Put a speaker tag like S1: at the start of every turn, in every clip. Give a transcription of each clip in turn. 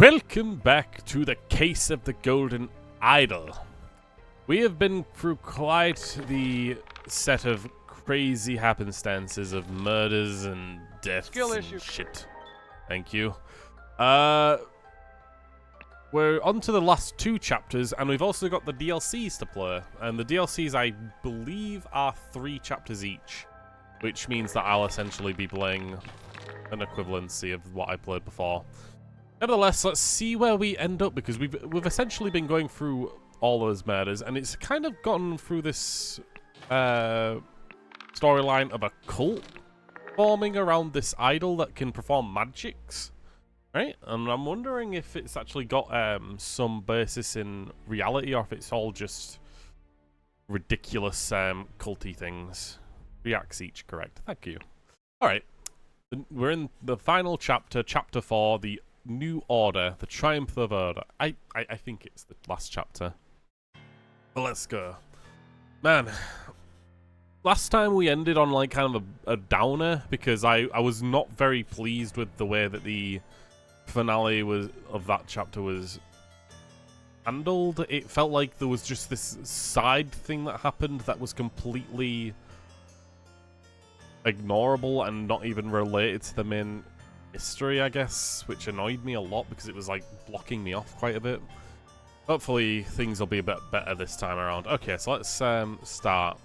S1: Welcome back to the case of the Golden Idol. We have been through quite the set of crazy happenstances of murders and deaths and shit. Thank you. We're on to the last two chapters, and we've also got the DLCs to play. And the DLCs, I believe, are 3 chapters each, which means that I'll essentially be playing an equivalency of what I played before. Nevertheless, let's see where we end up, because we've essentially been going through all those murders, and it's kind of gotten through this storyline of a cult forming around this idol that can perform magics, right? And I'm wondering if it's actually got some basis in reality, or if it's all just ridiculous culty things. 3 acts each, correct. Thank you. Alright, we're in the final chapter, chapter 4, the New Order, the Triumph of Order. I think it's the last chapter. But let's go. Man, last time we ended on like kind of a downer, because I was not very pleased with the way that the finale of that chapter was handled. It felt like there was just this side thing that happened that was completely ignorable and not even related to the main history, I guess, which annoyed me a lot because it was like blocking me off quite a bit. Hopefully things will be a bit better this time around. Okay, so let's start.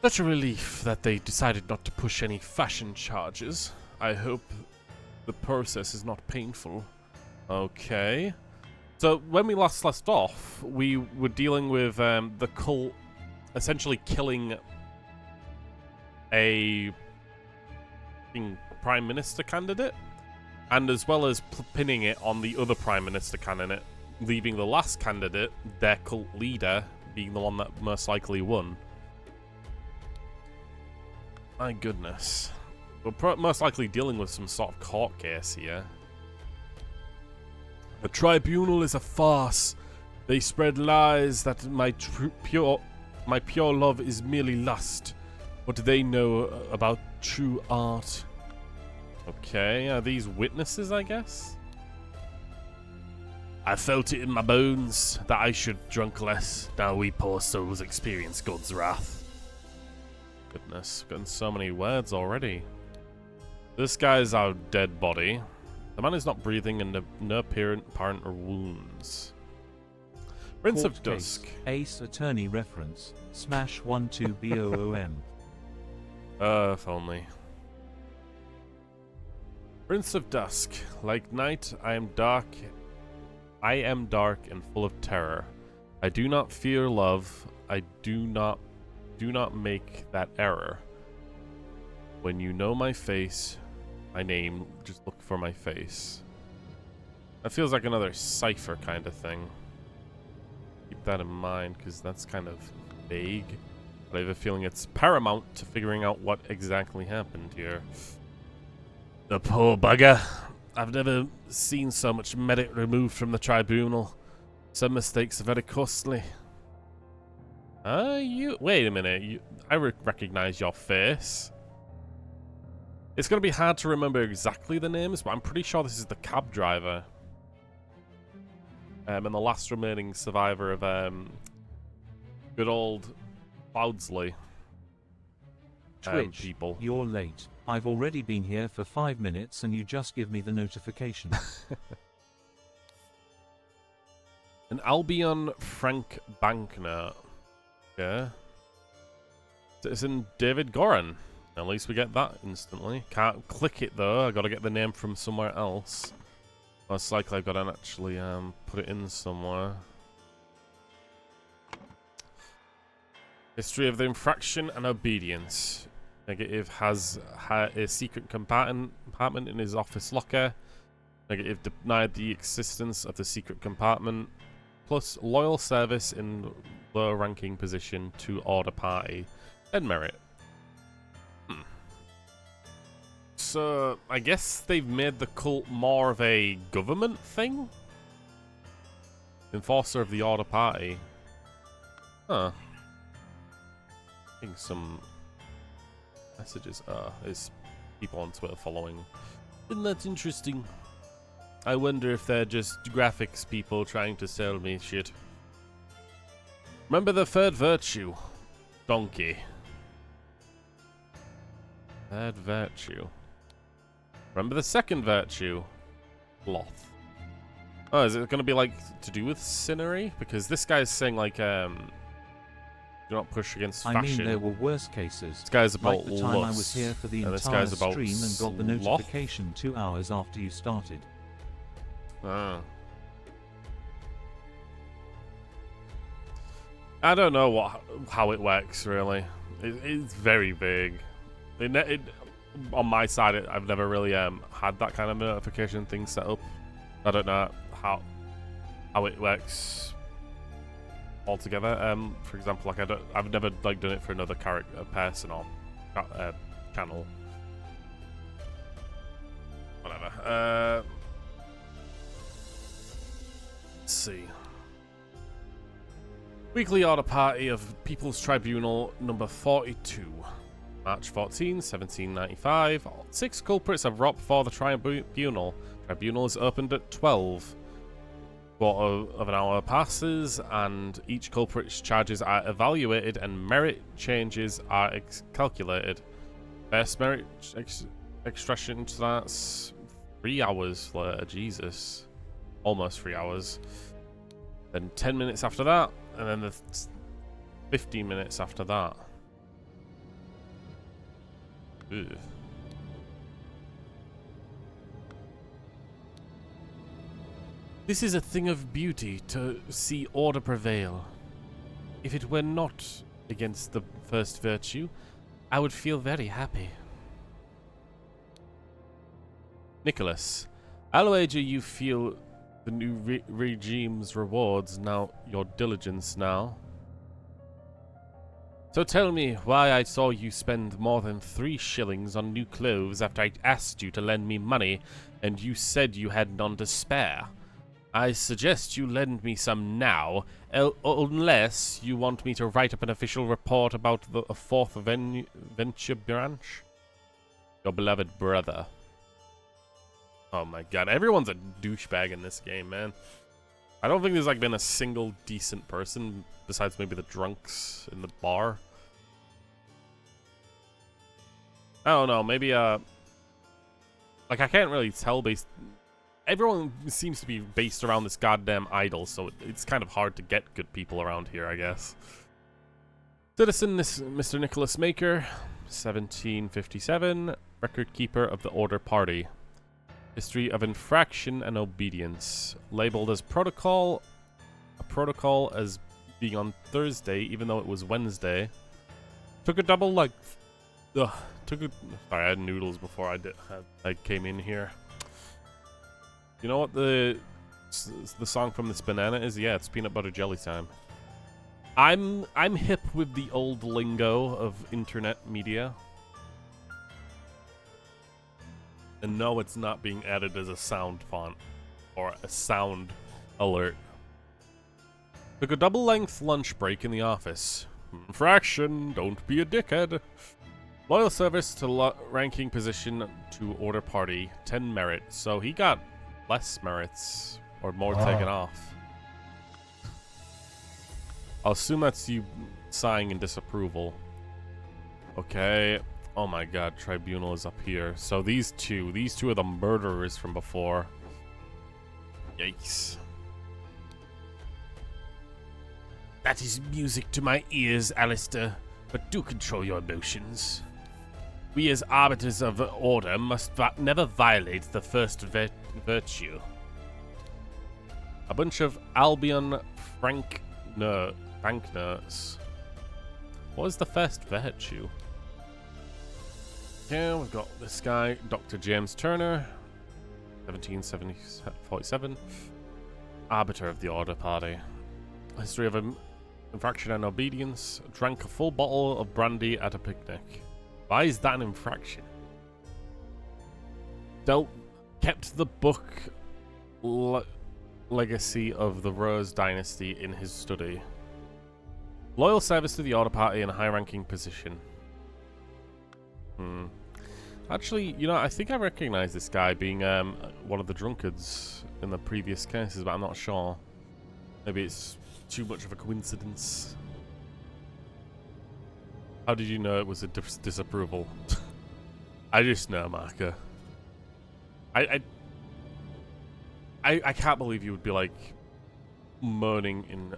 S1: Such a relief that they decided not to push any fashion charges. I hope the process is not painful. Okay. So when we last left off, we were dealing with the cult essentially killing a Prime Minister candidate, and as well as pinning it on the other Prime Minister candidate, leaving the last candidate, their cult leader, being the one that most likely won. My goodness. We're most likely dealing with some sort of court case here. The tribunal is a farce. They spread lies that my pure love is merely lust. What do they know about true art? Okay, are these witnesses, I guess? I felt it in my bones that I should drunk less. Now we poor souls experience God's wrath. Goodness, gotten so many words already. This guy's our dead body. The man is not breathing and no apparent wounds. Prince of Dusk.
S2: Ace Attorney reference. Smash 12BOOM.
S1: If only. Prince of Dusk. Like night, I am dark and full of terror. I do not fear love. I do not make that error. When you know my face, my name, just look for my face. That feels like another cipher kind of thing. Keep that in mind, because that's kind of vague. But I have a feeling it's paramount to figuring out what exactly happened here. The poor bugger. I've never seen so much merit removed from the tribunal. Some mistakes are very costly. Wait a minute. I recognize your face. It's going to be hard to remember exactly the names, but I'm pretty sure this is the cab driver. And the last remaining survivor of good old Cloudsley.
S2: Twitch,
S1: people.
S2: You're late. I've already been here for 5 minutes and you just give me the notification.
S1: An Albion Frank banknote. Yeah. Citizen David Goran. At least we get that instantly. Can't click it though. I gotta get the name from somewhere else. Most likely I've gotta actually put it in somewhere. History of the infraction and obedience. Negative has a secret compartment in his office locker. Negative denied the existence of the secret compartment. Plus loyal service in low ranking position to Order Party. And merit. So I guess they've made the cult more of a government thing? Enforcer of the Order Party. Huh. I think some messages. There's people on Twitter following. Isn't that interesting? I wonder if they're just graphics people trying to sell me shit. Remember the third virtue. Donkey. Third virtue. Remember the second virtue. Sloth. Oh, is it going to be like to do with Cinery? Because this guy's saying like, do not push against fashion.
S2: I mean, there were worse cases.
S1: This guy's about
S2: like the time I was
S1: lust,
S2: here for the
S1: and this
S2: entire
S1: guy's about
S2: stream and got the
S1: sloth?
S2: notification 2 hours after you started.
S1: Ah. I don't know how it works really. It's very vague. On my side, I've never really had that kind of notification thing set up. I don't know how it works altogether. For example, like I've never like done it for another person or channel. Whatever. Let's see. Weekly order party of People's Tribunal number 42. March 14, 1795. 6 culprits are brought before the tribunal. Tribunal is opened at 12. Quarter of an hour passes, and each culprit's charges are evaluated and merit changes are calculated. Best merit extraction starts 3 hours later. Jesus. Almost 3 hours. Then 10 minutes after that, and then the 15 minutes after that. Ugh. This is a thing of beauty to see order prevail. If it were not against the first virtue, I would feel very happy. Nicholas, I'll wager you feel the new regime's rewards now your diligence now. So tell me why I saw you spend more than 3 shillings on new clothes after I asked you to lend me money and you said you had none to spare. I suggest you lend me some now, unless you want me to write up an official report about the 4th Venture branch. Your beloved brother. Oh my god, everyone's a douchebag in this game, man. I don't think there's like been a single decent person besides maybe the drunks in the bar. I don't know, maybe like I can't really tell based. Everyone seems to be based around this goddamn idol, so it's kind of hard to get good people around here, I guess. Citizen Mr. Nicholas Maker, 1757, record keeper of the Order Party. History of infraction and obedience. Labeled as protocol. A protocol as being on Thursday, even though it was Wednesday. Took a double like. Ugh. Sorry, I had noodles before I came in here. You know what the song from this banana is? Yeah, it's peanut butter jelly time. I'm hip with the old lingo of internet media. And no, it's not being added as a sound font or a sound alert. Took a double-length lunch break in the office. Infraction, don't be a dickhead. Loyal service to ranking position to order party, 10 merit. So he got less merits or more taken off. I'll assume that's you sighing in disapproval. Okay. Oh my god, Tribunal is up here. So these two are the murderers from before. Yikes. That is music to my ears, Alistair, but do control your emotions. We as arbiters of order must never violate the first virtue. A bunch of Albion banknotes. What is the first virtue? Yeah, we've got this guy, Dr. James Turner, 1747, arbiter of the Order Party. History of infraction and obedience. Drank a full bottle of brandy at a picnic. Why is that an infraction? Kept the book legacy of the Rose Dynasty in his study. Loyal service to the Order Party in a high-ranking position. Actually, you know, I think I recognize this guy being one of the drunkards in the previous cases, but I'm not sure. Maybe it's too much of a coincidence. How did you know it was a disapproval? I just know, Marker. I can't believe you would be like moaning in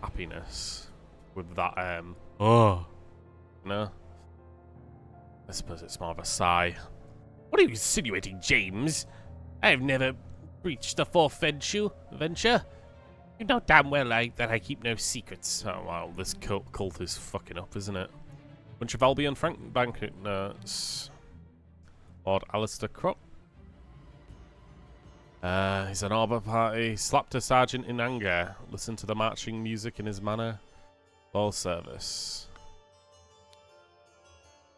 S1: happiness with that. Oh, no. I suppose it's more of a sigh. What are you insinuating, James? I have never breached a fourth venture. You know damn well that I keep no secrets. Oh wow, this cult is fucking up, isn't it? Bunch of Albion Frank banknotes. Lord Alistair Crop. He's an arbor party. Slapped a sergeant in anger. Listen to the marching music in his manner. All service.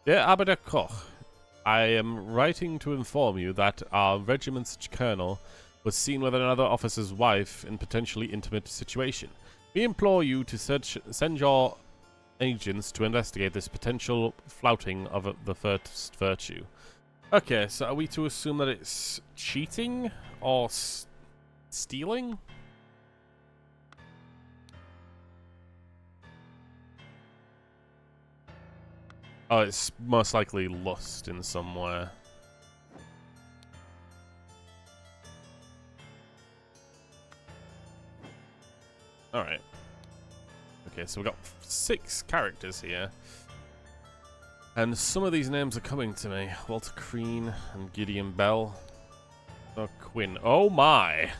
S1: Dear Arbiter Koch, I am writing to inform you that our regiment's colonel was seen with another officer's wife in potentially intimate situation. We implore you to send your agents to investigate this potential flouting of the first virtue. Okay, so are we to assume that it's cheating or stealing? Oh, it's most likely lust in some way. Alright. Okay, so we've got 6 characters here. And some of these names are coming to me. Walter Crean and Gideon Bell. Oh, Quinn. Oh my!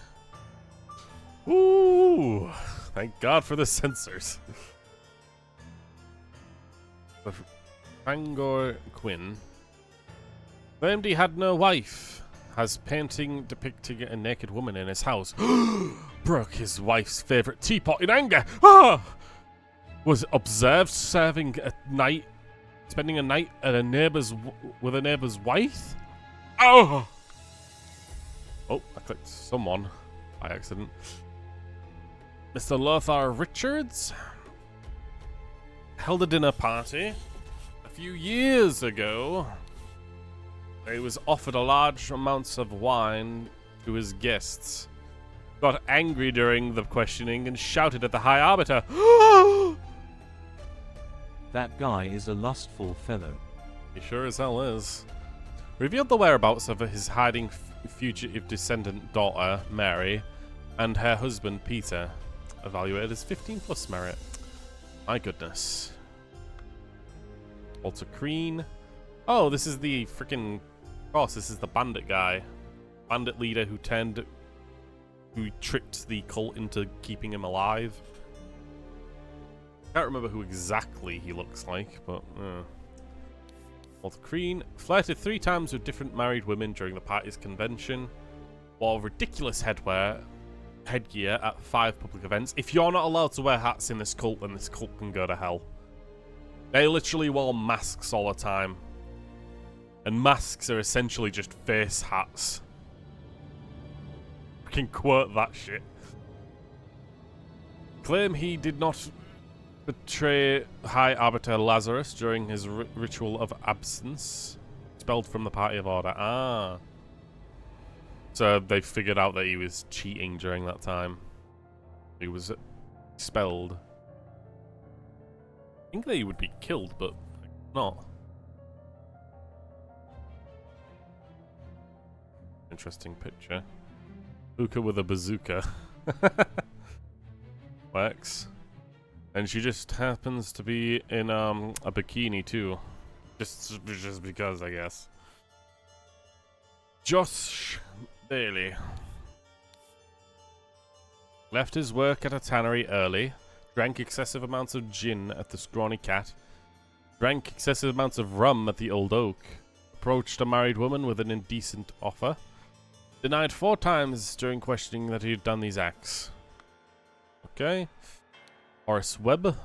S1: Ooh! Thank God for the censors. Bangor Quinn claimed he had no wife. Has painting depicting a naked woman in his house. Broke his wife's favorite teapot in anger. Ah! Was observed spending a night at with a neighbor's wife. Oh! Oh, I clicked someone by accident. Mr. Lothar Richards held a dinner party a few years ago. He was offered a large amounts of wine to his guests. Got angry during the questioning and shouted at the High Arbiter.
S2: That guy is a lustful fellow.
S1: He sure as hell is. Revealed the whereabouts of his hiding fugitive descendant daughter, Mary, and her husband, Peter. Evaluated as 15+ merit. My goodness. Walter Crean. Oh, this is the freaking... Of course, this is the bandit guy. Bandit leader who tricked the cult into keeping him alive. Can't remember who exactly he looks like, but... Walter Crean flirted 3 times with different married women during the party's convention. Wore ridiculous headgear at 5 public events. If you're not allowed to wear hats in this cult, then this cult can go to hell. They literally wore masks all the time. And masks are essentially just face hats. I can quote that shit. Claim he did not betray High Arbiter Lazarus during his ritual of absence. Expelled from the party of order. Ah. So they figured out that he was cheating during that time. He was expelled. I think that he would be killed, but not. Interesting picture. Hookah with a bazooka. Works. And she just happens to be in a bikini too. Just because, I guess. Josh Daly. Left his work at a tannery early. Drank excessive amounts of gin at the Scrawny Cat. Drank excessive amounts of rum at the Old Oak. Approached a married woman with an indecent offer. Denied 4 times during questioning that he had done these acts. Okay. Horace Webb.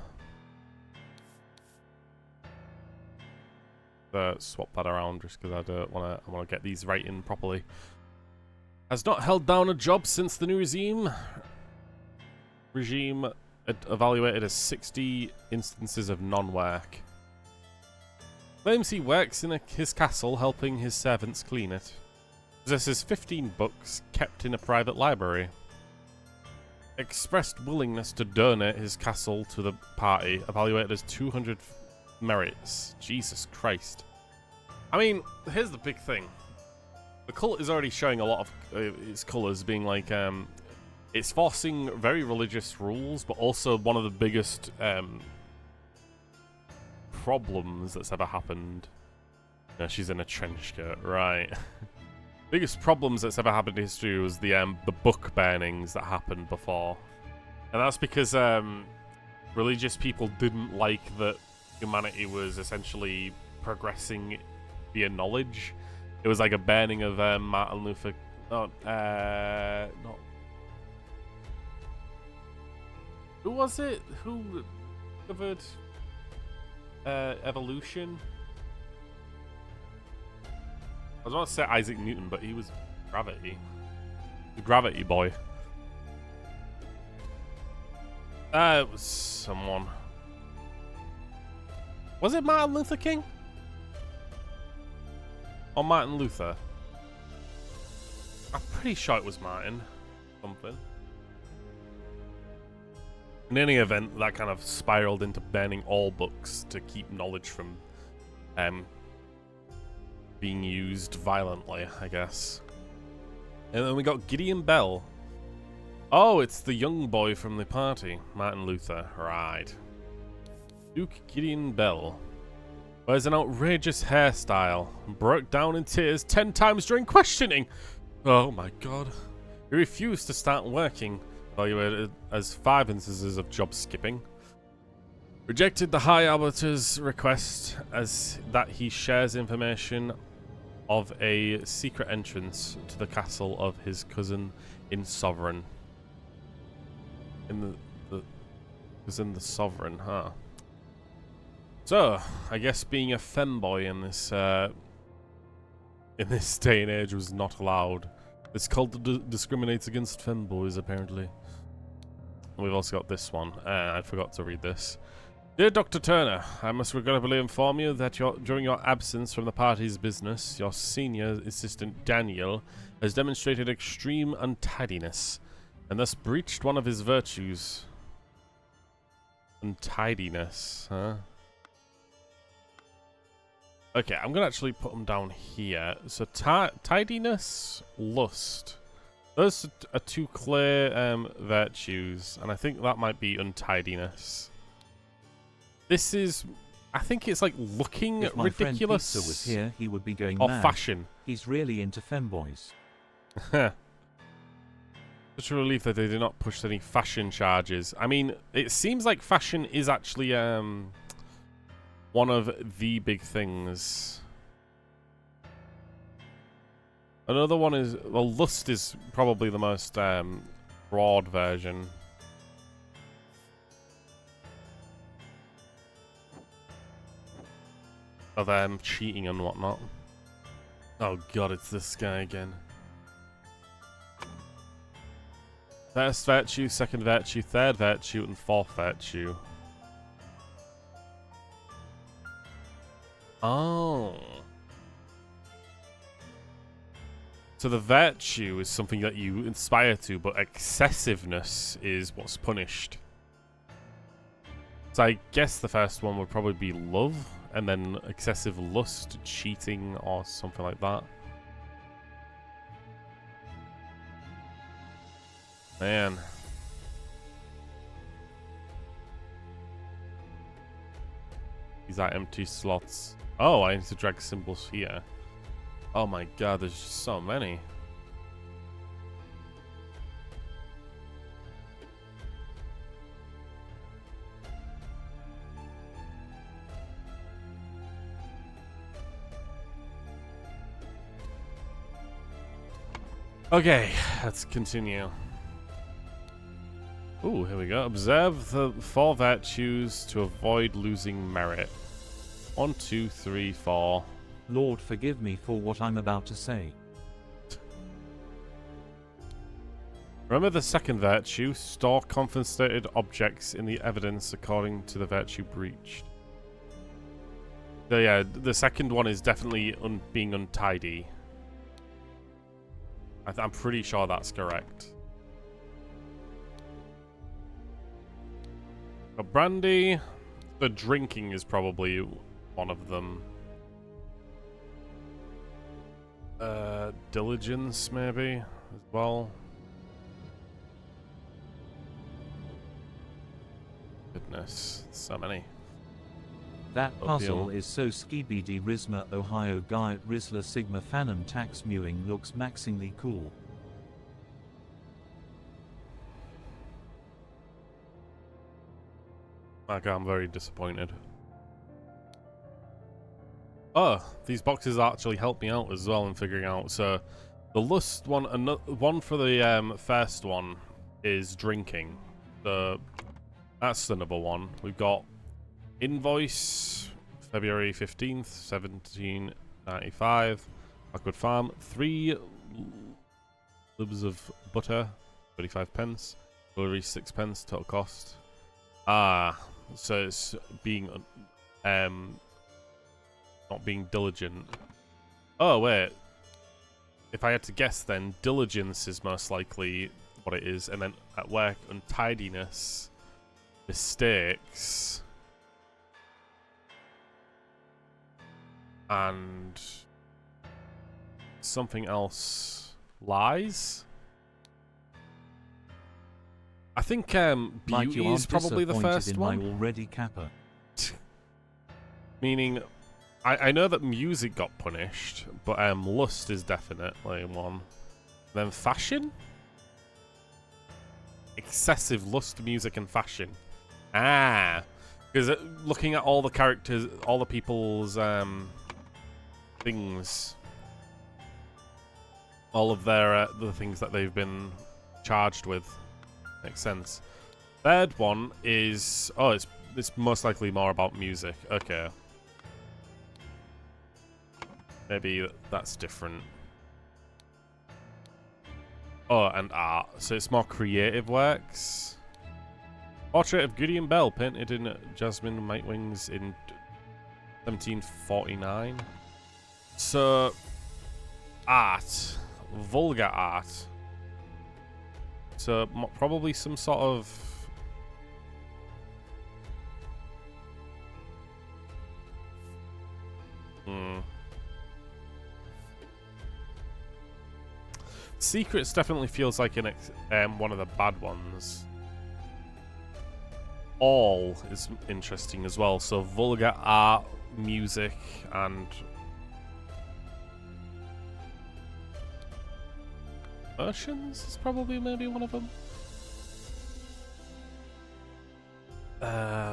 S1: Swap that around just because I don't want to. I want to get these right in properly. Has not held down a job since the new regime evaluated as 60 instances of non-work. Claims he works in his castle helping his servants clean it. Possesses 15 books kept in a private library. Expressed willingness to donate his castle to the party, evaluated as 200 merits. Jesus Christ. I mean, here's the big thing. The cult is already showing a lot of its colours being like, it's forcing very religious rules, but also one of the biggest problems that's ever happened. No, she's in a trench coat, right. Biggest problems that's ever happened in history was the book burnings that happened before. And that's because religious people didn't like that humanity was essentially progressing via knowledge. It was like a burning of Martin Luther... not... Who was it? Who covered evolution? I was about to say Isaac Newton, but he was gravity. The gravity boy. It was someone. Was it Martin Luther King? Or Martin Luther? I'm pretty sure it was Martin. Something. In any event, that kind of spiraled into banning all books to keep knowledge from being used violently, I guess. And then we got Gideon Bell. Oh, it's the young boy from the party. Martin Luther, right. Duke Gideon Bell wears an outrageous hairstyle and broke down in tears 10 times during questioning. Oh my god. He refused to start working, evaluated as 5 instances of job skipping. Rejected the High Arbiter's request as that he shares information of a secret entrance to the castle of his cousin in Sovereign. In the Sovereign, huh? So, I guess being a femboy in this day and age was not allowed. This cult discriminates against femboys, apparently. We've also got this one. I forgot to read this. Dear Dr. Turner, I must regrettably inform you that during your absence from the party's business, your senior assistant Daniel has demonstrated extreme untidiness, and thus breached one of his virtues. Untidiness, huh? Okay, I'm gonna actually put them down here. So tidiness, lust. Those are 2 clear virtues, and I think that might be untidiness. This is, I think it's like looking
S2: if my
S1: ridiculous.
S2: Friend Pizza was here, he would be going
S1: or
S2: mad.
S1: Fashion.
S2: He's really into femboys.
S1: Such a relief that they did not push any fashion charges. I mean, it seems like fashion is actually one of the big things. Another one is, well, lust is probably the most broad version. Of cheating and whatnot. Oh god, it's this guy again. First virtue, second virtue, third virtue, and fourth virtue. Oh. So the virtue is something that you inspire to, but excessiveness is what's punished. So I guess the first one would probably be love, and then excessive lust, cheating, or something like that. Man. These are empty slots. Oh, I need to drag symbols here. Oh my god, there's just so many. Okay, let's continue. Ooh, here we go. Observe the 4 virtues to avoid losing merit. 1, 2, 3, 4.
S2: Lord, forgive me for what I'm about to say.
S1: Remember the second virtue. Store confiscated objects in the evidence according to the virtue breached. So yeah, the second one is definitely being untidy. I'm pretty sure that's correct. But brandy, the drinking is probably one of them. Diligence maybe as well. Goodness, so many.
S2: That puzzle is so skibidi Risma Ohio Guy Risla Sigma Phantom Tax Mewing looks maxingly cool.
S1: Okay, I'm very disappointed. Oh, these boxes actually help me out as well in figuring out. So, the lust one, one for the first one is drinking. So, that's the number one. We've got invoice, February 15th, 1795. Backward Farm, 3 libs of butter, 35 pence. Delivery 6 pence, total cost. Ah, so it's being not being diligent. Oh wait, if I had to guess, then diligence is most likely what it is, and then at work, untidiness, mistakes, and something else, lies. I think beauty is probably the first one.
S2: My already kappa.
S1: Meaning, I know that music got punished, but lust is definitely one. Then fashion? Excessive lust, music, and fashion. Ah! Because looking at all the characters, all the people's things, all of their the things that they've been charged with, makes sense. Third one is it's most likely more about music. Okay. Maybe that's different. Oh, and art. So it's more creative works. Portrait of Gideon Bell, painted in Jasmine Nightwings in 1749. So, art. Vulgar art. So, probably some sort of... Secrets definitely feels like one of the bad ones. All is interesting as well. So vulgar art, music, and versions is probably maybe one of them.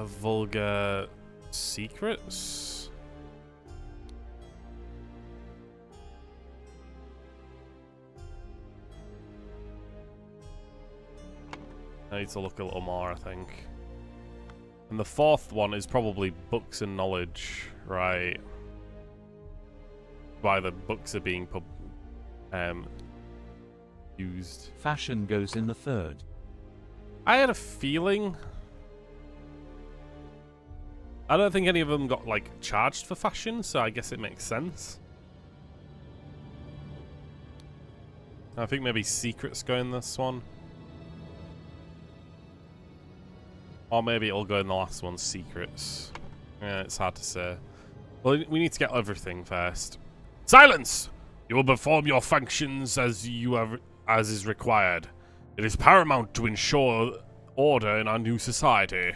S1: Vulgar secrets. I need to look a little more, I think. And the fourth one is probably books and knowledge, right? Why the books are being used.
S2: Fashion goes in the third.
S1: I had a feeling. I don't think any of them got, like, charged for fashion, so I guess it makes sense. I think maybe secrets go in this one. Or maybe it'll go in the last one, secrets. Yeah, it's hard to say. Well, we need to get everything first. Silence! You will perform your functions as is required. It is paramount to ensure order in our new society.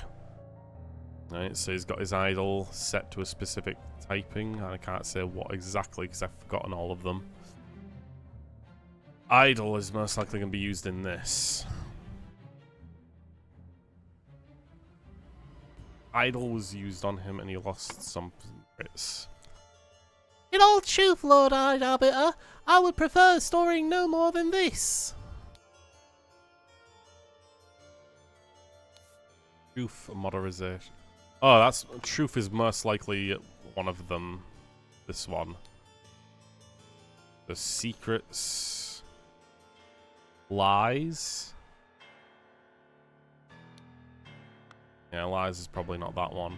S1: Right, so he's got his idol set to a specific typing. I can't say what exactly because I've forgotten all of them. Idol is most likely going to be used in this. Idol was used on him and he lost some bits.
S3: In all truth, Lord Arbiter, I would prefer storing no more than this.
S1: Truth modernization. Oh, that's truth is most likely one of them. This one. The secrets. Lies. Yeah, lies is probably not that one.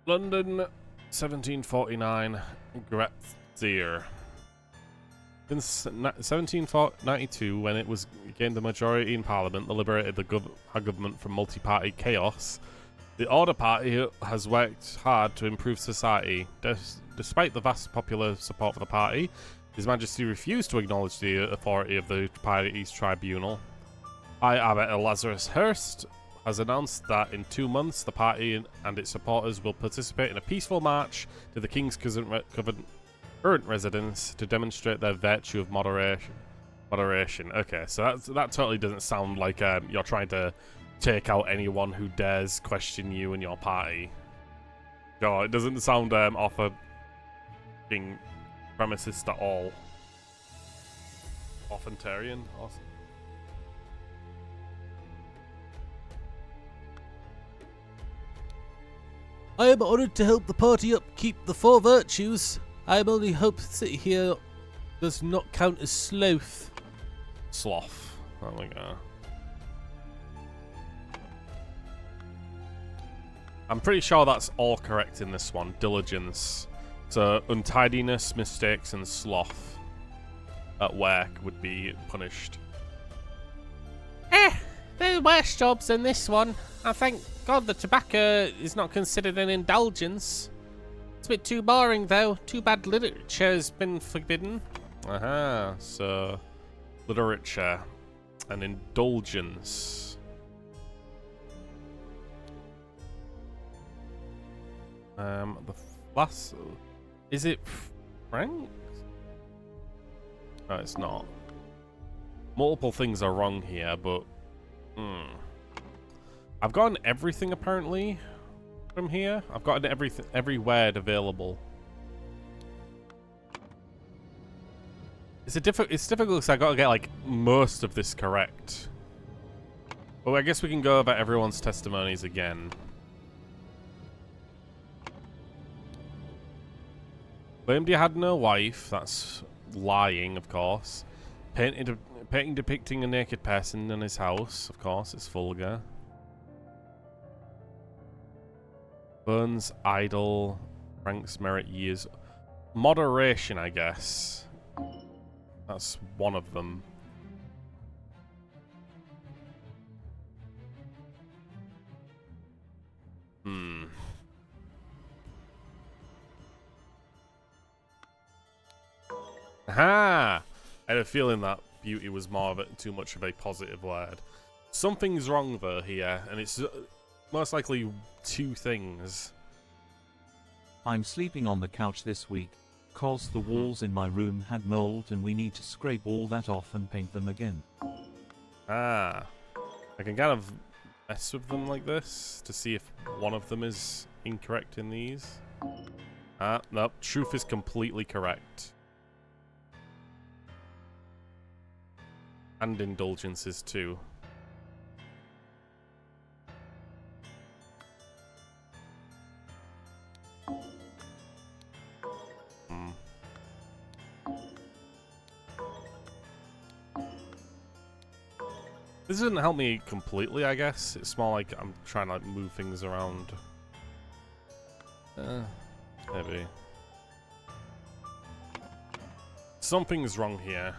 S1: London, 1749, Gretzier. Since 1792, when it was gained the majority in Parliament that liberated our government from multi-party chaos, the Order Party has worked hard to improve society. Despite the vast popular support for the party, His Majesty refused to acknowledge the authority of the party's tribunal. Arbiter Lazarus Hurst has announced that in 2 months the party and its supporters will participate in a peaceful march to the King's current residence to demonstrate their virtue of moderation. Okay, so that totally doesn't sound like you're trying to take out anyone who dares question you and your party. No, it doesn't sound off a being premises at all. Authoritarian. Awesome.
S3: I am honoured to help the party upkeep the 4 virtues. I am only hope that here does not count as sloth.
S1: Sloth. There we go. I'm pretty sure that's all correct in this one. Diligence. So untidiness, mistakes, and sloth at work would be punished.
S3: There are worse jobs than this one. I thank God the tobacco is not considered an indulgence. It's a bit too boring though. Too bad literature has been forbidden.
S1: Aha, so literature and indulgence. The last, is it Frank? No, it's not. Multiple things are wrong here, but I've gotten everything apparently from here. I've gotten every word available. It's difficult because I gotta get like most of this correct. Well, I guess we can go over everyone's testimonies again. Claimed he had no wife. That's lying, of course. Painting depicting a naked person in his house. Of course, it's vulgar. Burns, idle. Frank's merit years. Moderation, I guess. That's one of them. Aha! I had a feeling that beauty was too much of a positive word. Something's wrong though here, and it's most likely 2 things.
S2: I'm sleeping on the couch this week, cause the walls in my room had mold and we need to scrape all that off and paint them again.
S1: Ah. I can kind of mess with them like this to see if one of them is incorrect in these. Ah, nope. Truth is completely correct. And indulgences too. This doesn't help me completely, I guess. It's more like I'm trying to like, move things around. Maybe. Something's wrong here.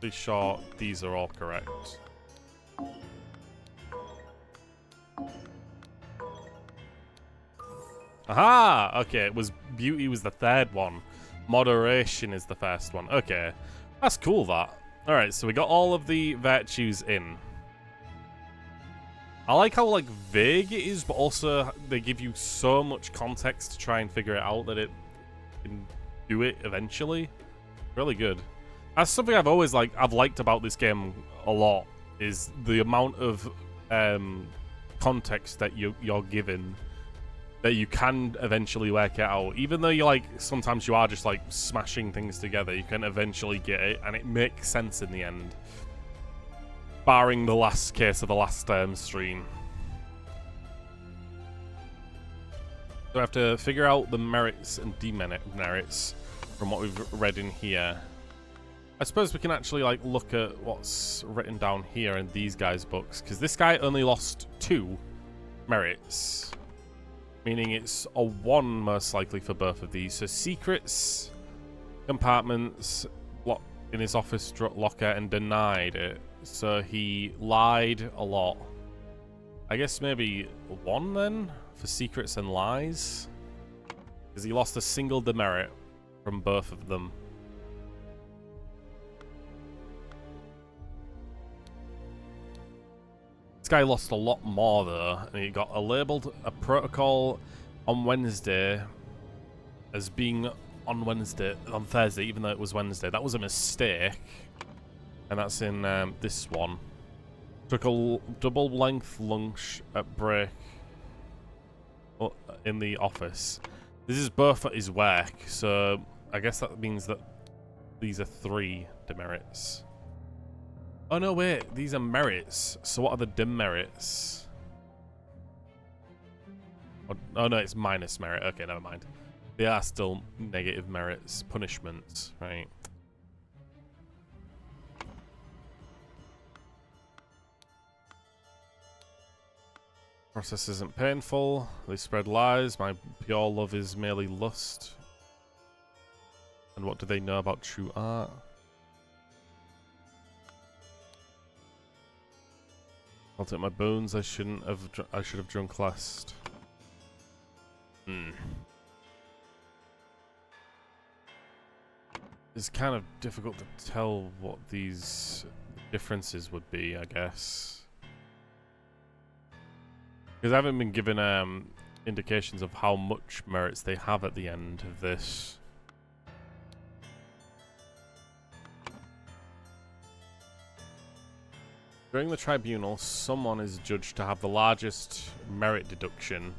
S1: Pretty sure these are all correct. Aha! Okay, it was beauty was the 3rd one. Moderation is the first one. Okay. That's cool, that. Alright, so we got all of the virtues in. I like how, like, vague it is, but also they give you so much context to try and figure it out that it can do it eventually. Really good. That's something I've always liked about this game a lot, is the amount of context that you're given that you can eventually work it out. Even though you sometimes you are just like smashing things together, you can eventually get it, and it makes sense in the end. Barring the last case of the last stream. So I have to figure out the merits and demerits from what we've read in here. I suppose we can actually look at what's written down here in these guys' books, because this guy only lost 2, merits. Meaning it's a 1 most likely for both of these. So secrets, compartments, locked in his office locker and denied it. So he lied a lot. I guess maybe 1 then for secrets and lies. Because he lost a single demerit from both of them. This guy lost a lot more though, and he got labeled a protocol on Wednesday as being on Thursday, even though it was Wednesday. That was a mistake, and that's in this one. Took a double length lunch at break in the office. This is both at his work, so I guess that means that these are 3 demerits. Oh no, wait, these are merits. So what are the demerits? Oh no, it's minus merit. Okay, never mind. They are still negative merits, punishments, right? Process isn't painful. They spread lies. My pure love is merely lust. And what do they know about true art? I'll take my bones. I should have drunk last. It's kind of difficult to tell what these differences would be, I guess. Because I haven't been given indications of how much merits they have at the end of this. During the tribunal, someone is judged to have the largest merit deduction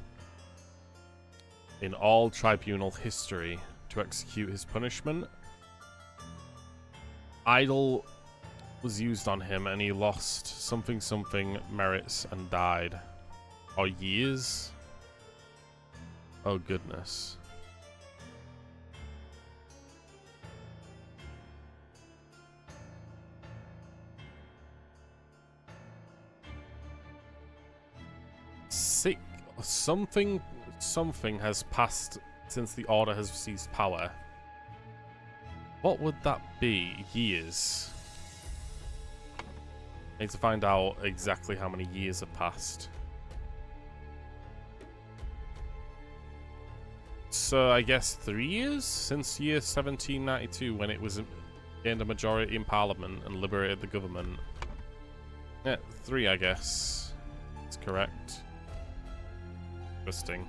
S1: in all tribunal history to execute his punishment. Idol was used on him and he lost something merits and died. Or years? Oh goodness. Sick. Something has passed since the Order has seized power. What would that be? Years. I need to find out exactly how many years have passed. So I guess 3 years since year 1792 when it was gained a majority in Parliament and liberated the government. Yeah, 3 I guess. That's correct. Interesting.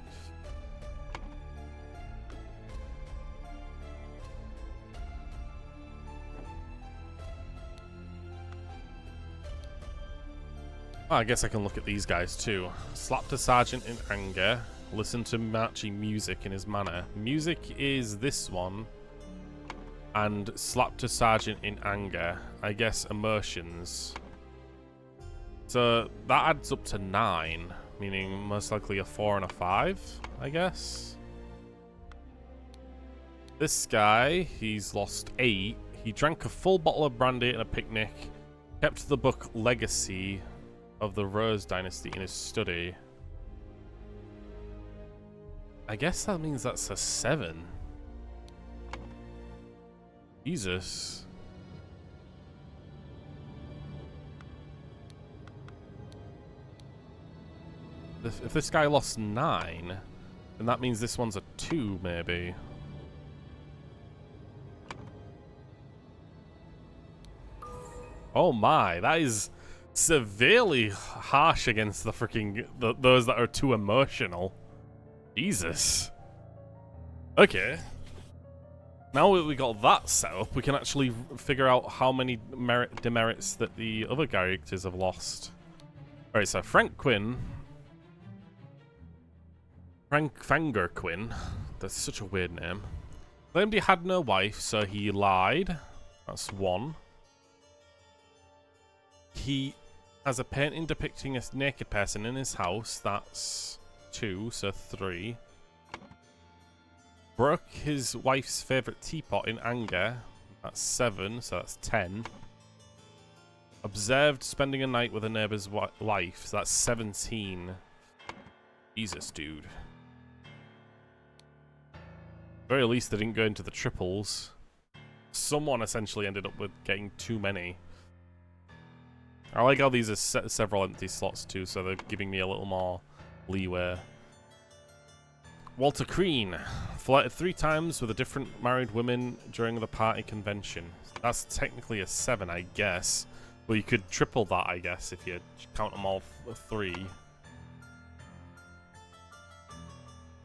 S1: Oh, I guess I can look at these guys too. Slapped a sergeant in anger. Listen to marching music in his manner. Music is this one. And slapped a sergeant in anger. I guess emotions. So that adds up to 9. Meaning most likely a 4 and a 5, I guess. This guy, he's lost 8. He drank a full bottle of brandy at a picnic. Kept the book Legacy of the Rose Dynasty in his study. I guess that means that's a 7. Jesus. If this guy lost 9, then that means this one's a 2, maybe. Oh my, that is severely harsh against the freaking those that are too emotional. Jesus. Okay. Now we got that set up, we can actually figure out how many demerits that the other characters have lost. Alright, so Frank Fanger Quinn. That's such a weird name. Claimed he had no wife, so he lied. That's 1. He has a painting depicting a naked person in his house. That's 2, so 3. Broke his wife's favourite teapot in anger. That's 7, so that's 10. Observed spending a night with a neighbour's wife, so that's 17. Jesus, dude. At the very least, they didn't go into the triples. Someone essentially ended up with getting too many. I like how these are several empty slots too, so they're giving me a little more leeway. Walter Crean flirted 3 times with a different married women during the party convention. That's technically a 7, I guess. Well, you could triple that, I guess, if you count them all 3.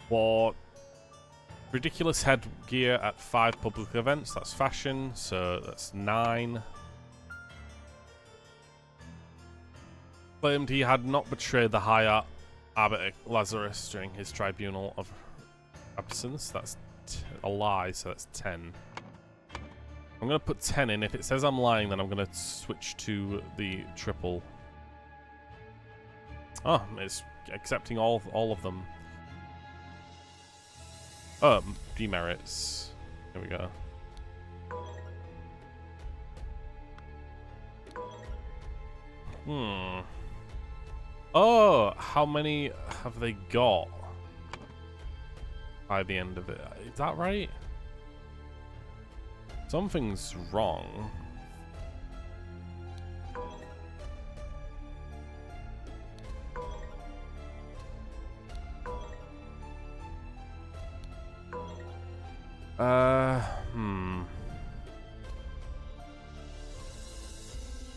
S1: What? Ridiculous headgear at 5 public events. That's fashion, so that's 9. Claimed he had not betrayed the high Abbot Lazarus during his tribunal of absence. That's a lie, so that's 10. I'm going to put 10 in. If it says I'm lying, then I'm going to switch to the triple. Oh, it's accepting all of them. Oh, demerits. Here we go. Oh, how many have they got by the end of it? Is that right? Something's wrong.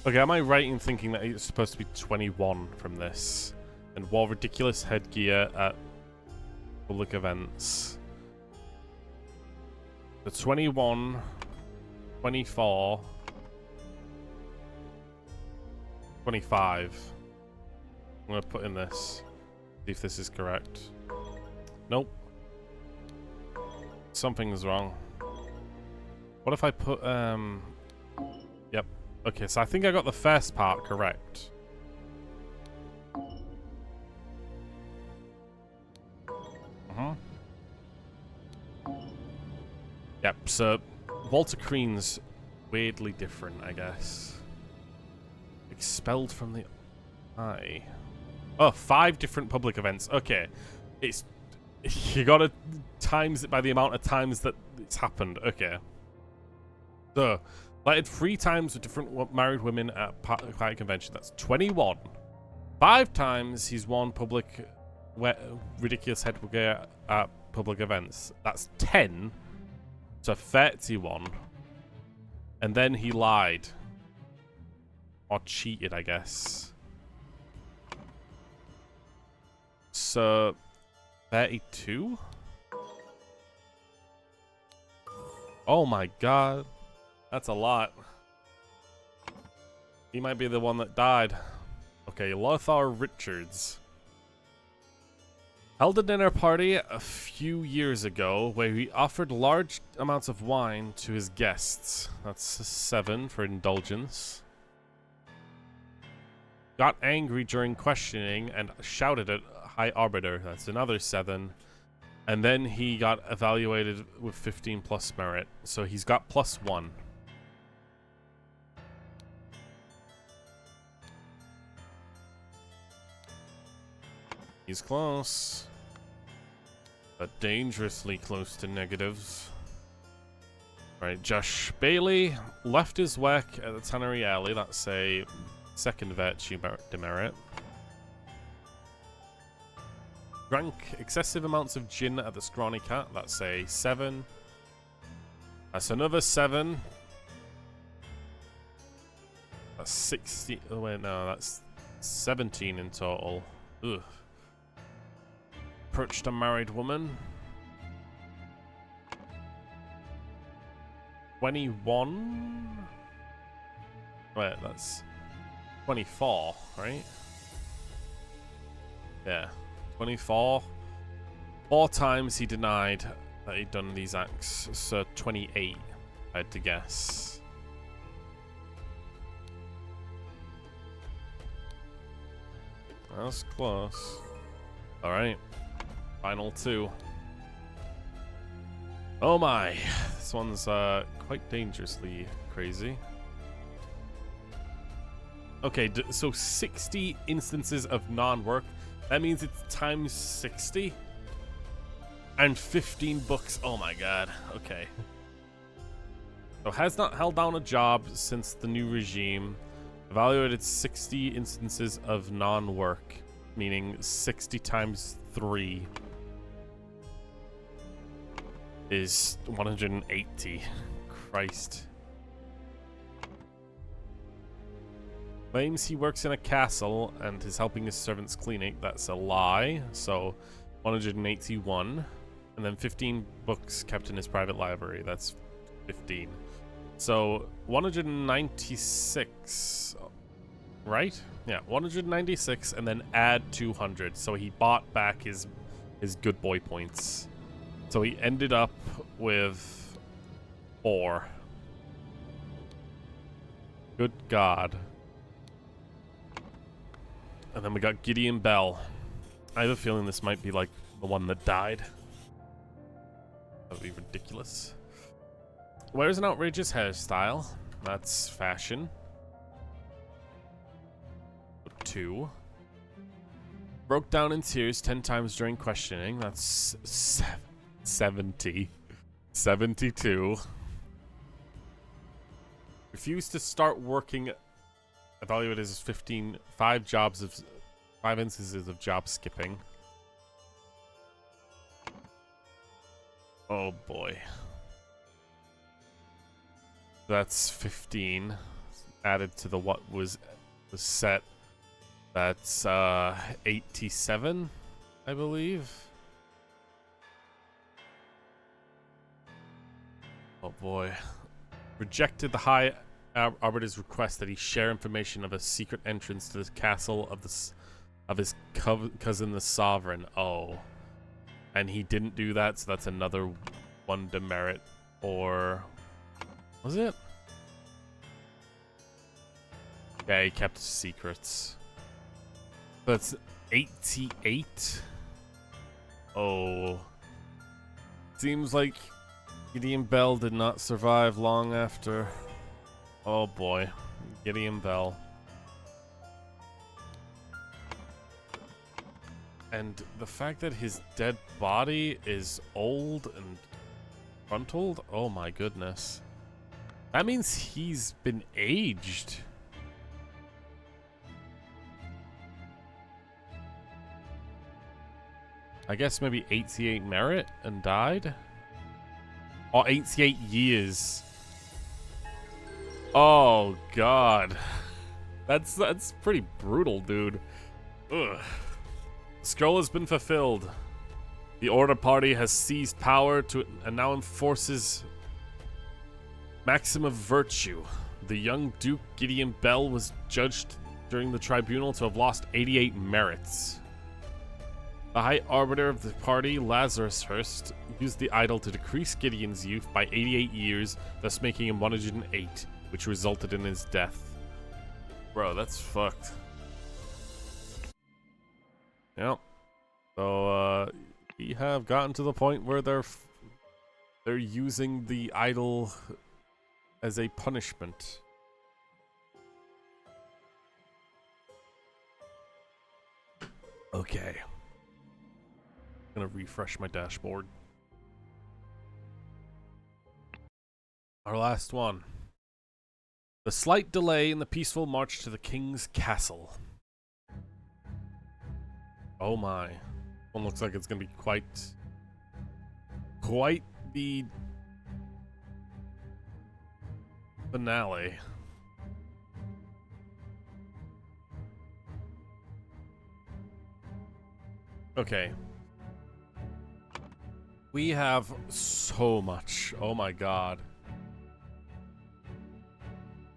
S1: Okay, am I right in thinking that it's supposed to be 21 from this? And wore ridiculous headgear at public events. The 21, 24, 25. I'm going to put in this. See if this is correct. Nope. Something's wrong. What if I put, Yep. Okay, so I think I got the first part correct. Yep, so Walter Crean's weirdly different, I guess. Expelled from the eye. Oh, 5 different public events. Okay. It's you gotta times it by the amount of times that it's happened. Okay. So flirted 3 times with different married women at party convention. That's 21. 5 times he's worn public ridiculous headgear at public events. That's 10. So 31. And then he lied. Or cheated, I guess. So 32? Oh my god. That's a lot. He might be the one that died. Okay, Lothar Richards. Held a dinner party a few years ago where he offered large amounts of wine to his guests. That's a 7 for indulgence. Got angry during questioning and shouted at High Arbiter. That's another 7. And then he got evaluated with 15 plus merit. So he's got +1. He's close. But dangerously close to negatives. Right, Josh Bailey left his work at the Tannery Alley. That's a 2nd virtue demerit. Drank excessive amounts of gin at the Scrawny Cat. That's a 7. That's another 7. That's 60. Oh, wait, no, that's 17 in total. Ugh. Approached a married woman. 21? Wait, that's 24, right? Yeah, 24. 4 times he denied that he'd done these acts, so 28, I had to guess. That's close. Alright. Final 2. Oh my. This one's quite dangerously crazy. Okay, so 60 instances of non-work. That means it's times 60 and 15 books. Oh my god. Okay. So has not held down a job since the new regime. Evaluated 60 instances of non-work, meaning 60 times 3 is 180. Christ. Claims he works in a castle and is helping his servants clean it. That's a lie. So 181. And then 15 books kept in his private library. That's 15. So 196, right? Yeah, 196 and then add 200. So he bought back his good boy points. So he ended up with 4. Good God. And then we got Gideon Bell. I have a feeling this might be like the one that died. That would be ridiculous. Wears an outrageous hairstyle. That's fashion. 2. Broke down in tears 10 times during questioning. That's 70. 72. Refused to start working. Evaluated as 15. 5 instances of job skipping. Oh boy. That's 15 added to the what was set. That's 87, I believe. Oh boy. Rejected the High Arbiter's request that he share information of a secret entrance to the castle of his cousin the Sovereign. Oh. And he didn't do that, so that's another 1 demerit. Or was it? Yeah, he kept secrets. That's 88. Oh. Seems like Gideon Bell did not survive long after. Oh boy. Gideon Bell. And the fact that his dead body is old and frontaled? Oh my goodness. That means he's been aged. I guess maybe 88 merit and died? Oh, 88 years. Oh god. That's pretty brutal, dude. Ugh. Scroll has been fulfilled. The Order Party has seized power and now enforces maxim of virtue. The young Duke Gideon Bell was judged during the tribunal to have lost 88 merits. The High Arbiter of the party, Lazarus Hurst, used the idol to decrease Gideon's youth by 88 years, thus making him 108, which resulted in his death. Bro, that's fucked. Yep. So, we have gotten to the point where they're using the idol as a punishment. Okay. I'm gonna refresh my dashboard. Our last one. The slight delay in the peaceful march to the king's castle. Oh my. One looks like it's gonna be quite the finale. Okay. We have so much. Oh my god.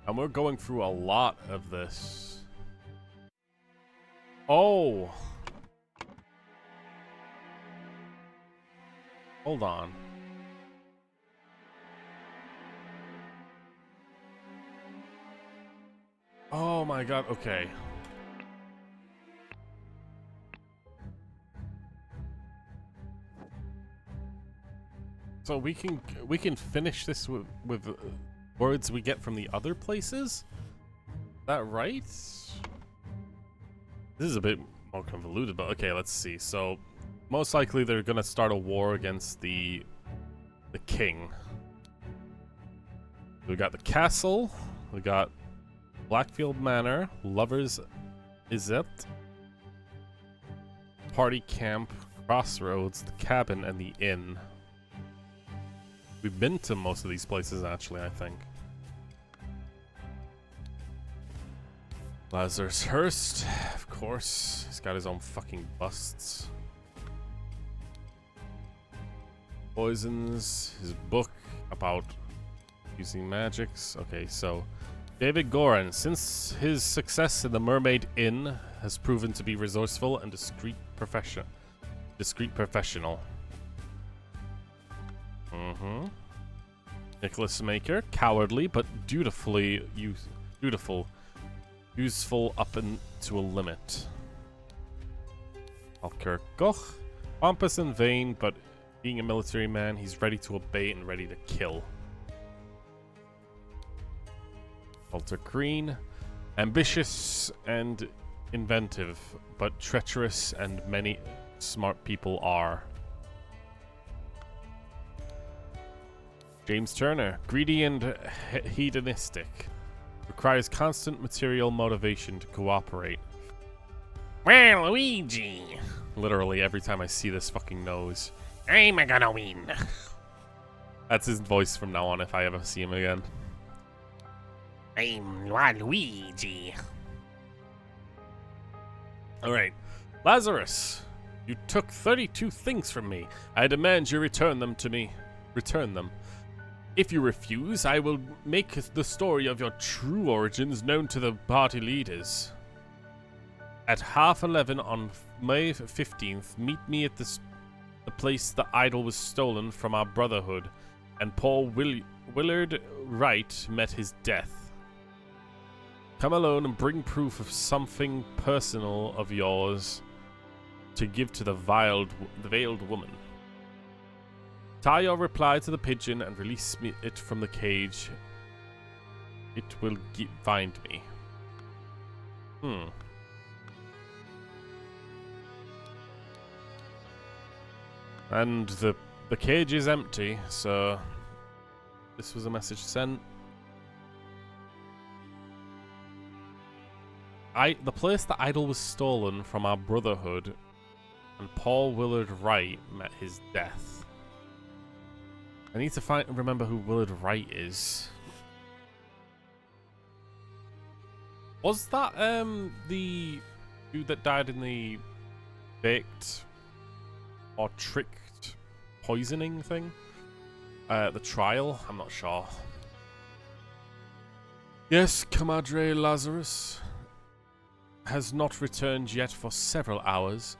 S1: And we're going through a lot of this. Oh. Hold on. Oh my god, okay. So we can finish this with words we get from the other places? Is that right? This is a bit more convoluted, but okay, let's see. So, most likely they're gonna start a war against the king. We got the castle, we got Blackfield Manor, Lovers Is It, Party Camp, Crossroads, the cabin, and the inn. We've been to most of these places, actually, I think. Lazarus Hurst, of course. He's got his own fucking busts. Poisons, his book about using magics. Okay, so David Goran, since his success in the Mermaid Inn, has proven to be resourceful and discreet professional. Nicholas Maker, cowardly but useful up and to a limit. Alker Goch, pompous and vain, but being a military man, he's ready to obey and ready to kill. Walter Green, ambitious and inventive, but treacherous, and many smart people are. James Turner, greedy and hedonistic, requires constant material motivation to cooperate.
S3: Well, Luigi,
S1: Literally every time I see this fucking nose.
S3: I'm gonna win.
S1: That's his voice from now on if I ever see him again.
S3: I'm Luigi.
S1: Alright. Lazarus, you took 32 things from me. I demand you return them to me. Return them. If you refuse, I will make the story of your true origins known to the party leaders. At 11:30 on May 15th, meet me at the place the idol was stolen from our brotherhood, and Paul Willard Wright met his death. Come alone and bring proof of something personal of yours to give to the veiled woman. Tie your reply to the pigeon and release it from the cage. It will find me. And the cage is empty, so this was a message sent. The place the idol was stolen from our brotherhood, and Paul Willard Wright met his death. I need to remember who Willard Wright is. Was that the dude that died in the baked or tricked poisoning thing? The trial? I'm not sure. Yes, Comadre Lazarus has not returned yet for several hours.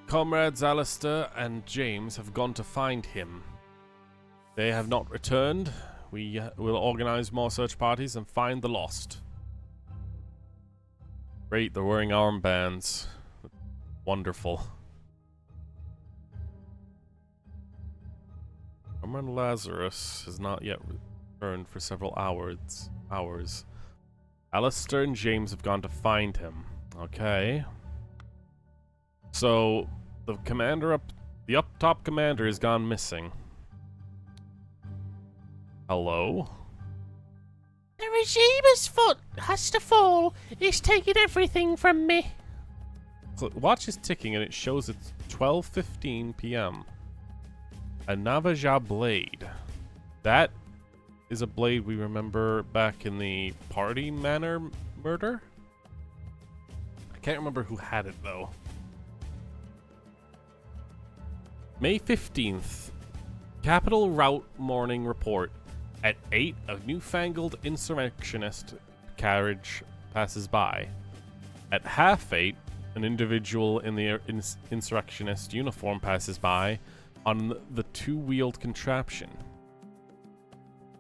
S1: Comrades Alistair and James have gone to find him. They have not returned. We will organize more search parties and find the lost. Great, they're wearing armbands. Wonderful. Cameron Lazarus has not yet returned for several hours. Alistair and James have gone to find him. Okay. So the up top commander has gone missing. Hello?
S3: The regime's foot has to fall. He's taking everything from me.
S1: So watch is ticking and it shows it's 12:15 p.m. A Navaja blade. That is a blade we remember back in the Party Manor murder? I can't remember who had it though. May 15th. Capital Route Morning Report. At 8, a newfangled insurrectionist carriage passes by. At 7:30, an individual in the insurrectionist uniform passes by on the two-wheeled contraption.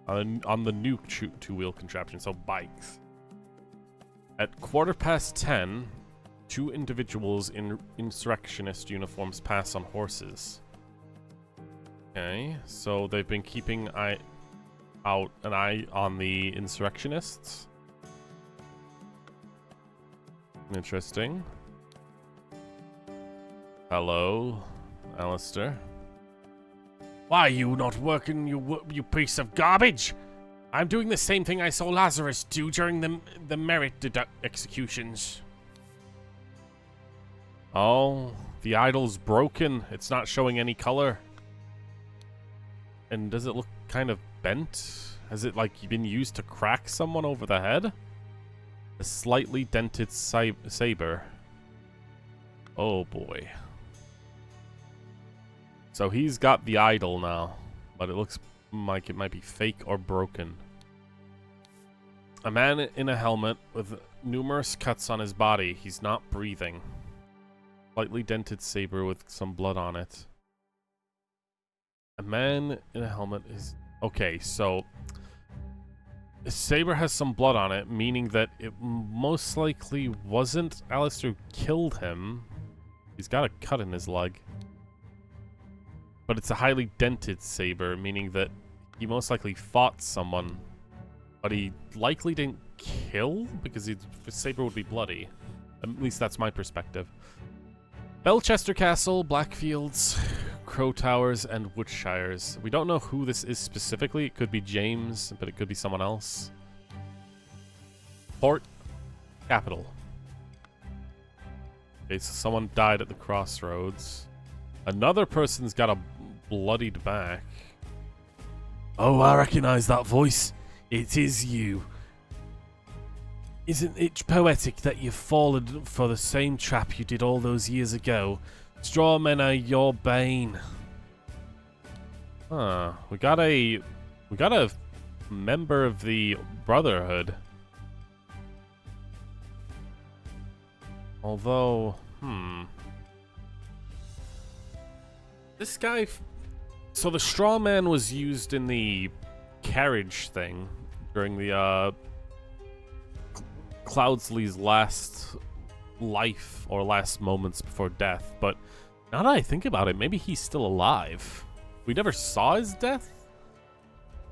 S1: On the new two-wheeled contraption, so bikes. At 10:15, two individuals in insurrectionist uniforms pass on horses. Okay, so they've been keeping an eye on the insurrectionists. Interesting. Hello, Alistair. Why are you not working, you piece of garbage? I'm doing the same thing I saw Lazarus do during the executions. Oh, the idol's broken. It's not showing any color. And does it look kind of bent? Has it, like, been used to crack someone over the head? A slightly dented saber. Oh, boy. So he's got the idol now, but it looks like it might be fake or broken. A man in a helmet with numerous cuts on his body. He's not breathing. Slightly dented saber with some blood on it. A man in a helmet is... Okay, so... The saber has some blood on it, meaning that it most likely wasn't Alistair who killed him. He's got a cut in his leg. But it's a highly dented saber, meaning that he most likely fought someone. But he likely didn't kill, because his saber would be bloody. At least that's my perspective. Belchester Castle, Blackfields, Crow Towers, and Woodshires. We don't know who this is specifically. It could be James, but it could be someone else. Port. Capital. Okay, so someone died at the crossroads. Another person's got a bloodied back. Oh, I recognize that voice. It is you. Isn't it poetic that you've fallen for the same trap you did all those years ago? Straw men are your bane. Huh. We got a member of the Brotherhood. Although, this guy... So the straw man was used in the carriage thing during the, Cloudsley's last life, or last moments before death. But now that I think about it, maybe he's still alive. We never saw his death,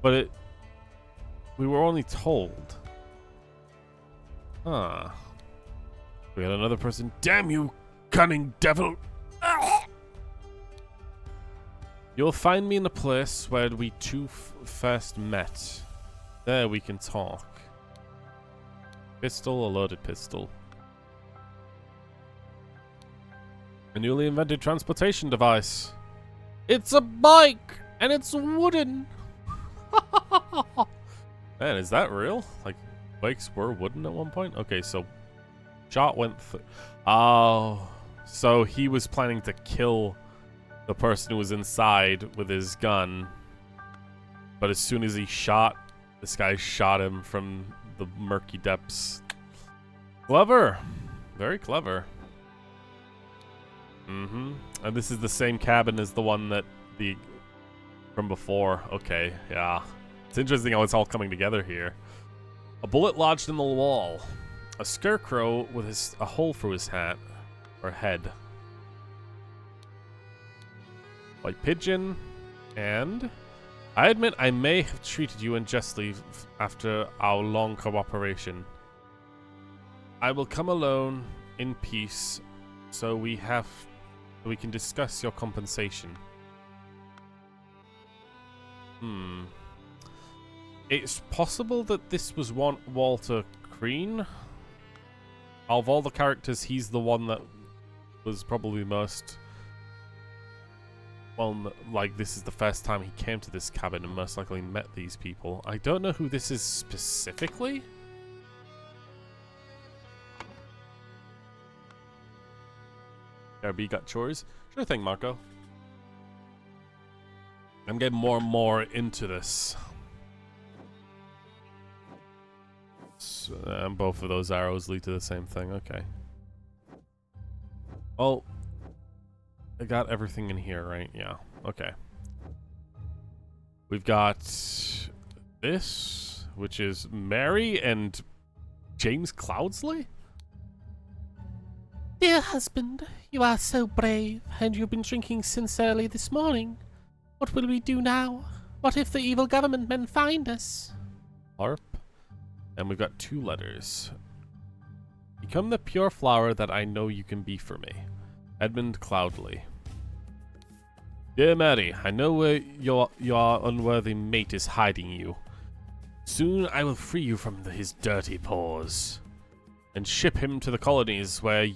S1: but we were only told. Huh. We got another person. Damn you, cunning devil! You'll find me in the place where we two first met. There we can talk. Pistol, a loaded pistol. A newly invented transportation device. It's a bike! And it's wooden! Man, is that real? Like, bikes were wooden at one point? Okay, so... Shot went through... Oh... So he was planning to kill the person who was inside with his gun. But as soon as he shot, this guy shot him from the murky depths. Clever. Very clever. And this is the same cabin as the one that from before. Okay, yeah. It's interesting how it's all coming together here. A bullet lodged in the wall. A scarecrow with a hole through his hat. Or head. White pigeon. And... I admit I may have treated you unjustly after our long cooperation. I will come alone in peace so we can discuss your compensation. It's possible that this was Walter Crean. Of all the characters, he's the one that was probably most... Well, like, this is the first time he came to this cabin and most likely met these people. I don't know who this is specifically. RB got chores? Sure thing, Marco. I'm getting more and more into this. So, both of those arrows lead to the same thing. Okay. Oh. I got everything in here, right? Yeah. Okay. We've got this, which is Mary and James Cloudsley?
S3: Dear husband, you are so brave, and you've been drinking since early this morning. What will we do now? What if the evil government men find us?
S1: Harp. And we've got 2 letters. Become the pure flower that I know you can be for me. Edmund Cloudley. Dear Mary, I know where your unworthy mate is hiding you. Soon I will free you from his dirty paws, and ship him to the colonies where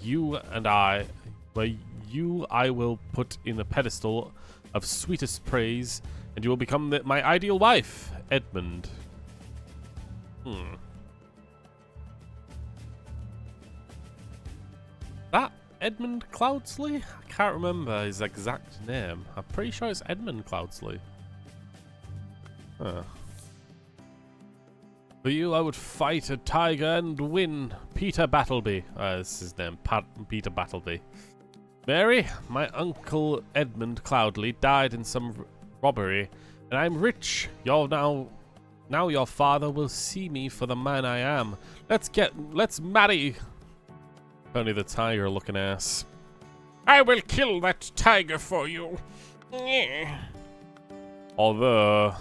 S1: I will put in a pedestal of sweetest praise, and you will become my ideal wife, Edmund. That Edmund Cloudsley? I can't remember his exact name. I'm pretty sure it's Edmund Cloudsley. Huh. For you, I would fight a tiger and win. Peter Battleby. That's his name. Peter Battleby. Mary, my uncle Edmund Cloudley died in some robbery, and I'm rich. Now your father will see me for the man I am. Let's marry. Only the tiger looking ass. I will kill that tiger for you. Although,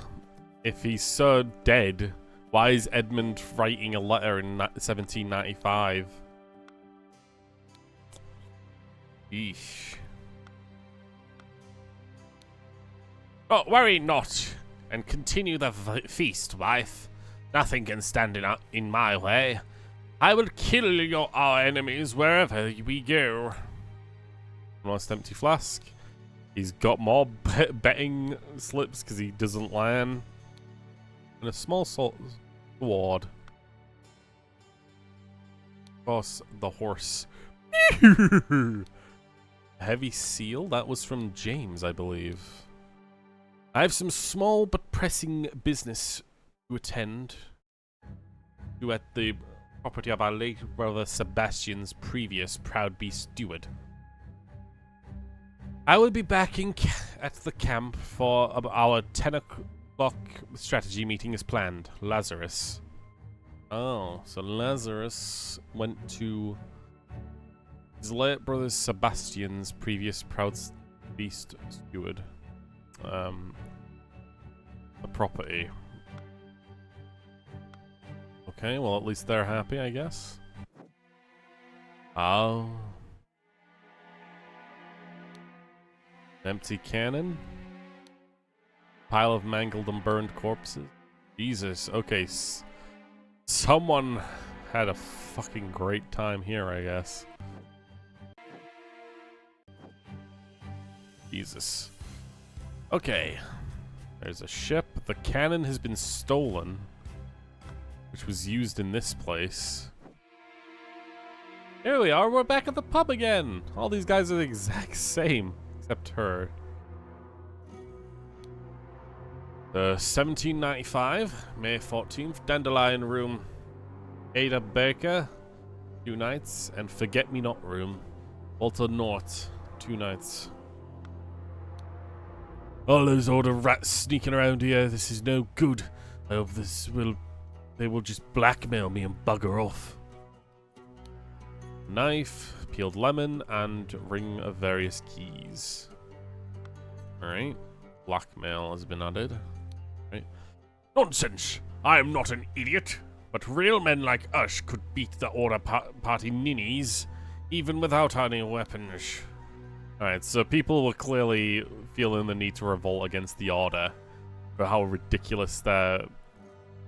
S1: if he's so dead, why is Edmund writing a letter in 1795? Eesh. Oh, worry not, and continue the feast, wife. Nothing can stand in my way. I will kill our enemies wherever we go. Lost empty flask. He's got more betting slips because he doesn't land. And a small sword. Of course, the horse. Heavy seal? That was from James, I believe. I have some small but pressing business to attend to at the property of our late brother Sebastian's previous proud beast steward. I will be back at the camp for our 10 o'clock strategy meeting as planned. Lazarus. Oh, so Lazarus went to his late brother Sebastian's previous proud beast steward. The property. Okay, well at least they're happy, I guess. Oh. Empty cannon. Pile of mangled and burned corpses. Jesus, okay. Someone had a fucking great time here, I guess. Jesus. Okay. There's a ship. The cannon has been stolen, which was used in this place. Here we are. We're back at the pub again. All these guys are the exact same, except her. 1795, May 14th, Dandelion Room. Ada Baker, 2 nights, and Forget Me Not Room. Walter North, 2 nights. All those order rats sneaking around here. This is no good. I hope they will just blackmail me and bugger off. Knife, peeled lemon, and ring of various keys. Alright. Blackmail has been added. Right. Nonsense! I am not an idiot. But real men like us could beat the Order Party ninnies, even without any weapons. Alright, so people were clearly feeling the need to revolt against the Order for how ridiculous their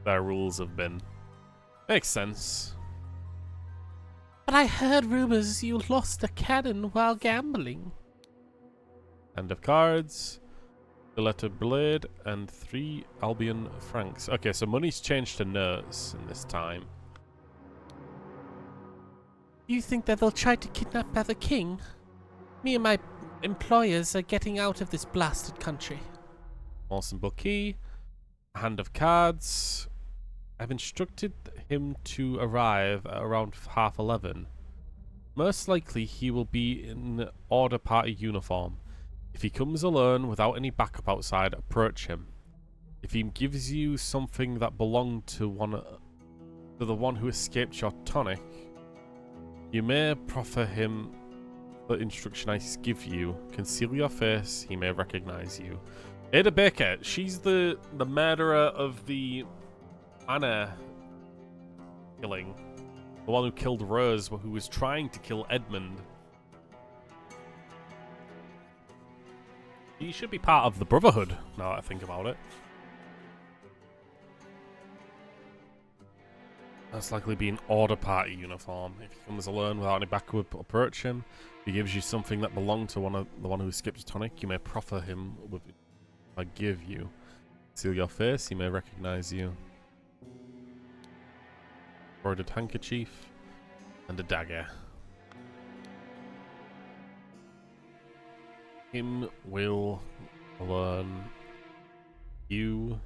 S1: rules have been. Makes sense.
S3: But I heard rumors you lost a cannon while gambling.
S1: Hand of cards. The letter blade and 3 Albion francs. Okay, so money's changed to nerds in this time.
S3: You think that they'll try to kidnap the king? Me and my employers are getting out of this blasted country.
S1: Awesome book key. Hand of cards. I've instructed him to arrive at around 11:30. Most likely he will be in Order Party uniform. If he comes alone without any backup outside, approach him. If he gives you something that belonged to the one who escaped your tonic, you may proffer him the instruction I give you. Conceal your face, he may recognize you. Ada Baker, she's the murderer of the Anna killing. The one who killed Rose, who was trying to kill Edmund. He should be part of the Brotherhood, now that I think about it. Most likely be an Order Party uniform. If he comes alone without any backward approach him, he gives you something that belonged to the one who skips tonic. You may proffer him with I give you. Seal your face, he may recognize you. Embroidered handkerchief and a dagger. Him will learn you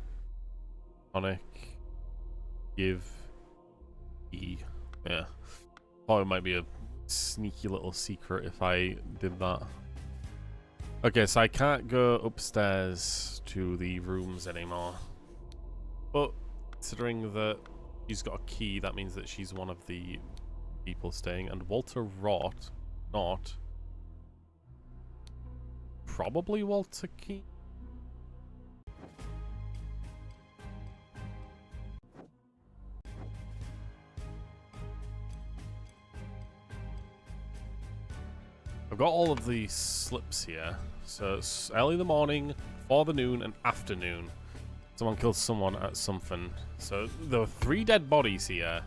S1: tonic give e. Yeah. Thought it might be a sneaky little secret if I did that. Okay, so I can't go upstairs to the rooms anymore. But considering that she's got a key, that means that she's one of the people staying. And Walter Rott, not. Probably Walter Key. I've got all of the slips here. So it's early in the morning, before the noon, and afternoon. Someone killed someone at something. So there were 3 dead bodies here.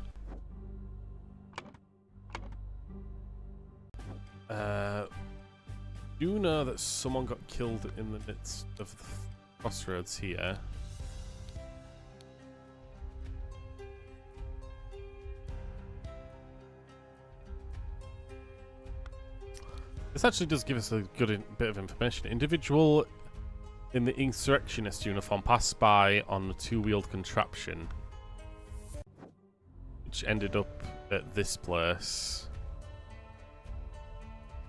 S1: Do know that someone got killed in the midst of the crossroads here. This actually does give us a good bit of information. Individual in the insurrectionist uniform passed by on the 2-wheeled contraption, which ended up at this place.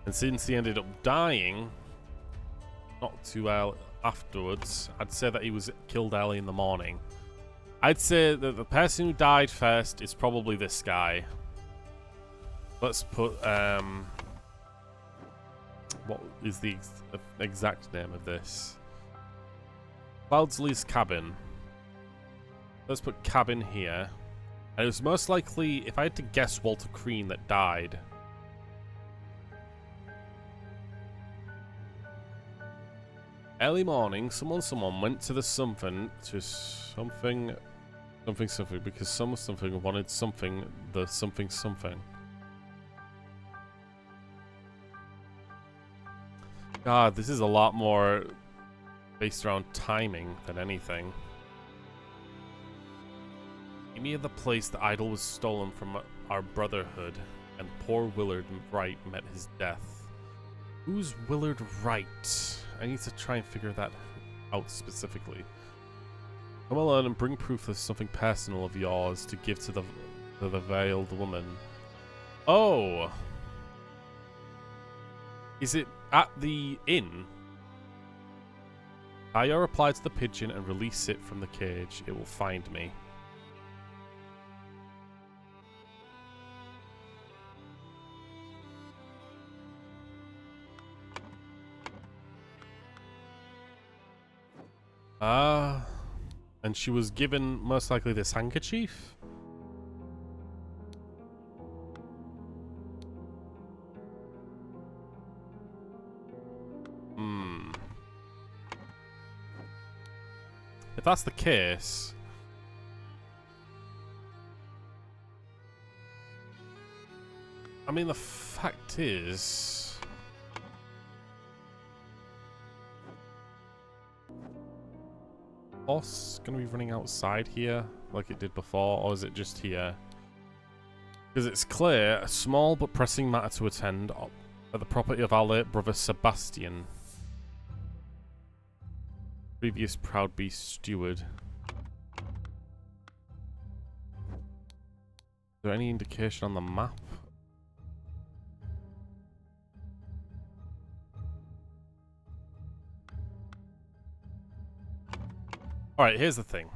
S1: And since he ended up dying, not too early afterwards, I'd say that he was killed early in the morning. I'd say that the person who died first is probably this guy. Let's put, what is the exact name of this? Cloudsley's cabin. Let's put cabin here. And it was most likely, if I had to guess, Walter Crean that died. Early morning, someone went to the something because something wanted something, the something. God, this is a lot more based around timing than anything. Give me the place the idol was stolen from our brotherhood, and poor Willard Wright met his death. Who's Willard Wright? I need to try and figure that out specifically. Come alone and bring proof of something personal of yours to give to the veiled woman. Oh! Is it at the inn? Tie your reply to the pigeon and release it from the cage. It will find me. And she was given most likely this handkerchief? If that's the case, I mean, the fact is, boss gonna be running outside here like it did before, or is it just here? Because it's clear, a small but pressing matter to attend at the property of our late brother Sebastian, previous proud beast steward. Is there any indication on the map? Alright, here's the thing.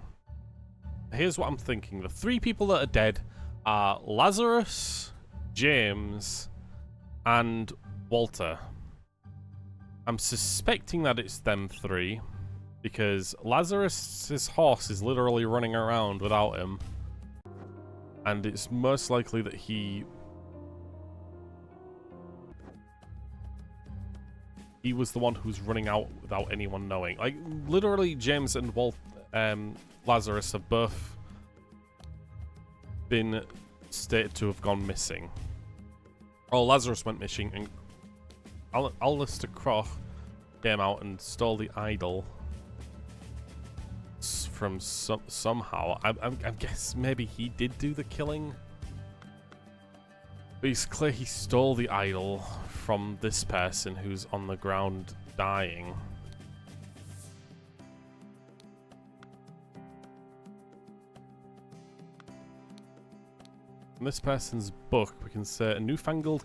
S1: Here's what I'm thinking. The 3 people that are dead are Lazarus, James, and Walter. I'm suspecting that it's them 3. Because Lazarus's horse is literally running around without him. And it's most likely that he... he was the one who's running out without anyone knowing. Like, literally, James and Lazarus have both been stated to have gone missing. Oh, Lazarus went missing, and Alistair Croch came out and stole the idol from somehow. I guess maybe he did do the killing. But it's clear he stole the idol from this person who's on the ground dying. In this person's book, we can say a newfangled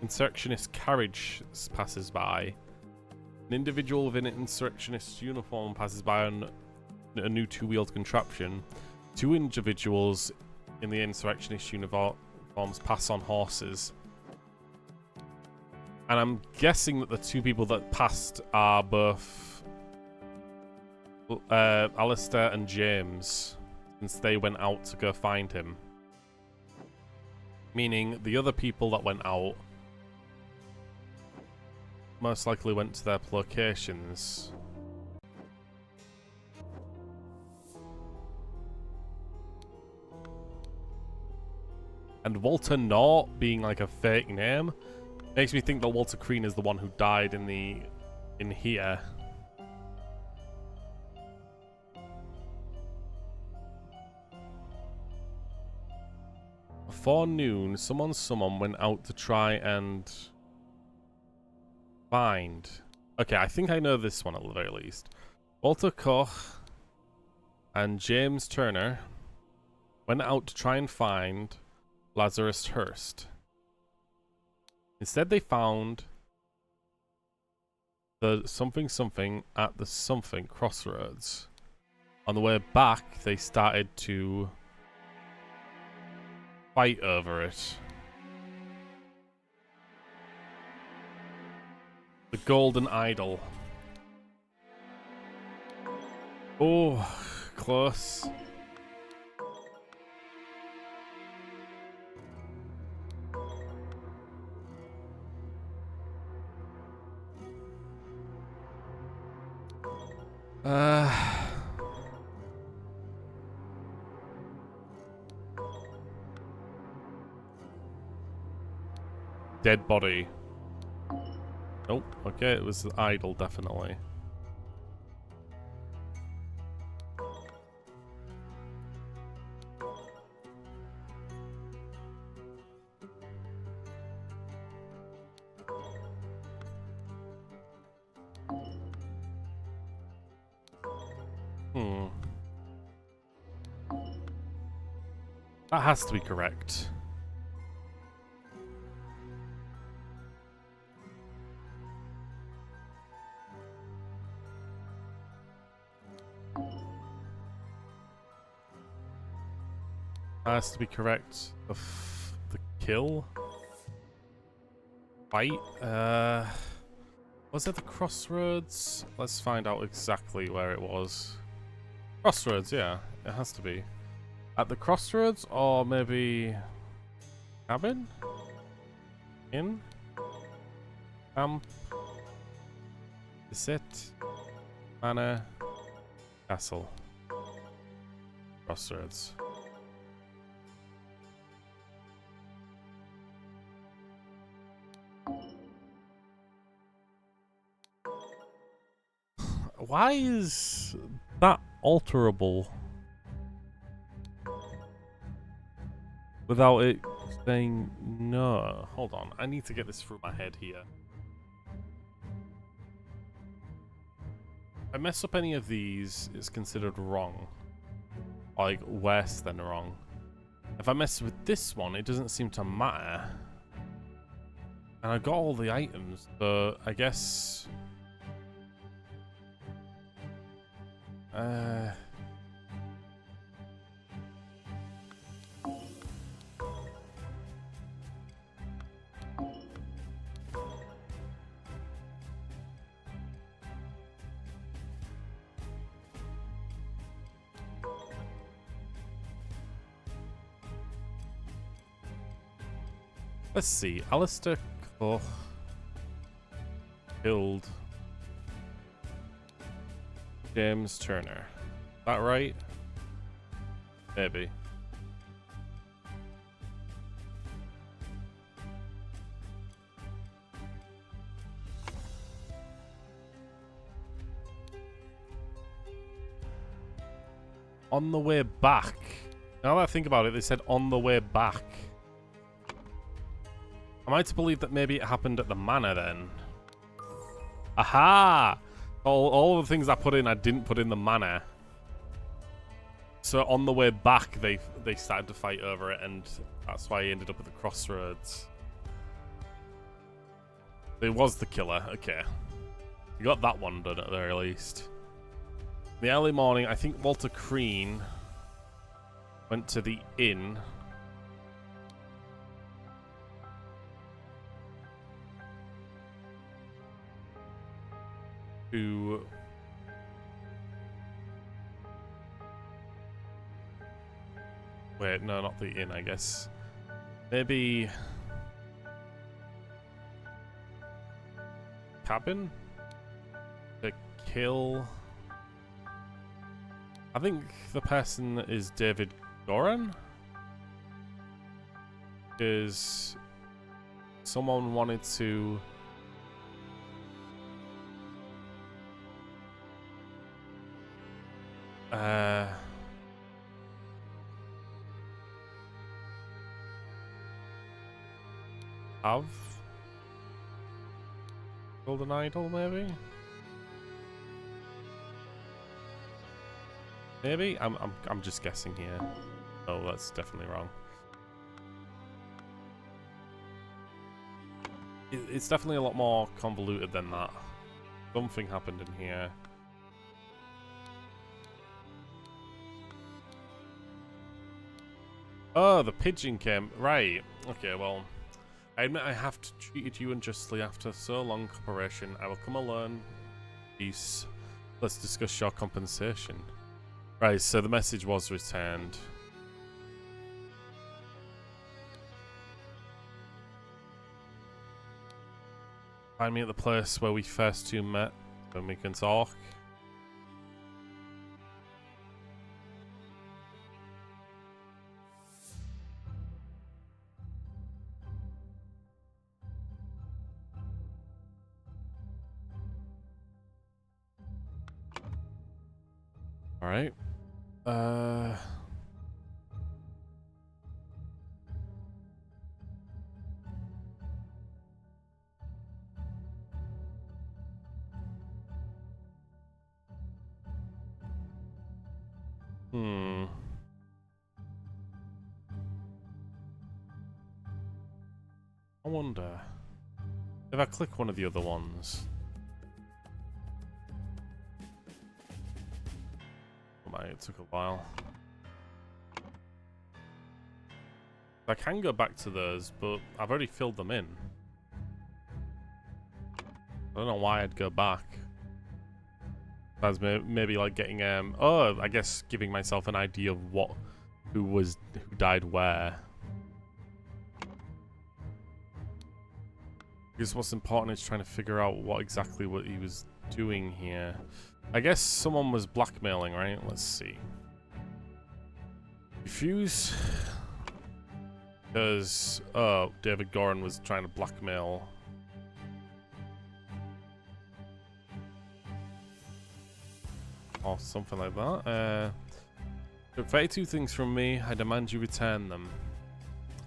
S1: insurrectionist carriage passes by. An individual within an insurrectionist uniform passes by on a new two-wheeled contraption. Two individuals in the insurrectionist uniforms pass on horses. And I'm guessing that the two people that passed are both Alistair and James, since they went out to go find him. Meaning the other people that went out most likely went to their locations. And Walter Naught being like a fake name makes me think that Walter Crean is the one who died in here. Before noon, someone went out to try and find. Okay, I think I know this one at the very least. Walter Koch and James Turner went out to try and find Lazarus Hurst. Instead, they found the something at the something crossroads. On the way back, they started to fight over it. The golden idol. Oh, close. Dead body. Nope. Okay, it was the idol, definitely. That has to be correct. Has to be correct. The kill? Fight? Was it the crossroads? Let's find out exactly where it was. Crossroads, yeah. It has to be. At the crossroads, or maybe cabin? Inn? Camp? Is it? Manor? Castle? Crossroads. Why is that alterable without it saying no? Hold on, I need to get this through my head here. If I mess up any of these, it's considered wrong. Like, worse than wrong. If I mess with this one, it doesn't seem to matter. And I got all the items, so I guess... Let's see, Alistair Koch. killed James Turner. Is that right? Maybe. On the way back. Now that I think about it, they said on the way back. Am I to believe that maybe it happened at the manor then? Aha! All the things I put in, I didn't put in the manor. So on the way back, they started to fight over it, and that's why he ended up at the crossroads. It was the killer. Okay. You got that one done at the very least. In the early morning, I think Walter Crean went to the inn. To wait, no, not the inn, I guess. Maybe cabin to kill. I think the person is David Goran. Because someone wanted to have Golden Idol, maybe? Maybe? I'm just guessing here. Oh, that's definitely wrong. It's definitely a lot more convoluted than that. Something happened in here. Oh, the pigeon came. Right. Okay, well, I admit I have treated you unjustly after so long cooperation. I will come alone. Peace. Let's discuss your compensation. Right, so the message was returned. Find me at the place where we first two met, then we can talk. Alright. I wonder if I click one of the other ones. It took a while. I can go back to those, but I've already filled them in. I don't know why I'd go back. That's maybe like getting oh, I guess giving myself an idea of who died where. Because what's important is trying to figure out what he was doing here. I guess someone was blackmailing, right? Let's see. Refuse. Because, oh, David Goran was trying to blackmail. Or something like that. Took 32 things from me. I demand you return them.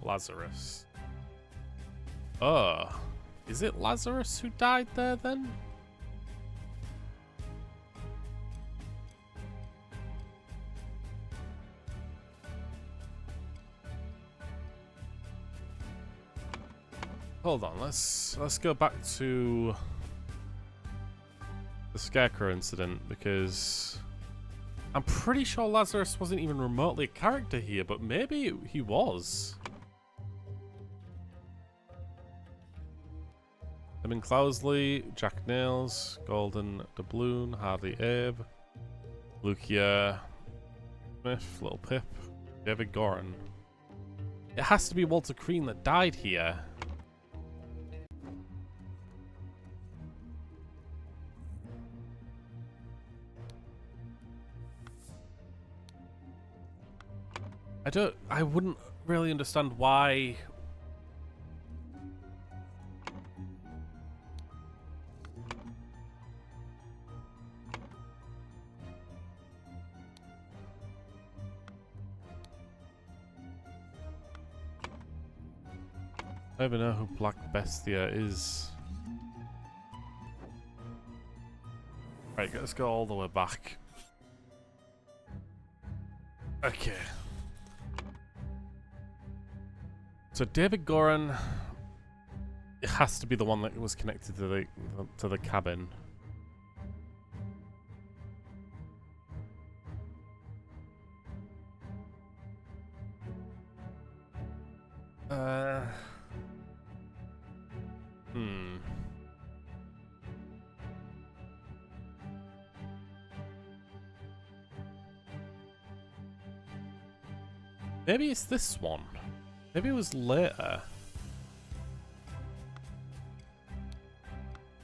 S1: Lazarus. Oh. Is it Lazarus who died there then? Hold on, let's go back to the Scarecrow incident, because I'm pretty sure Lazarus wasn't even remotely a character here, but maybe he was. Evan Clousley, Jack Nails, Golden Doubloon, Harley Abe, Lucia Smith, Little Pip, David Goran. It has to be Walter Crean that died here. I wouldn't really understand why. I don't even know who Black Bestia is. Right, let's go all the way back. Okay. So David Goran, it has to be the one that was connected to the cabin. Maybe it's this one. Maybe it was later.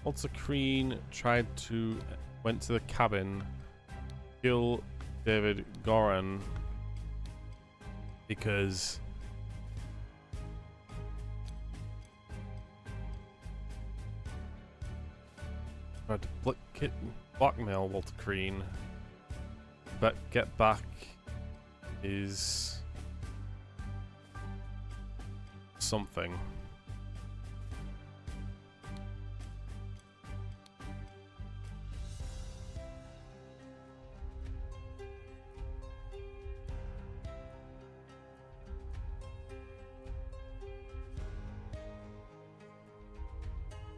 S1: Walter Crean went to the cabin, kill David Goran because tried to blackmail Walter Crean, but get back is something.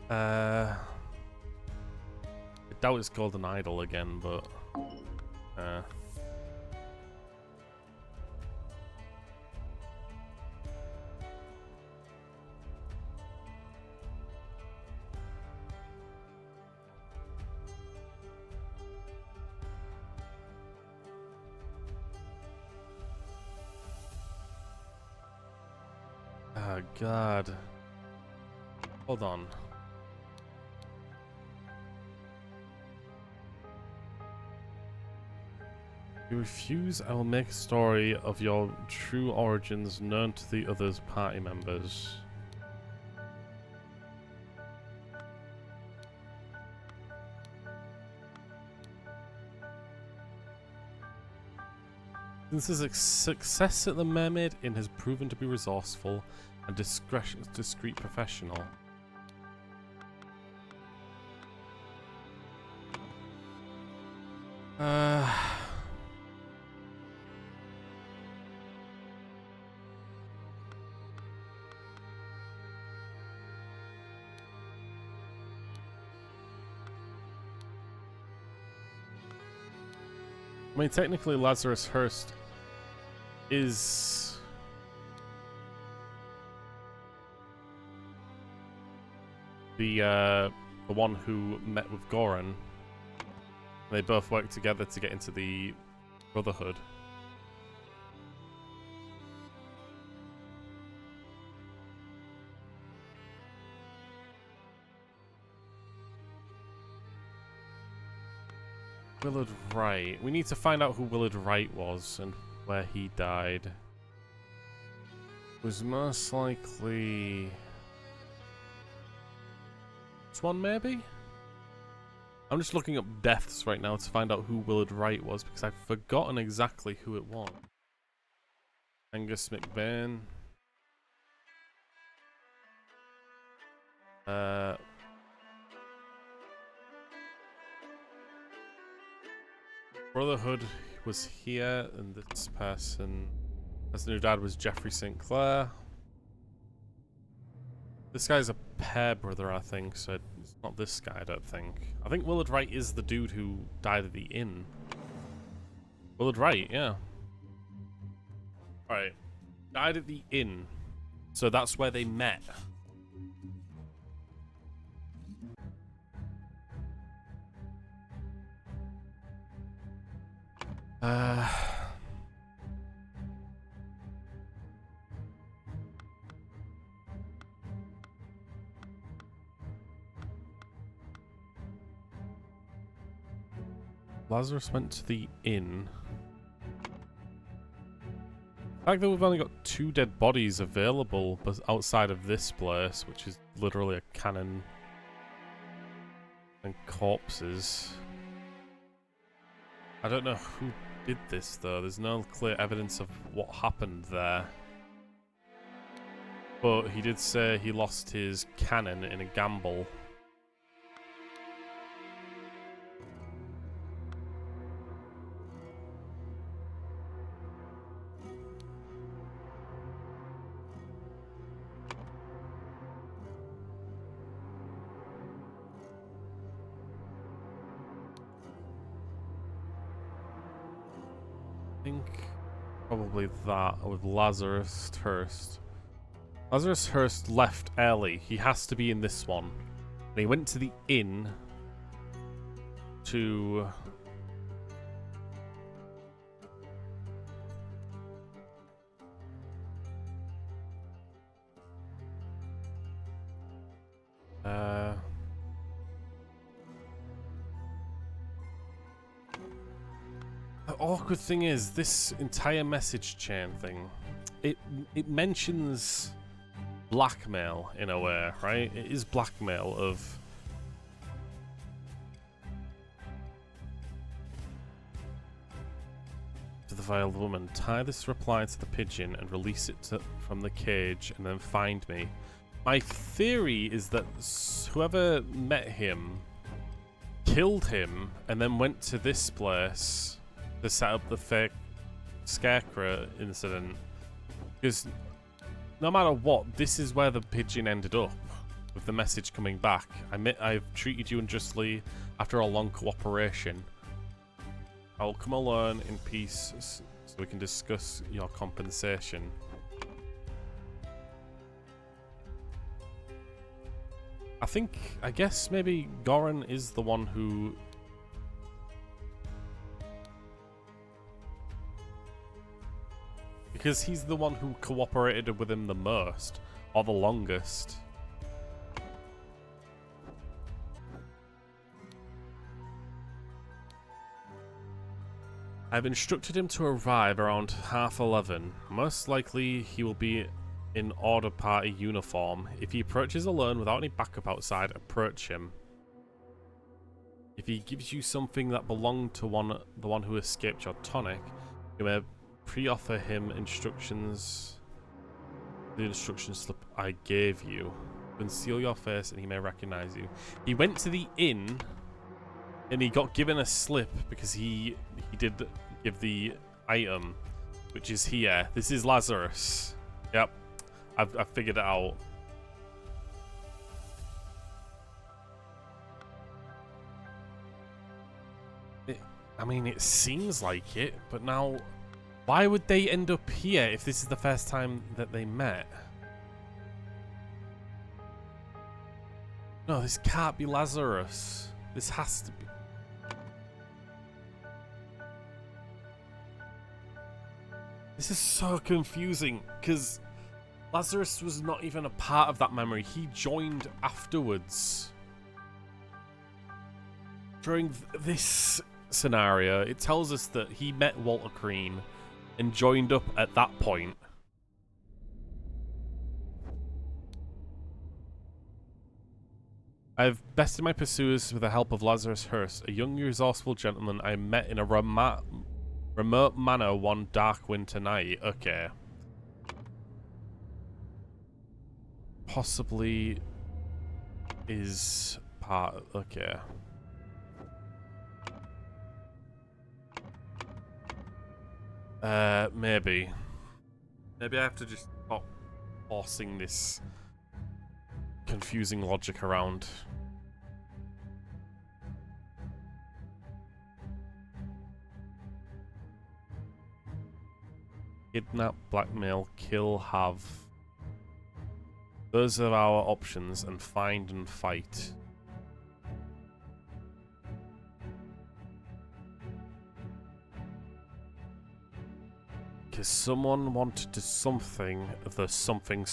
S1: I doubt it's called an idol again, but oh god. Hold on. You refuse, I will make a story of your true origins known to the others party members. Since his success at the Mermaid Inn has proven to be resourceful and discreet professional. I mean, technically, Lazarus Hurst is the one who met with Goran. They both worked together to get into the Brotherhood. Willard Wright. We need to find out who Willard Wright was and where he died. Was most likely this one, maybe? I'm just looking up deaths right now to find out who Willard Wright was because I've forgotten exactly who it was. Angus McBain. Brotherhood was here, and this person, as the new dad, was Jeffrey St. Clair. This guy's a pair brother, I think, so it's not this guy, I don't think. I think Willard Wright is the dude who died at the inn. Willard Wright, yeah. Alright. Died at the inn. So that's where they met. Lazarus went to the inn. The fact that we've only got 2 dead bodies available but outside of this place, which is literally a cannon and corpses. I don't know who did this though. There's no clear evidence of what happened there. But he did say he lost his cannon in a gamble. I think probably that with Lazarus Hurst. Lazarus Hurst left early. He has to be in this one. And he went to the inn to... The awkward thing is, this entire message chain thing, it mentions blackmail in a way, right? It is blackmail of... To the veiled woman, tie this reply to the pigeon and release it from the cage and then find me. My theory is that whoever met him killed him and then went to this place to set up the fake scarecrow incident. Because no matter what, this is where the pigeon ended up, with the message coming back. I've treated you unjustly after a long cooperation. I'll come alone in peace so we can discuss your compensation. I guess maybe Goran is the one who... Because he's the one who cooperated with him the most, or the longest. I've instructed him to arrive around 11:30. Most likely he will be in Order Party uniform. If he approaches alone without any backup outside, approach him. If he gives you something that belonged to the one who escaped your tonic, you may pre-offer him instructions. The instruction slip I gave you. Conceal your face and he may recognize you. He went to the inn and he got given a slip because he did give the item, which is here. This is Lazarus. Yep, I've figured it out. I mean, it seems like it, but now, why would they end up here if this is the first time that they met? No, this can't be Lazarus. This has to be. This is so confusing, because Lazarus was not even a part of that memory. He joined afterwards. During this scenario, it tells us that he met Walter Crean and joined up at that point. I've bested my pursuers with the help of Lazarus Hurst, a young, resourceful gentleman I met in a remote manor one dark winter night. Okay. Possibly is part... Okay. Maybe. Maybe I have to just stop forcing this confusing logic around. Kidnap, blackmail, kill, have. Those are our options, and find and fight. Because someone wanted to something of the something.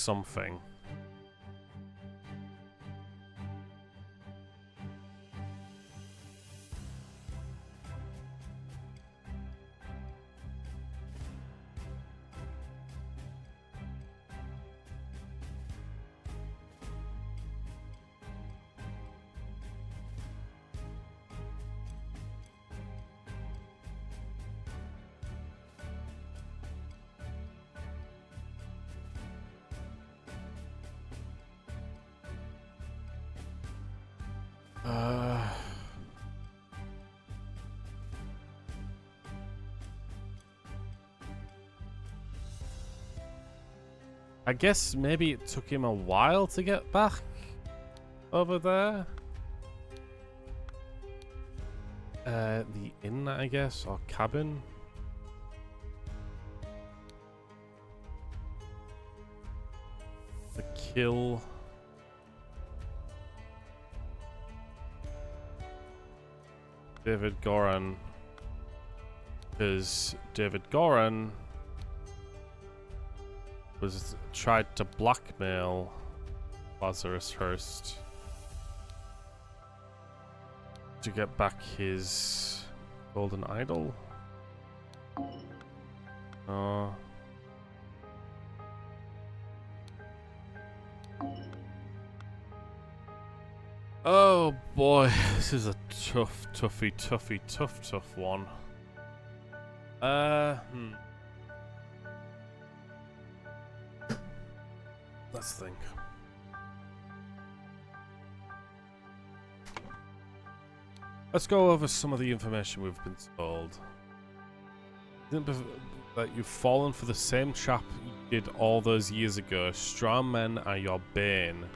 S1: I guess maybe it took him a while to get back over there. The inn, I guess, or cabin. The kill. David Goran. Because David Goran was tried to blackmail Lazarus Hurst to get back his golden idol. Oh. Oh boy, this is a tough one. Let's think. Let's go over some of the information we've been told. That you've fallen for the same trap you did all those years ago. Strong men are your bane.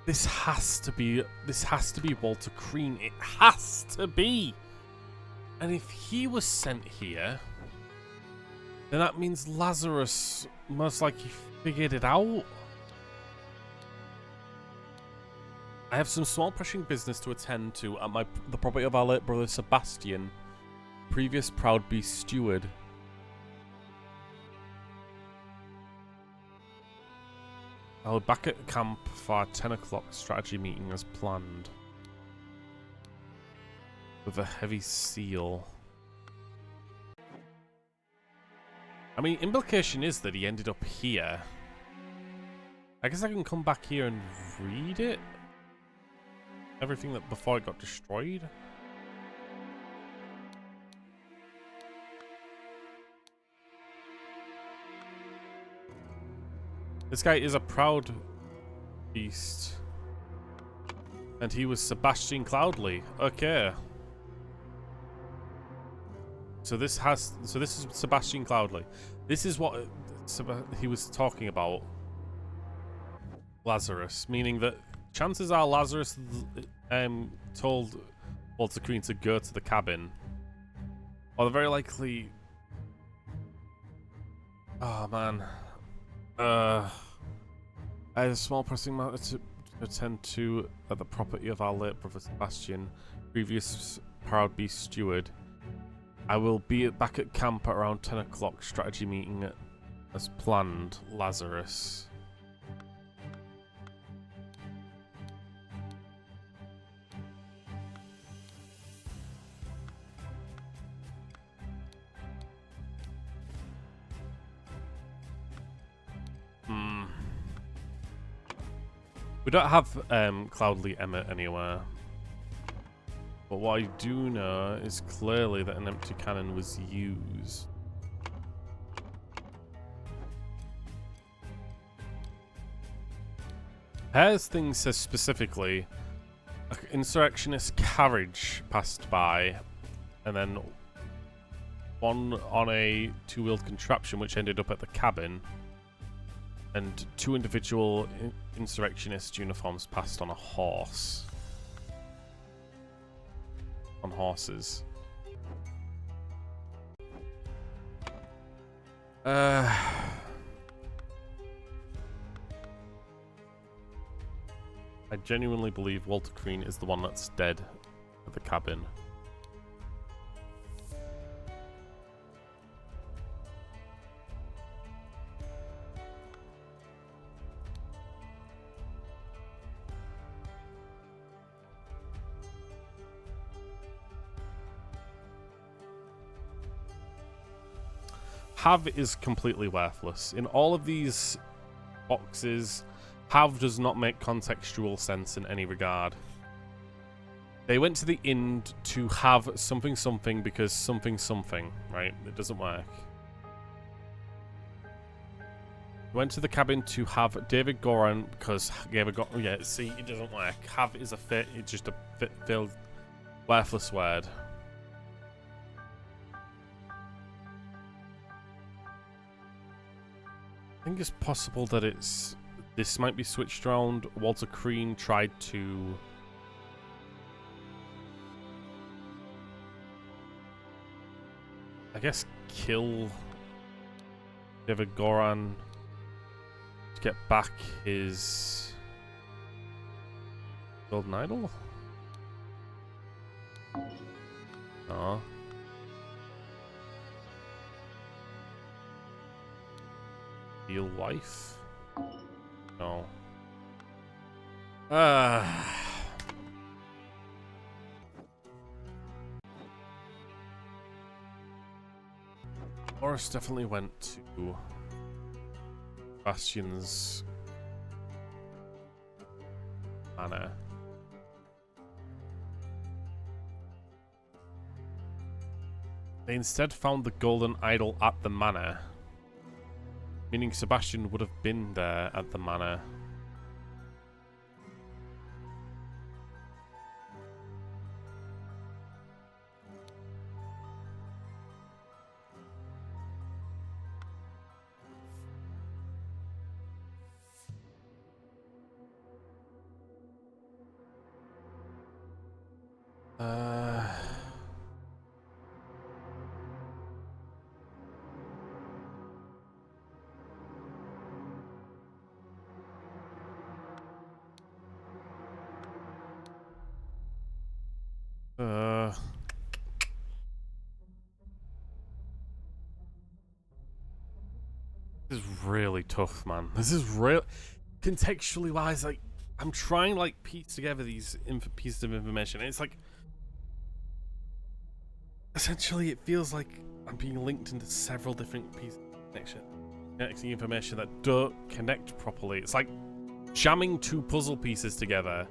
S1: This has to be Walter Crean. It has to be. And if he was sent here, then that means Lazarus most likely figured it out. I have some small pressing business to attend to at the property of our late brother Sebastian, previous Proud Beast steward. I'll be back at camp for our 10 o'clock strategy meeting as planned. With a heavy seal. I mean, implication is that he ended up here. I guess I can come back here and read it. Everything that before it got destroyed. This guy is a proud beast. And he was Sebastian Cloudley. Okay. So this is Sebastian Cloudley. This is what he was talking about. Lazarus, meaning that chances are Lazarus told Walter Crean to go to the cabin. Or the very likely... Oh man. I have a small pressing matter to attend to at the property of our late brother Sebastian, previous Proud Beast steward. I will be back at camp at around 10 o'clock strategy meeting as planned, Lazarus. We don't have Cloudley Emmett anywhere. But what I do know is clearly that an empty cannon was used. Hare's thing says specifically, an insurrectionist carriage passed by, and then one on a two-wheeled contraption which ended up at the cabin, and two individual insurrectionist uniforms passed on a horse. On horses. I genuinely believe Walter Crean is the one that's dead at the cabin. Have is completely worthless. In all of these boxes, have does not make contextual sense in any regard. They went to the inn to have something something because something something, right? It doesn't work. Went to the cabin to have David Goran because David Goran. Yeah, see, it doesn't work. Have is a fit. It's just a filled, worthless word. I think it's possible that this might be switched around. Walter Crean tried to. I guess kill David Goran to get back his golden idol? No. Steal life? No. Boris definitely went to Bastion's manor. They instead found the golden idol at the manor, meaning Sebastian would have been there at the manor. This is really tough, man. This is real. Contextually wise, like, I'm trying like piece together these pieces of information. And it's like, essentially, it feels like I'm being linked into several different pieces of connecting information that don't connect properly. It's like jamming two puzzle pieces together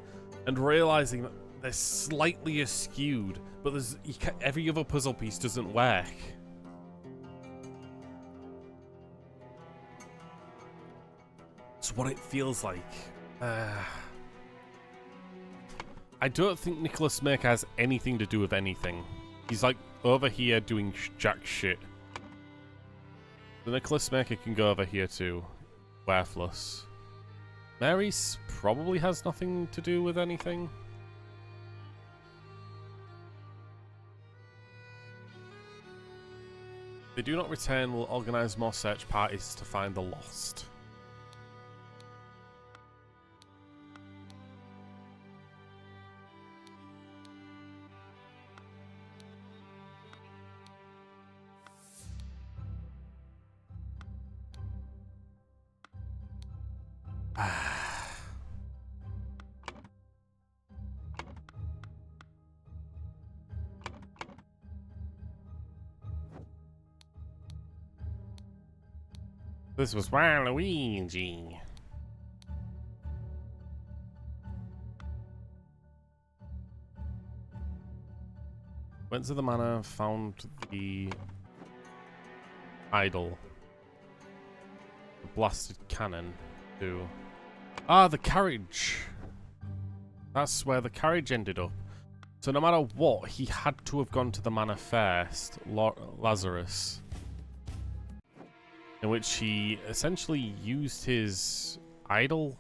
S1: and realizing that they're slightly askewed, but every other puzzle piece doesn't work. It's what it feels like. I don't think Nicholas Maker has anything to do with anything. He's like over here doing jack shit. The Nicholas Maker can go over here too. Worthless. Mary's probably has nothing to do with anything. If they do not return, we'll organize more search parties to find the lost. This was Waluigi. Went to the manor, found the idol. The blasted cannon, too. Ah, the carriage. That's where the carriage ended up. So no matter what, he had to have gone to the manor first, Lazarus. In which he essentially used his idol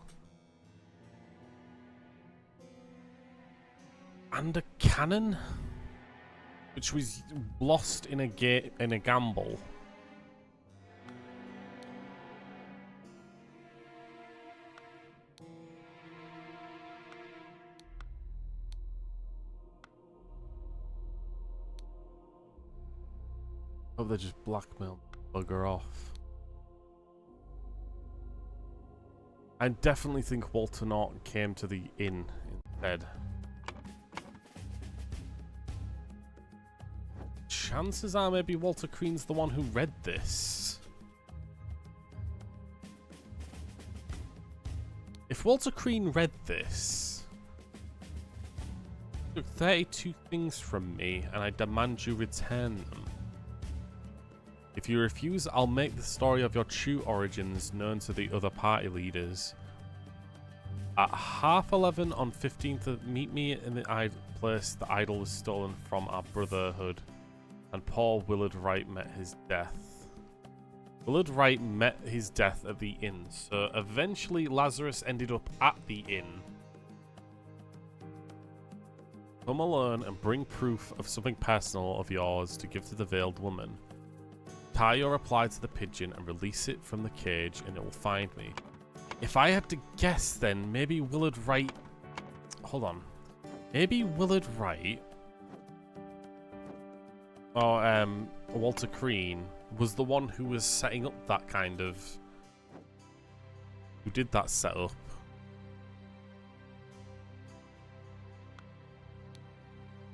S1: and a cannon, which was lost in a gamble. Oh, they just blackmailed bugger off. I definitely think Walter Norton came to the inn instead. Chances are maybe Walter Crean's the one who read this. If Walter Crean read this, took 32 things from me and I demand you return them. If you refuse, I'll make the story of your true origins known to the other party leaders. At 11:30 on 15th, meet me in the place the idol was stolen from our brotherhood, and poor Willard Wright met his death. Willard Wright met his death at the inn, so eventually Lazarus ended up at the inn. Come alone and bring proof of something personal of yours to give to the veiled woman. Tie your reply to the pigeon and release it from the cage and it will find me. If I had to guess then, maybe Willard Wright... Hold on. Maybe Willard Wright... or Walter Crean was the one who was setting up that kind of... who did that setup.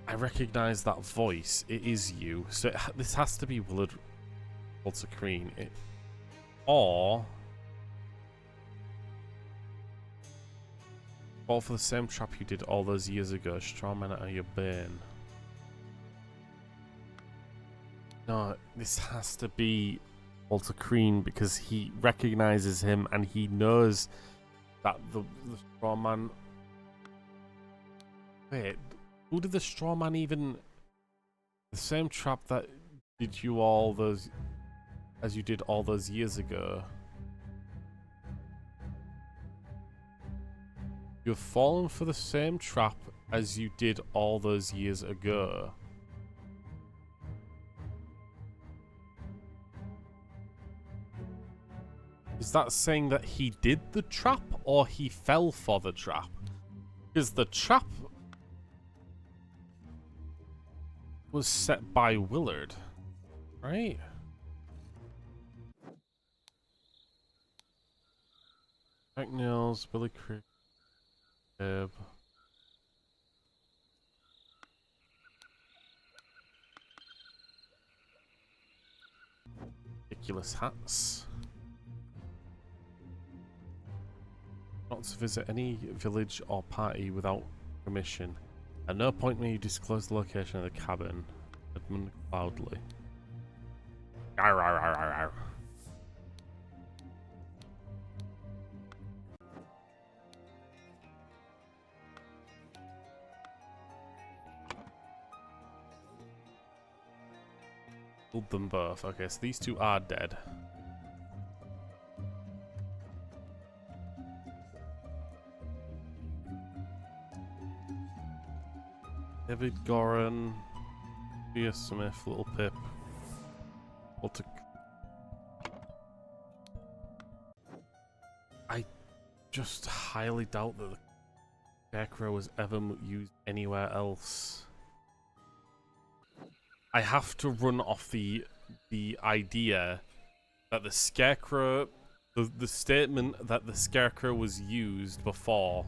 S1: I recognize that voice. It is you. So this has to be Willard... Walter Crean. Or... fall for the same trap you did all those years ago. Straw man at your bane. No, this has to be Walter Crean because he recognizes him and he knows that the straw man... Wait, who did the straw man even... The same trap that did you all those... as you did all those years ago. You've fallen for the same trap as you did all those years ago. Is that saying that he did the trap or he fell for the trap? Because the trap was set by Willard, right? Jack Nils, Billy Crick. Ridiculous hats. Not to visit any village or party without permission. At no point may you disclose the location of the cabin. Edmund loudly. Arr, arr, arr, arr, arr. Killed them both. Okay, so these two are dead. David Goran, Thea Smith, Little Pip, Walter. I just highly doubt that the Scarecrow was ever used anywhere else. I have to run off the idea that the Scarecrow, the statement that the Scarecrow was used before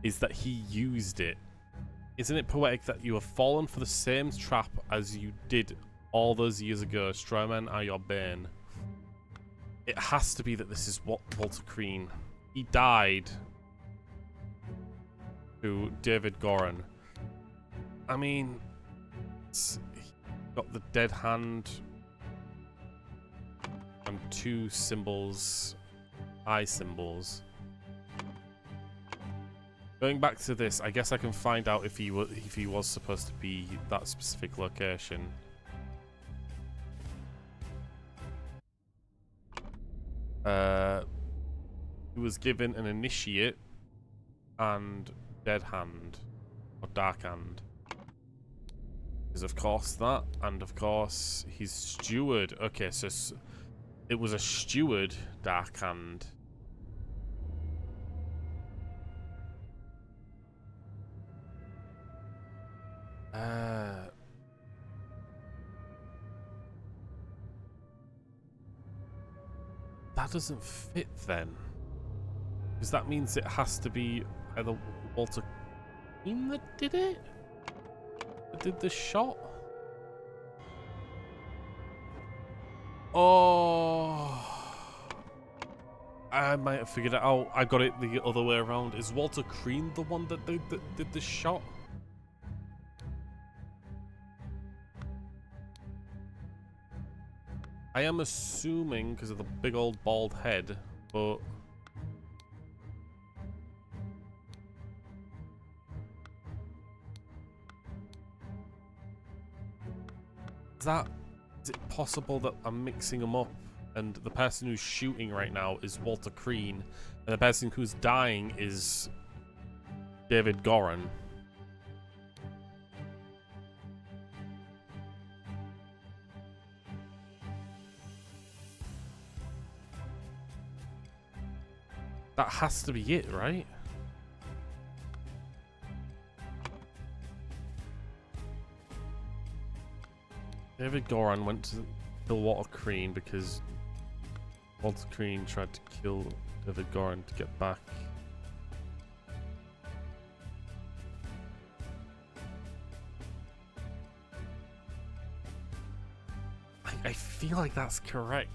S1: is that he used it. Isn't it poetic that you have fallen for the same trap as you did all those years ago? Strawmen are your bane. It has to be that this is Walter Crean. He died to David Goran. I mean, got the dead hand and two symbols, eye symbols. Going back to this, I guess I can find out if he was supposed to be that specific location. He was given an initiate and dead hand or dark hand. Is of course that, and of course he's steward. Okay, so it was a steward dark hand. That doesn't fit then, because that means it has to be either Walter Crean that did it. Did the shot? Oh, I might have figured it out. I got it the other way around. Is Walter Crean the one that did the shot? I am assuming because of the big old bald head, but is it possible that I'm mixing them up and the person who's shooting right now is Walter Crean and the person who's dying is David Goran? That has to be it, right? David Goran went to kill Walter Crean because Walter Crean tried to kill David Goran to get back. I feel like that's correct.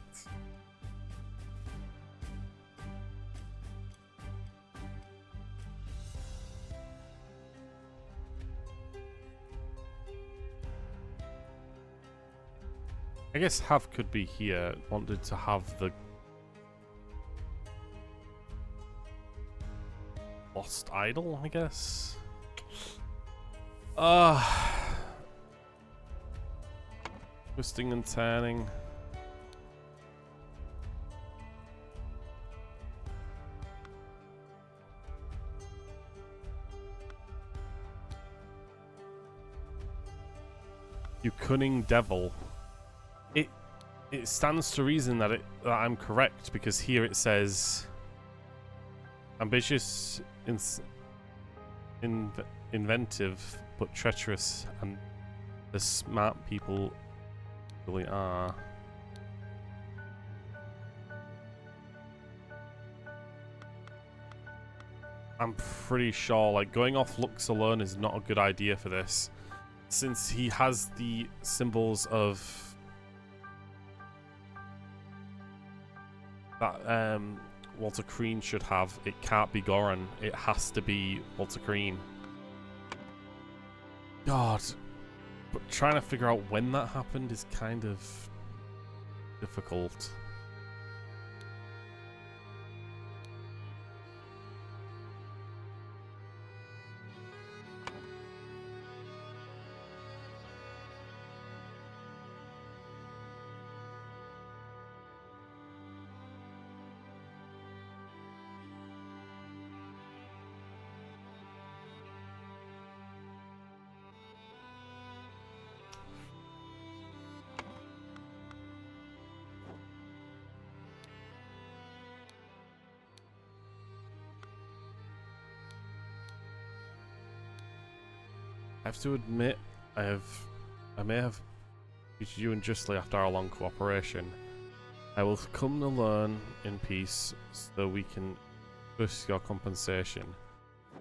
S1: I guess Hav could be here, wanted to have the lost idol, I guess. Twisting and turning. You cunning devil. It stands to reason that I'm correct because here it says ambitious, inventive, but treacherous, and the smart people really are. I'm pretty sure like going off looks alone is not a good idea for this, since he has the symbols of that Walter Crean should have. It can't be Goran. It has to be Walter Crean. God. But trying to figure out when that happened is kind of difficult. I have to admit, I may have treated you unjustly after our long cooperation. I will come to learn in peace so we can discuss your compensation.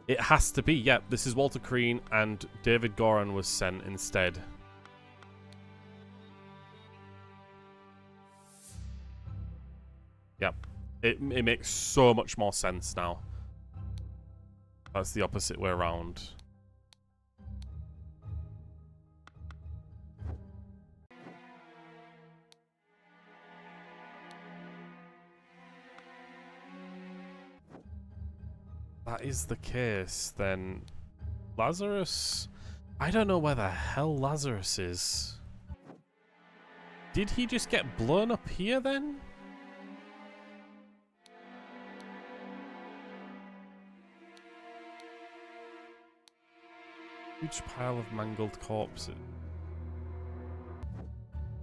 S1: It has to be, yep, this is Walter Crean and David Goran was sent instead. Yep. It makes so much more sense now. That's the opposite way around. That is the case, then Lazarus... I don't know where the hell Lazarus is. Did he just get blown up here then? Huge pile of mangled corpses.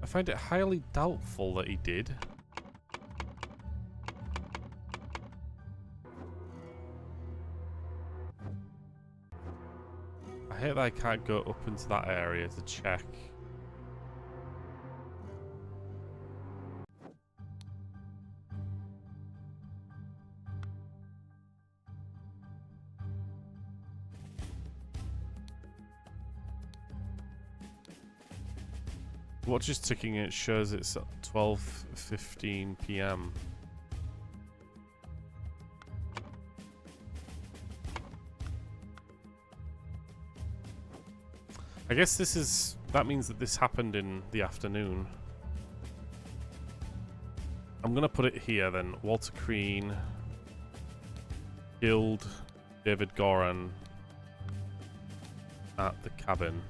S1: I find it highly doubtful that he did. I hate that I can't go up into that area to check. Watch is ticking, it shows it's at 12:15 PM. I guess that means that this happened in the afternoon. I'm going to put it here then. Walter Crean killed David Goran at the cabin.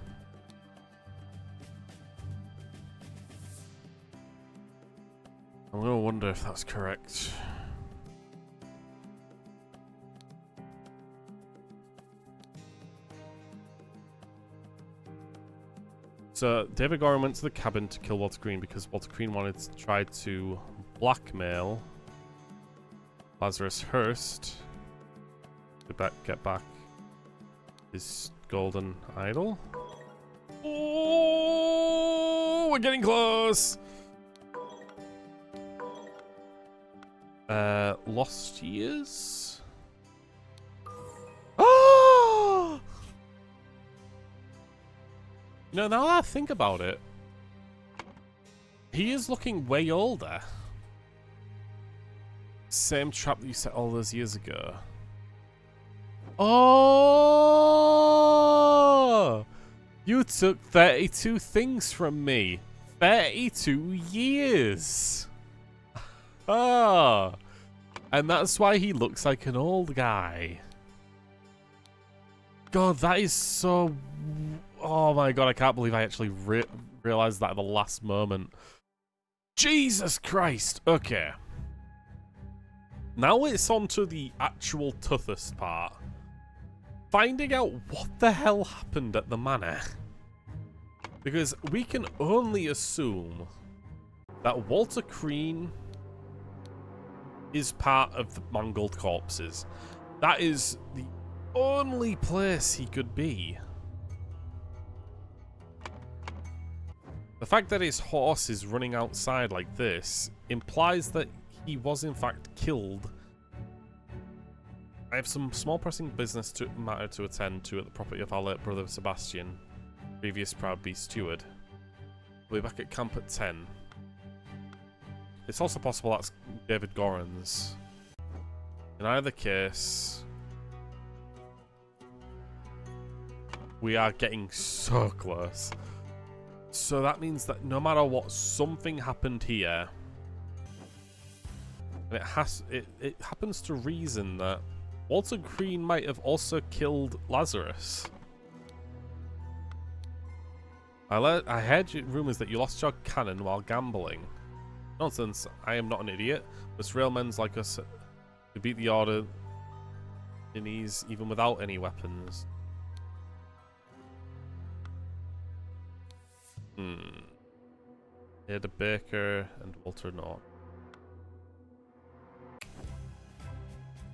S1: I'm going to wonder if that's correct. So, David Goran went to the cabin to kill Walter Green because Walter Green wanted to try to blackmail Lazarus Hurst to get back his golden idol. Oh, we're getting close! Lost Years? Oh! You know, now that I think about it, he is looking way older. Same trap that you set all those years ago. Oh! You took 32 things from me. 32 years. Oh. And that's why he looks like an old guy. God, that is so... Oh my god, I can't believe I actually realized that at the last moment. Jesus Christ. Okay. Now it's on to the actual toughest part. Finding out what the hell happened at the manor. Because we can only assume that Walter Crean is part of the mangled corpses. That is the only place he could be. The fact that his horse is running outside like this implies that he was in fact killed. I have some small pressing business matter to attend to at the property of our late brother Sebastian, previous Proud Beast Steward. We'll be back at camp at 10. It's also possible that's David Goran's. In either case, we are getting so close. So that means that no matter what, something happened here. And it happens to reason that Walter Green might have also killed Lazarus. I heard rumors that you lost your cannon while gambling. Nonsense, I am not an idiot. Us railmen's like us to beat the order in ease even without any weapons. Ada Baker and Walter Norton.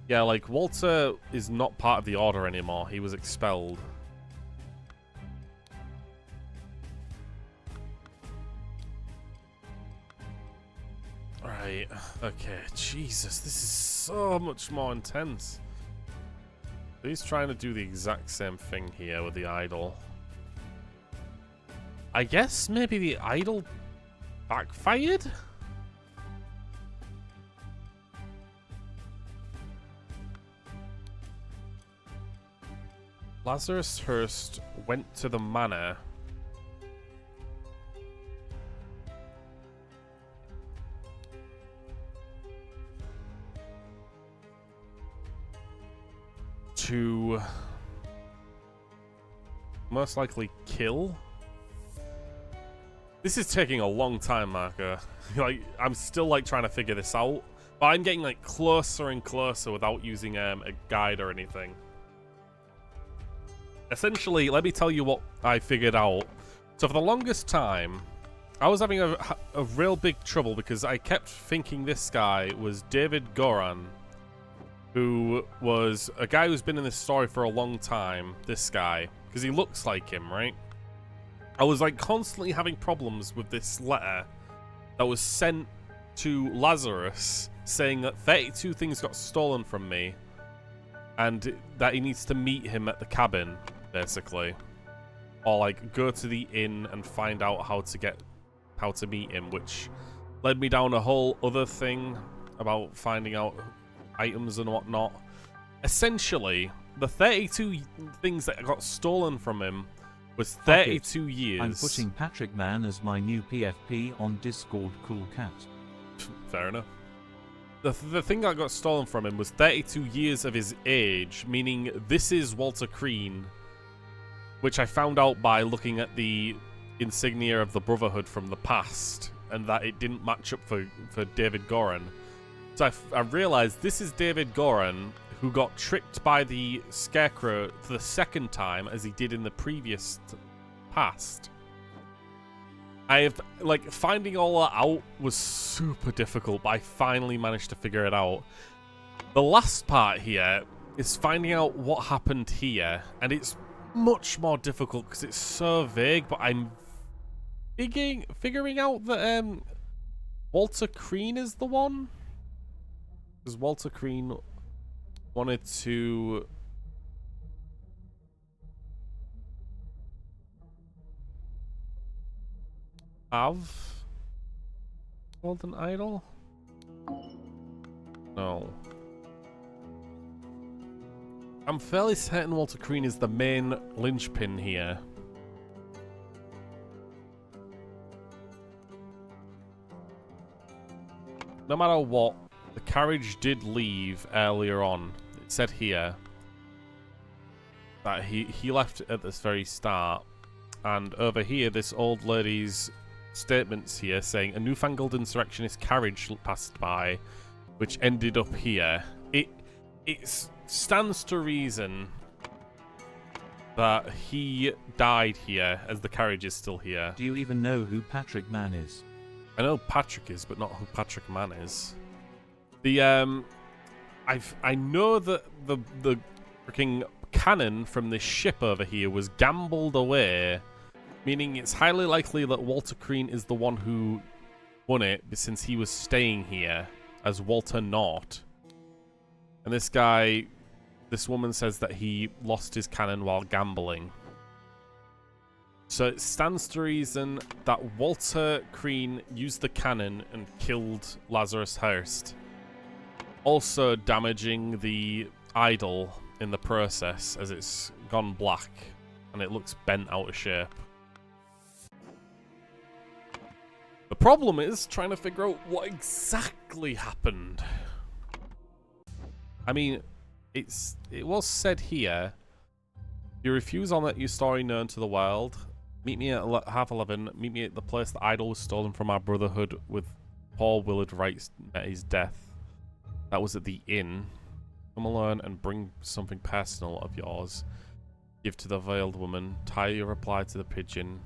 S1: Yeah, like, Walter is not part of the Order anymore. He was expelled. Right, okay. Jesus, this is so much more intense. He's trying to do the exact same thing here with the idol. I guess maybe the idol backfired? Lazarus Hurst went to the manor to most likely kill. This is taking a long time, Marco. Like, I'm still like trying to figure this out, but I'm getting like closer and closer without using a guide or anything. Essentially, let me tell you what I figured out. So for the longest time, I was having a real big trouble because I kept thinking this guy was David Goran, who was a guy who's been in this story for a long time, this guy, because he looks like him, right? I was like constantly having problems with this letter that was sent to Lazarus saying that 32 things got stolen from me and that he needs to meet him at the cabin, basically. Or like go to the inn and find out how to meet him, which led me down a whole other thing about finding out items and whatnot. Essentially, the 32 things that got stolen from him was 32 years.
S2: I'm putting Patrick Mann as my new PFP on Discord. Cool cat.
S1: fair enough. The thing that got stolen from him was 32 years of his age, meaning this is Walter Crean, which I found out by looking at the insignia of the Brotherhood from the past, and that it didn't match up for David Goran. So I realized this is David Goran, who got tricked by the Scarecrow for the second time, as he did in the previous past. Finding all that out was super difficult, but I finally managed to figure it out. The last part here is finding out what happened here, and it's much more difficult because it's so vague, but I'm figuring out that Walter Crean is the one? Because Walter Crean wanted to... have Golden Idol? No. I'm fairly certain Walter Crean is the main linchpin here. No matter what, the carriage did leave earlier on. It said here that he left at this very start. And over here, this old lady's statements here saying a newfangled insurrectionist carriage passed by, which ended up here. It stands to reason that he died here, as the carriage is still here.
S2: Do you even know who Patrick Mann is?
S1: I know Patrick is, but not who Patrick Mann is. The I know that the freaking cannon from this ship over here was gambled away, meaning it's highly likely that Walter Crean is the one who won it, since he was staying here as Walter Naught. And this woman says that he lost his cannon while gambling. So it stands to reason that Walter Crean used the cannon and killed Lazarus Hearst, also damaging the idol in the process, as it's gone black and it looks bent out of shape. The problem is trying to figure out what exactly happened. I mean, it was said here, you refuse on that your story known to the world. Meet me at 11:30. Meet me at the place the idol was stolen from our Brotherhood with Paul Willard Wright met his death. That was at the inn. Come alone and bring something personal of yours. Give to the veiled woman. Tie your reply to the pigeon.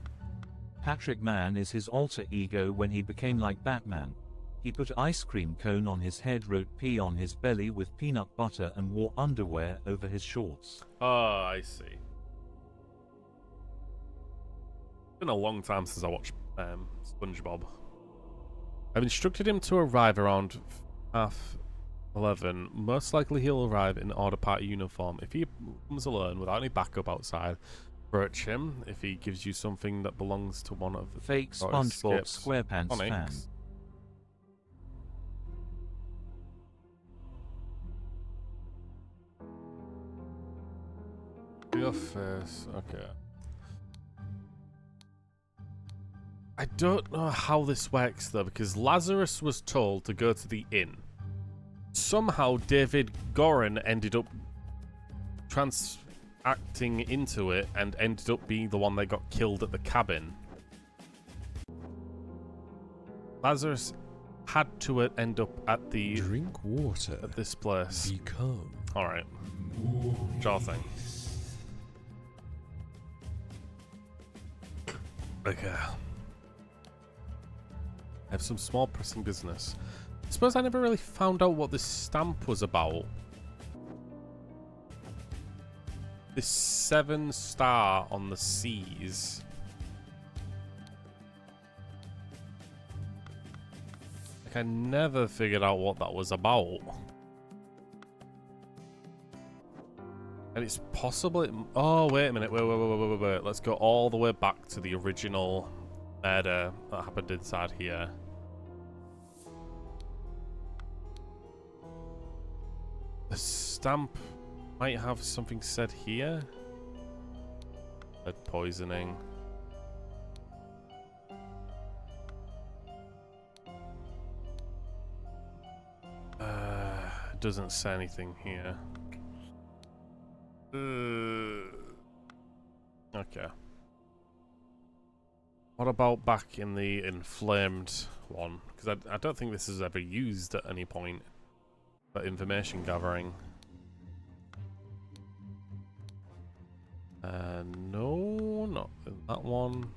S2: Patrick Mann is his alter ego when he became like Batman. He put ice cream cone on his head, wrote P on his belly with peanut butter, and wore underwear over his shorts.
S1: Oh, I see. It's been a long time since I watched SpongeBob. I've instructed him to arrive around 11:30. Most likely he'll arrive in order party uniform. If he comes alone without any backup outside, approach him. If he gives you something that belongs to one of the
S2: fake SpongeBob SquarePants fan.
S1: Your face, okay. I don't know how this works though, because Lazarus was told to go to the inn. Somehow David Goran ended up acting into it and ended up being the one that got killed at the cabin. Lazarus had to end up at the
S4: drink water
S1: at this place.
S4: Become
S1: all right. Sure thing. Okay. I have some small pressing business. I suppose I never really found out what this stamp was about. This 7-star on the seas. Like, I never figured out what that was about. And it's possible it... Oh, wait a minute. Wait. Let's go all the way back to the original murder that happened inside here. The stamp might have something said here. Lead poisoning. it doesn't say anything here. Okay. What about back in the inflamed one? Because I don't think this is ever used at any point for information gathering. No, not in that one.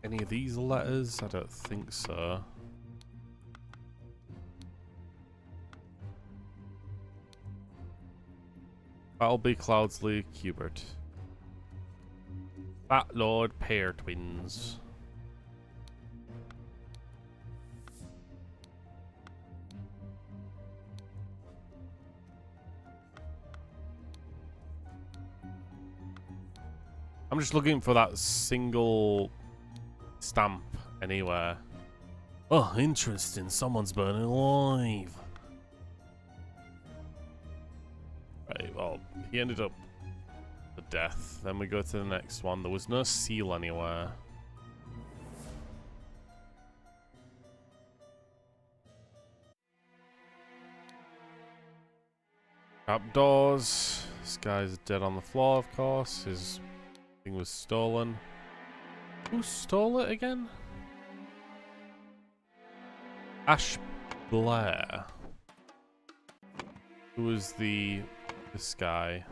S1: Any of these letters? I don't think so. Battleby, Cloudsley, Cubert. Fat Lord, Pair Twins. I'm just looking for that single stamp anywhere. Oh, interesting. Someone's burning alive. Right, well, he ended up with death. Then we go to the next one. There was no seal anywhere. Trapdoors. This guy's dead on the floor, of course. His thing was stolen. Who stole it again? Ash Blair. Who was this guy?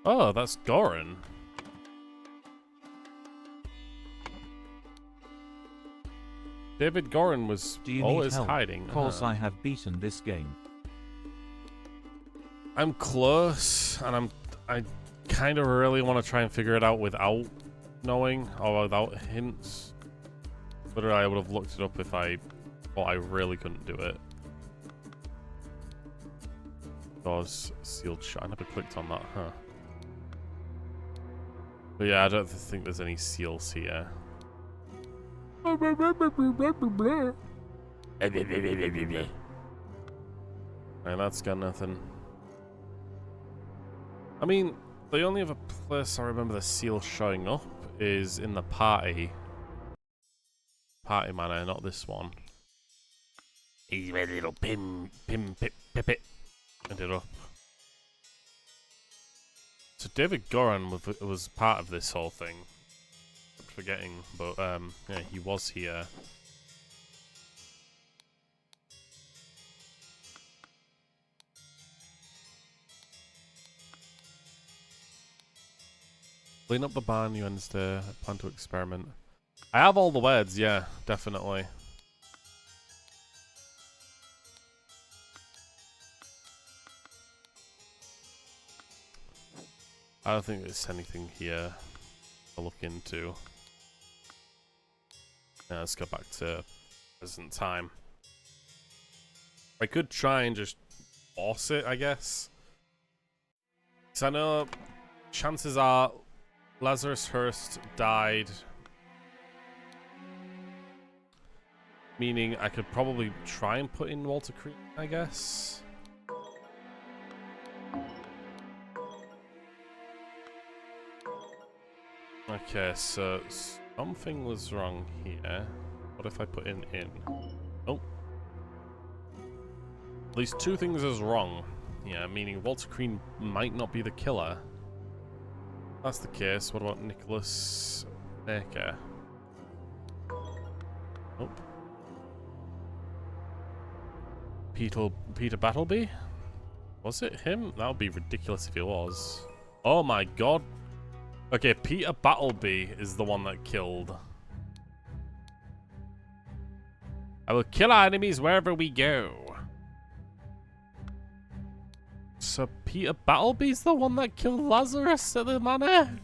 S1: Oh, that's Goran. David Goran was always hiding.
S2: Cause I have beaten this game.
S1: I'm close, and I kind of really want to try and figure it out without knowing or without hints. But I would have looked it up if I thought I really couldn't do it. Doors sealed shut. I never clicked on that, huh? But yeah, I don't think there's any seals here. And that's got nothing. I mean, the only other place I remember the seal showing up is in the party manor, not this one. He's a little pip, ended up. So David Goran was part of this whole thing. I'm forgetting, but yeah, he was here. Clean up the barn, you Wednesday. I plan to experiment. I have all the words, yeah, definitely. I don't think there's anything here to look into. Yeah, let's go back to present time. I could try and just force it, I guess. Because I know chances are Lazarus Hurst died. Meaning I could probably try and put in Walter Creek, I guess. Okay, so something was wrong here. What if I put in? Oh. At least two things is wrong. Yeah, meaning Walter Crean might not be the killer. If that's the case. What about Nicholas Baker? Nope. Peter Battleby? Was it him? That would be ridiculous if it was. Oh my god. Okay, Peter Battleby is the one that killed. I will kill our enemies wherever we go. So Peter Battleby's the one that killed Lazarus at the manor?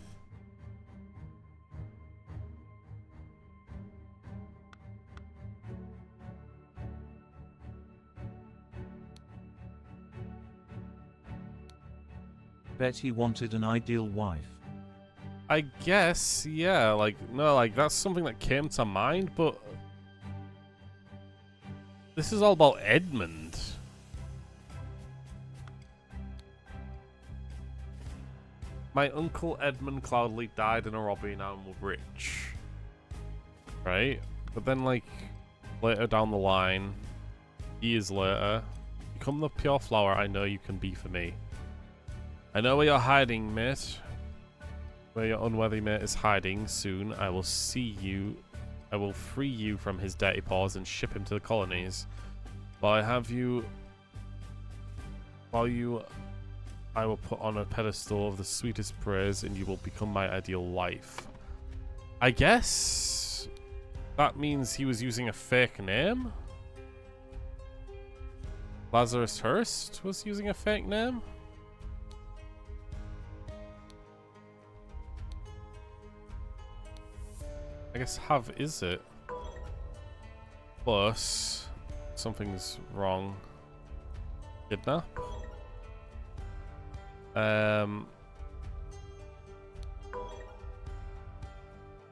S2: Bet he wanted an ideal wife.
S1: I guess, yeah, like, no, like, that's something that came to mind, but this is all about Edmund. My uncle Edmund Cloudley died in a robbery and I'm rich. right? But then, like, later down the line, years later, become the pure flower I know you can be for me. I know where you're hiding, mate. Where your unworthy mate is hiding. Soon, I will see you. I will free you from his dirty paws and ship him to the colonies. While I have you... I will put on a pedestal of the sweetest praise, and you will become my ideal wife. I guess that means he was using a fake name? Lazarus Hurst was using a fake name? I guess have is it? Plus, something's wrong. Kidnap?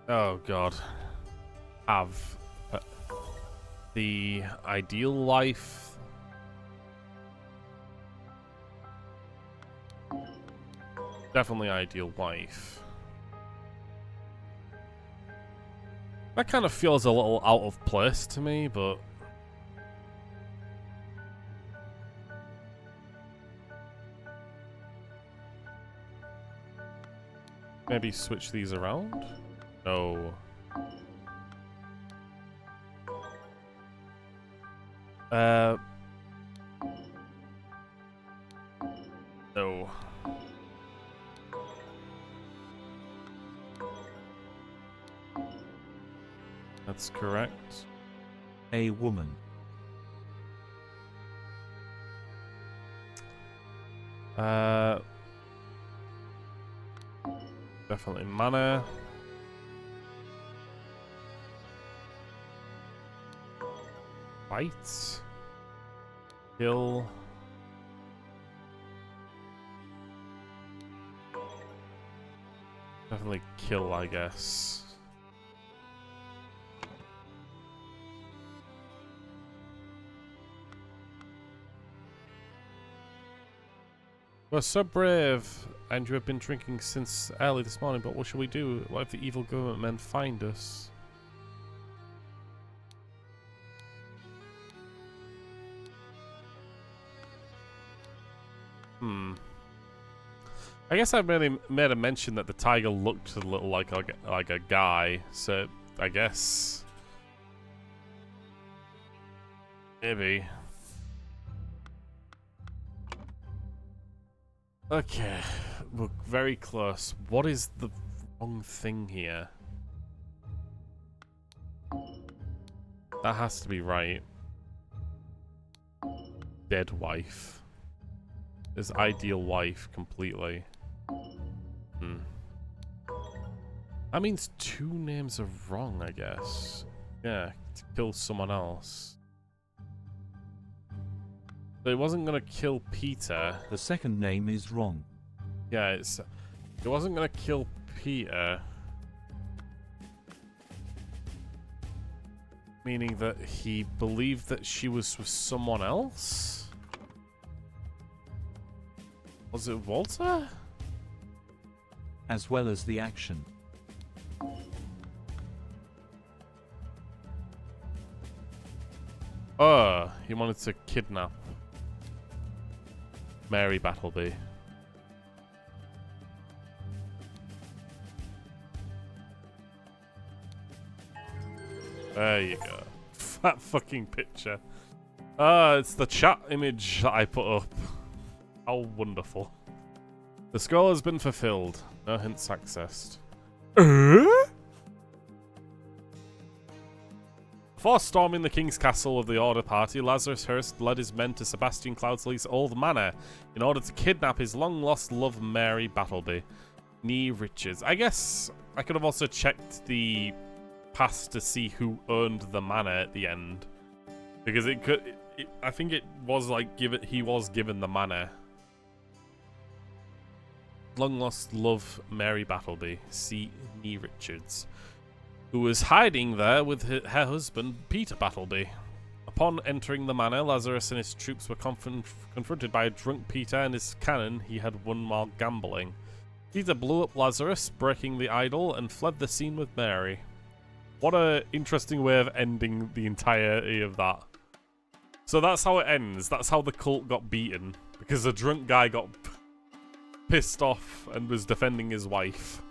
S1: Oh god. Have the ideal life. Definitely ideal wife. That kind of feels a little out of place to me, but maybe switch these around? No. No. That's correct.
S2: A woman.
S1: Definitely mana. Fight. Kill. Definitely kill, I guess. You are so brave, and you have been drinking since early this morning, but what shall we do? What if the evil government men find us? I guess I made a mention that the tiger looked a little like a guy, so I guess maybe. Okay, we're very close. What is the wrong thing here? That has to be right. Dead wife. His ideal wife completely. That means two names are wrong, I guess. Yeah, to kill someone else. So it wasn't gonna kill Peter.
S2: The second name is wrong.
S1: Yeah, it wasn't gonna kill Peter. Meaning that he believed that she was with someone else? Was it Walter?
S2: As well as the action.
S1: Oh, he wanted to kidnap Mary Battleby. There you go. That fucking picture. It's the chat image that I put up. How wonderful. The scroll has been fulfilled. No hints accessed. Before storming the king's castle of the Order Party, Lazarus Hurst led his men to Sebastian Cloudsley's old manor in order to kidnap his long-lost love Mary Battleby. Nee Richards. I guess I could have also checked the past to see who owned the manor at the end. Because I think it was like, he was given the manor. Long-lost love Mary Battleby. See Nee Richards. Who was hiding there with her husband, Peter Battleby. Upon entering the manor, Lazarus and his troops were confronted by a drunk Peter and his cannon he had won while gambling. Peter blew up Lazarus, breaking the idol, and fled the scene with Mary. What a interesting way of ending the entirety of that. So that's how it ends. That's how the cult got beaten. Because a drunk guy got pissed off and was defending his wife.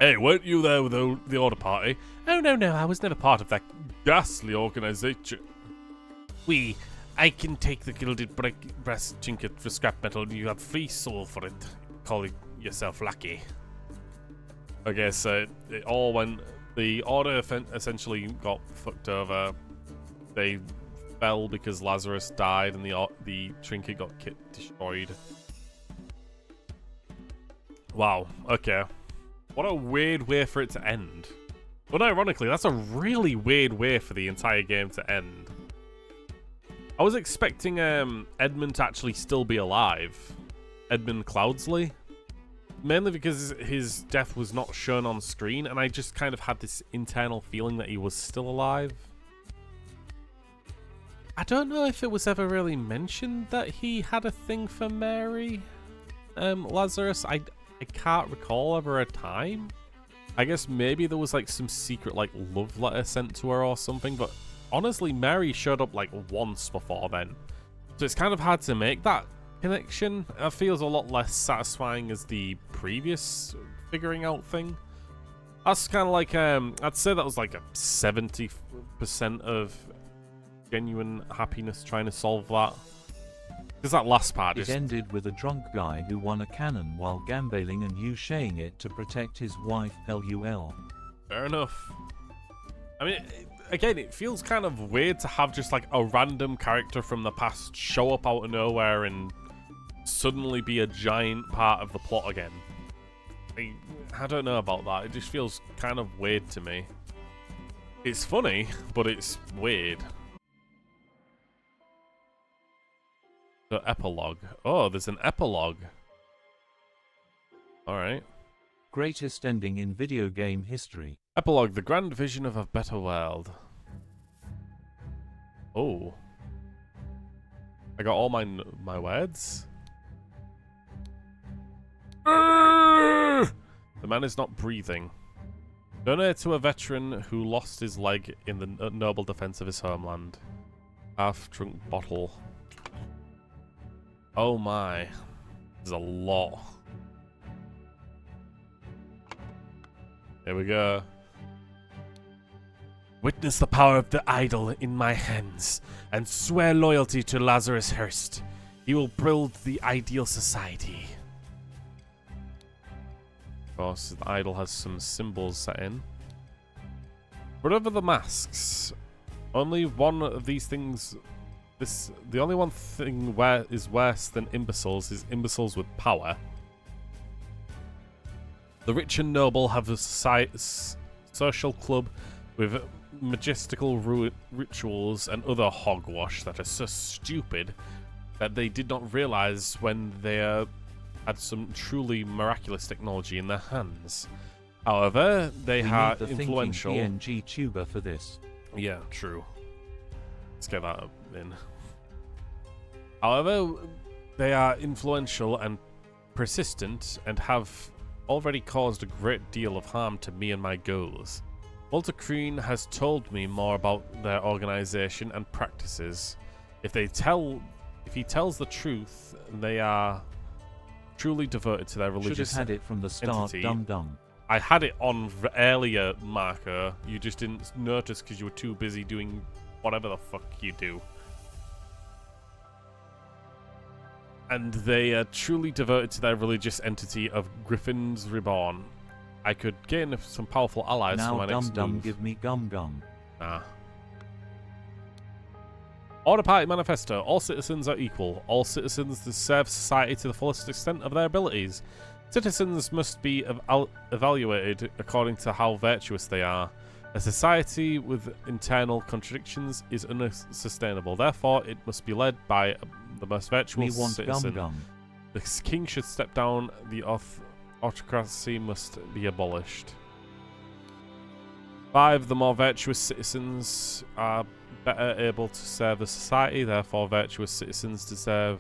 S1: Hey, weren't you there with the order party? Oh, no, I was never part of that ghastly organization. I can take the gilded brass trinket for scrap metal. You have free soul for it. Calling yourself lucky. Okay, so it all went... The order essentially got fucked over. They fell because Lazarus died and the trinket got destroyed. Wow, okay. What a weird way for it to end. But ironically, that's a really weird way for the entire game to end. I was expecting Edmund to actually still be alive. Edmund Cloudsley. Mainly because his death was not shown on screen, and I just kind of had this internal feeling that he was still alive. I don't know if it was ever really mentioned that he had a thing for Mary, Lazarus. I can't recall ever a time. I guess maybe there was like some secret like love letter sent to her or something, but honestly, Mary showed up like once before then. So it's kind of hard to make that connection. It feels a lot less satisfying as the previous figuring out thing. That's kind of like, I'd say that was like a 70% of genuine happiness trying to solve that. Because that last part
S2: It ended with a drunk guy who won a cannon while gambling and shaying it to protect his wife, LUL.
S1: Fair enough. I mean, again, it feels kind of weird to have just like a random character from the past show up out of nowhere and suddenly be a giant part of the plot again. I don't know about that. It just feels kind of weird to me. It's funny, but it's weird. The epilogue. Oh, there's an epilogue. Alright.
S2: Greatest ending in video game history.
S1: Epilogue, the grand vision of a better world. Oh. I got all my words. The man is not breathing. Donate to a veteran who lost his leg in the noble defense of his homeland. Half-drunk bottle. Oh my. There's a lot. Here we go. Witness the power of the idol in my hands, and swear loyalty to Lazarus Hurst. He will build the ideal society. Of course, the idol has some symbols set in. Whatever the masks, only one of these things... The only one thing is worse than imbeciles is imbeciles with power. The rich and noble have a social club with majestical rituals and other hogwash that are so stupid that they did not realize when they had some truly miraculous technology in their hands. However, they are influential.
S2: PNG tuber for this.
S1: Yeah, true. Let's get that in. However, they are influential and persistent and have already caused a great deal of harm to me and my goals. Walter Crean has told me more about their organization and practices. If he tells the truth, they are truly devoted to their religious
S2: Should have had it from the start, dum-dum.
S1: I had it on earlier, Marco. You just didn't notice because you were too busy doing whatever the fuck you do. And they are truly devoted to their religious entity of Griffins Reborn. I could gain some powerful allies for my next
S2: dum-dum,
S1: move.
S2: give me gum-gum.
S1: Nah. Order Party Manifesto. All citizens are equal. All citizens serve society to the fullest extent of their abilities. Citizens must be evaluated according to how virtuous they are. A society with internal contradictions is unsustainable. Therefore, it must be led by the most virtuous citizen.
S2: Gum-gum.
S1: The king should step down. The autocracy must be abolished. 5. The more virtuous citizens are better able to serve the society. Therefore, virtuous citizens deserve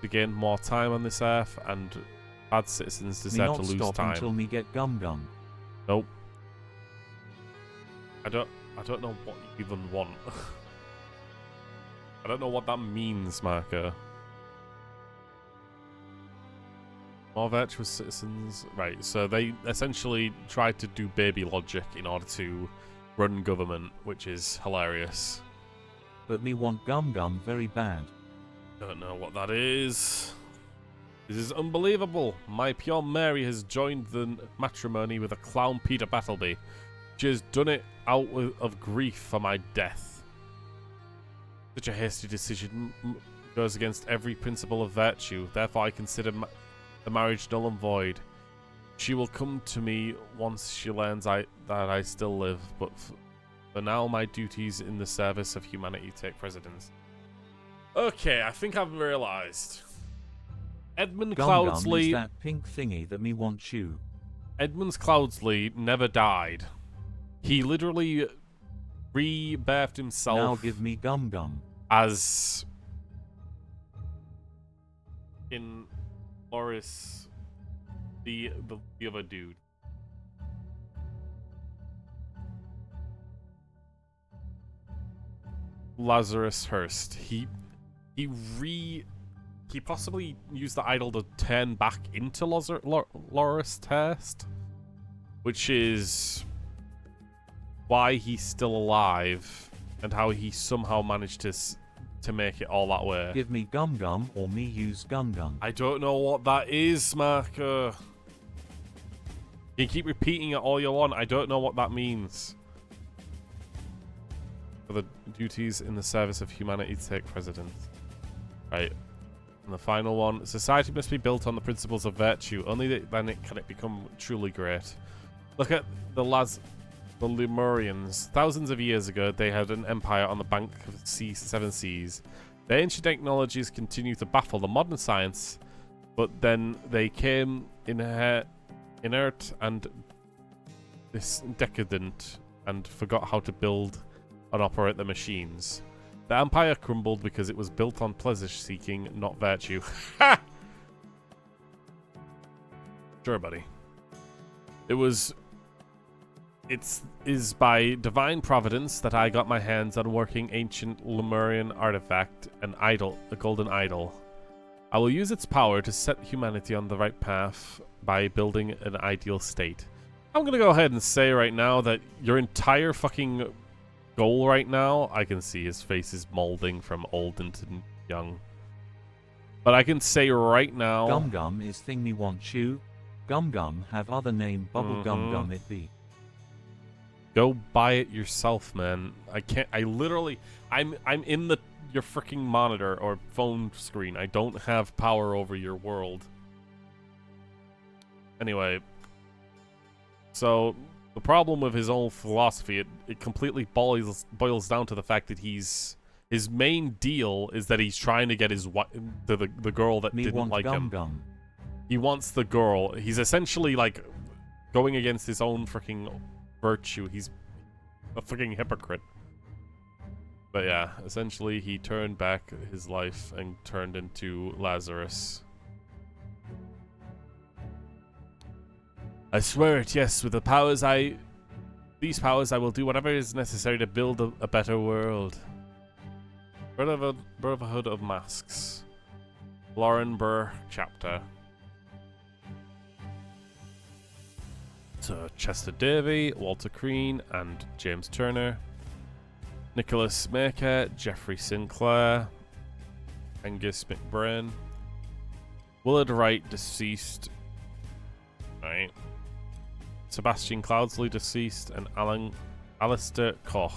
S1: to gain more time on this earth and Bad citizens
S2: Me
S1: deserve
S2: not
S1: to lose
S2: stop
S1: time.
S2: until me get gum gum.
S1: Nope. I don't know what you even want. I don't know what that means, Marco. More virtuous citizens. Right, so they essentially tried to do baby logic in order to run government, which is hilarious.
S2: But me want gum gum very bad.
S1: Don't know what that is. This is unbelievable. My pure Mary has joined the matrimony with a clown Peter Battleby. She has done it out of grief for my death. Such a hasty decision goes against every principle of virtue. Therefore, I consider the marriage null and void. She will come to me once she learns that I still live, but for now, my duties in the service of humanity take precedence. Okay, I think I've realised. Edmund
S2: Gum gum
S1: Cloudsley.
S2: is that pink thingy that me want chew.
S1: Edmund Cloudsley never died. He literally rebirthed himself
S2: Now give me gum gum.
S1: as in Loris, the other dude. Lazarus Hurst. He possibly used the idol to turn back into Loris Hurst, which is why he's still alive and how he somehow managed to make it all that way.
S2: Give me gum gum or me use gun gun.
S1: I don't know what that is, Marco. You keep repeating it all you want. I don't know what that means. For the duties in the service of humanity to take precedence. Right. And the final one. Society must be built on the principles of virtue. Only then can it become truly great. Look at the Lemurians. Thousands of years ago, they had an empire on the bank of the seven seas. Their ancient technologies continue to baffle the modern science, but then they came inert and decadent and forgot how to build and operate the machines. The empire crumbled because it was built on pleasure-seeking, not virtue. Ha! Sure, buddy. It is by divine providence that I got my hands on working ancient Lemurian artifact, a golden idol. I will use its power to set humanity on the right path by building an ideal state. I'm gonna go ahead and say right now that your entire fucking goal right now, I can see his face is molding from old into young. But I can say right now...
S2: Gum gum is thing me want chew. Gum gum have other name bubble gum gum it be.
S1: Go buy it yourself, man. I can't. I literally. I'm in your freaking monitor or phone screen. I don't have power over your world. Anyway. So the problem with his own philosophy, it completely boils down to the fact that his main deal is that he's trying to get the girl that didn't like him.
S2: Gum.
S1: He wants the girl. He's essentially like going against his own freaking virtue. He's a freaking hypocrite. But yeah, essentially he turned back his life and turned into Lazarus. I swear it, yes, with these powers I will do whatever is necessary to build a better world. Brotherhood of Masks. Lauren Burr chapter. So Chester Davey, Walter Crean, and James Turner. Nicholas Maker, Jeffrey Sinclair, Angus McBrain, Willard Wright, deceased. Right. Sebastian Cloudsley, deceased, and Alistair Koch.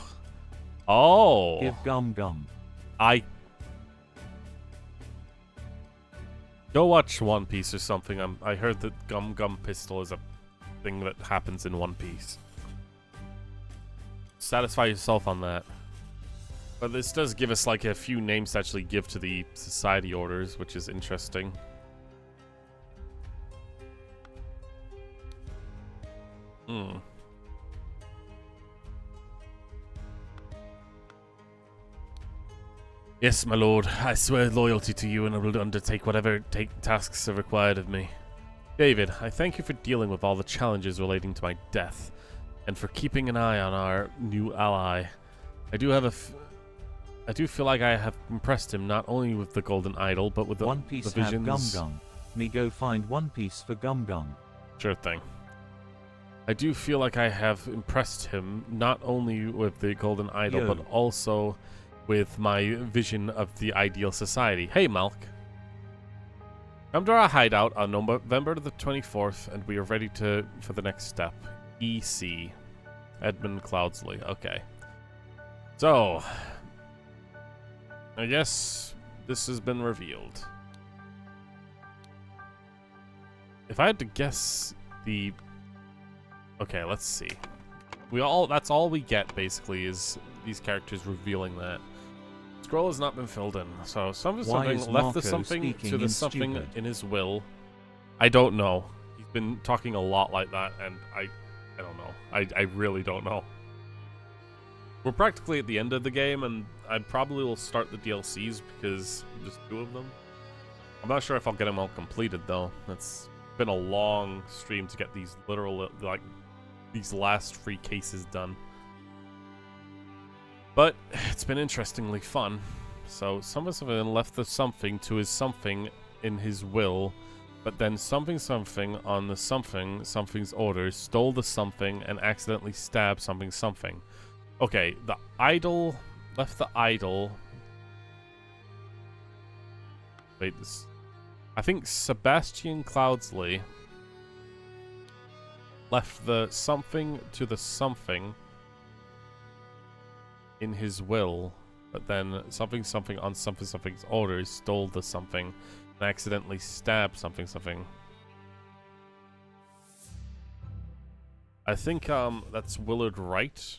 S1: Oh!
S2: Give gum gum.
S1: Go watch One Piece or something. I heard that Gum Gum Pistol is a thing that happens in One Piece. Satisfy yourself on that. But this does give us like a few names to actually give to the society orders, which is interesting. Yes, my lord. I swear loyalty to you and I will undertake whatever tasks are required of me. David, I thank you for dealing with all the challenges relating to my death, and for keeping an eye on our new ally. I do feel like I have impressed him not only with the golden idol, but with the
S2: One Piece
S1: the
S2: have
S1: visions.
S2: Gum Gum. Me go find One Piece for Gum Gum.
S1: Sure thing. I do feel like I have impressed him not only with the golden idol,
S2: Yo.
S1: but also with my vision of the ideal society. Hey, Malk. Come to our hideout on November the 24th, and we are ready for the next step. EC. Edmund Cloudsley. Okay. So, I guess this has been revealed. If I had to guess the... Okay, let's see. That's all we get, basically, is these characters revealing that. Scroll has not been filled in, so something
S2: Why is
S1: left the
S2: Marco
S1: something
S2: speaking
S1: to the
S2: in
S1: something
S2: stupid?
S1: in his will. I don't know. He's been talking a lot like that, and I don't know. I really don't know. We're practically at the end of the game, and I probably will start the DLCs because just 2 of them. I'm not sure if I'll get them all completed though. It's been a long stream to get these these last 3 cases done. But it's been interestingly fun. So some of us have left the something to his something in his will, but then something on the something's orders stole the something and accidentally stabbed something. Okay, the idol left the idol. Wait, this. I think Sebastian Cloudsley left the something to the something in his will, but then something on something's orders stole the something and accidentally stabbed something. I think that's Willard Wright.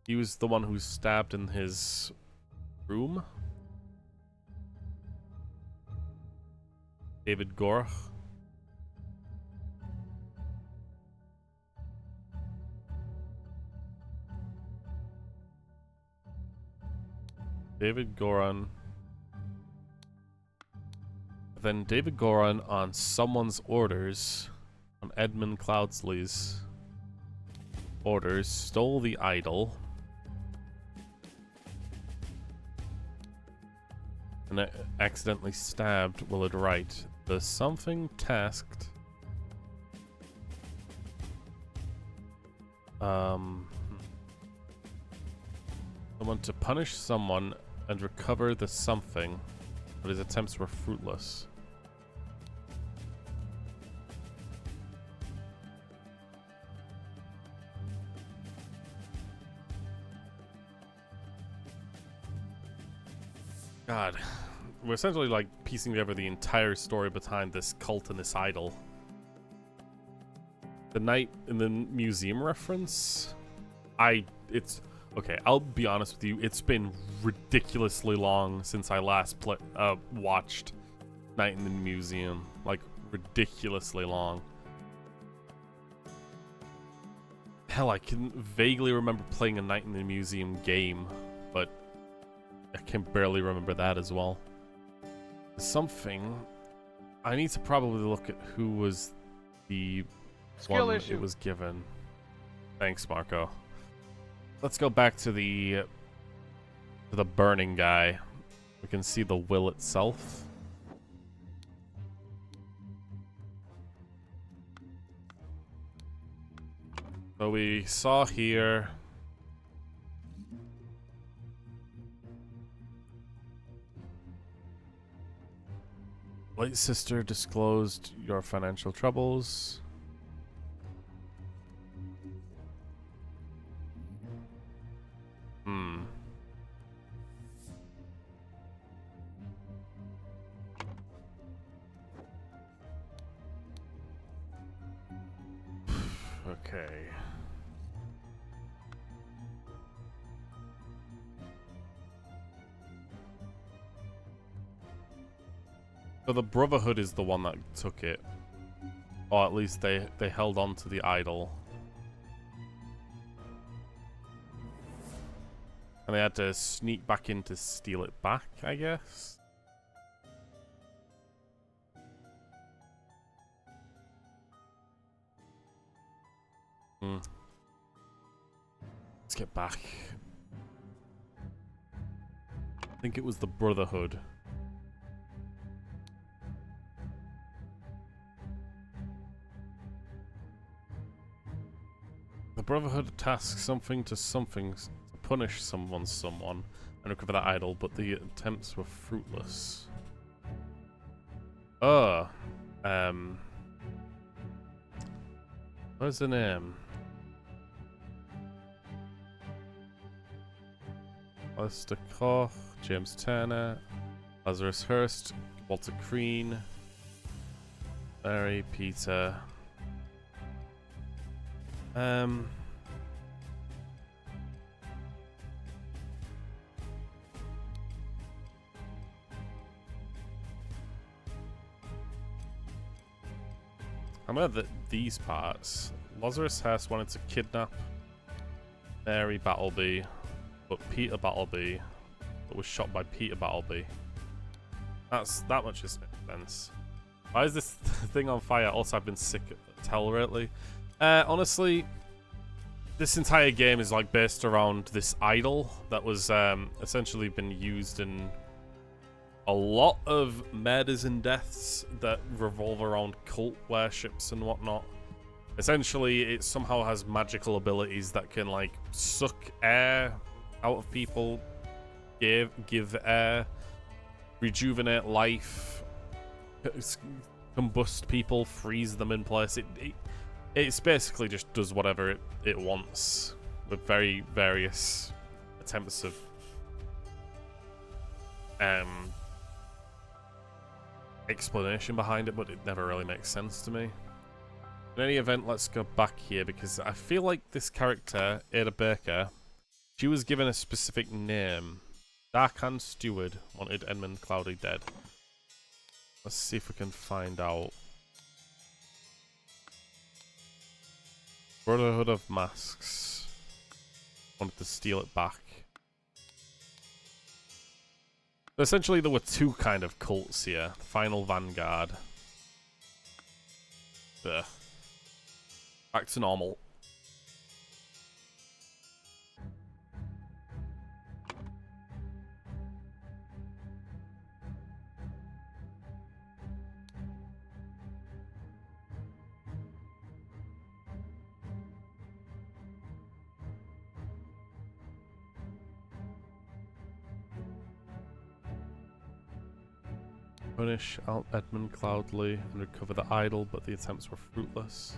S1: He was the one who stabbed in his room. David Gorch. David Goran. Then David Goran on someone's orders, on Edmund Cloudsley's orders, stole the idol. And accidentally stabbed Willard Wright. The something tasked someone to punish someone and recover the something, but his attempts were fruitless. God, we're essentially like piecing together the entire story behind this cult and this idol. The night in the museum reference, it's okay. I'll be honest with you. It's been ridiculously long since I last watched Night in the Museum. Like ridiculously long. Hell, I can vaguely remember playing a Night in the Museum game, but I can barely remember that as well. Something. I need to probably look at who was the
S4: Skill
S1: one
S4: issue.
S1: it was given. Thanks, Marco. Let's go back to the burning guy. We can see the will itself. So we saw here. Late sister disclosed your financial troubles. Okay. So the Brotherhood is the one that took it. Or at least they held on to the idol. And they had to sneak back in to steal it back, I guess. Let's get back. I think it was the Brotherhood. The Brotherhood tasks something to punish someone and recover that idol, but the attempts were fruitless. Oh. What's the name? Alistair Koch, James Turner, Lazarus Hurst, Walter Crean, Mary, Peter. I know that these parts, Lazarus Hurst wanted to kidnap Mary Battleby, but Peter Battleby, but was shot by Peter Battleby. That much just makes sense. Why is this thing on fire? Also, I've been sick of Tell lately. Honestly, this entire game is like based around this idol that was essentially been used in a lot of murders and deaths that revolve around cult worships and whatnot. Essentially, it somehow has magical abilities that can like suck air out of people, give air, rejuvenate life, combust people, freeze them in place. It's basically just does whatever it wants with very various attempts of explanation behind it, but it never really makes sense to me. In any event, let's go back here because I feel like this character, Ada Baker, she was given a specific name. Darkhand Steward wanted Edmund Cloudy dead. Let's see if we can find out. Brotherhood of Masks wanted to steal it back. So essentially, there were two kind of cults here. Final Vanguard. Ugh. Back to normal. Punish Edmund Cloudley and recover the idol, but the attempts were fruitless.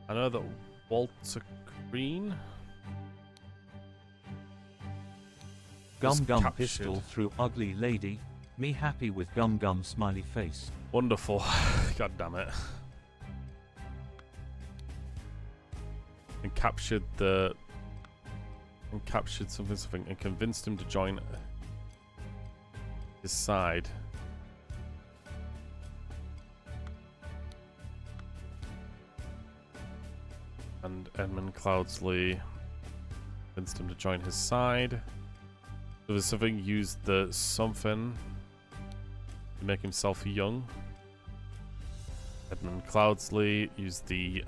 S1: I know that Walter Crean
S2: Gum Gum pistol through ugly lady. Me happy with Gum Gum smiley face.
S1: Wonderful. God damn it. And captured something and convinced him to join his side. And Edmund Cloudsley convinced him to join his side. There was something used the something to make himself young. Edmund Cloudsley used the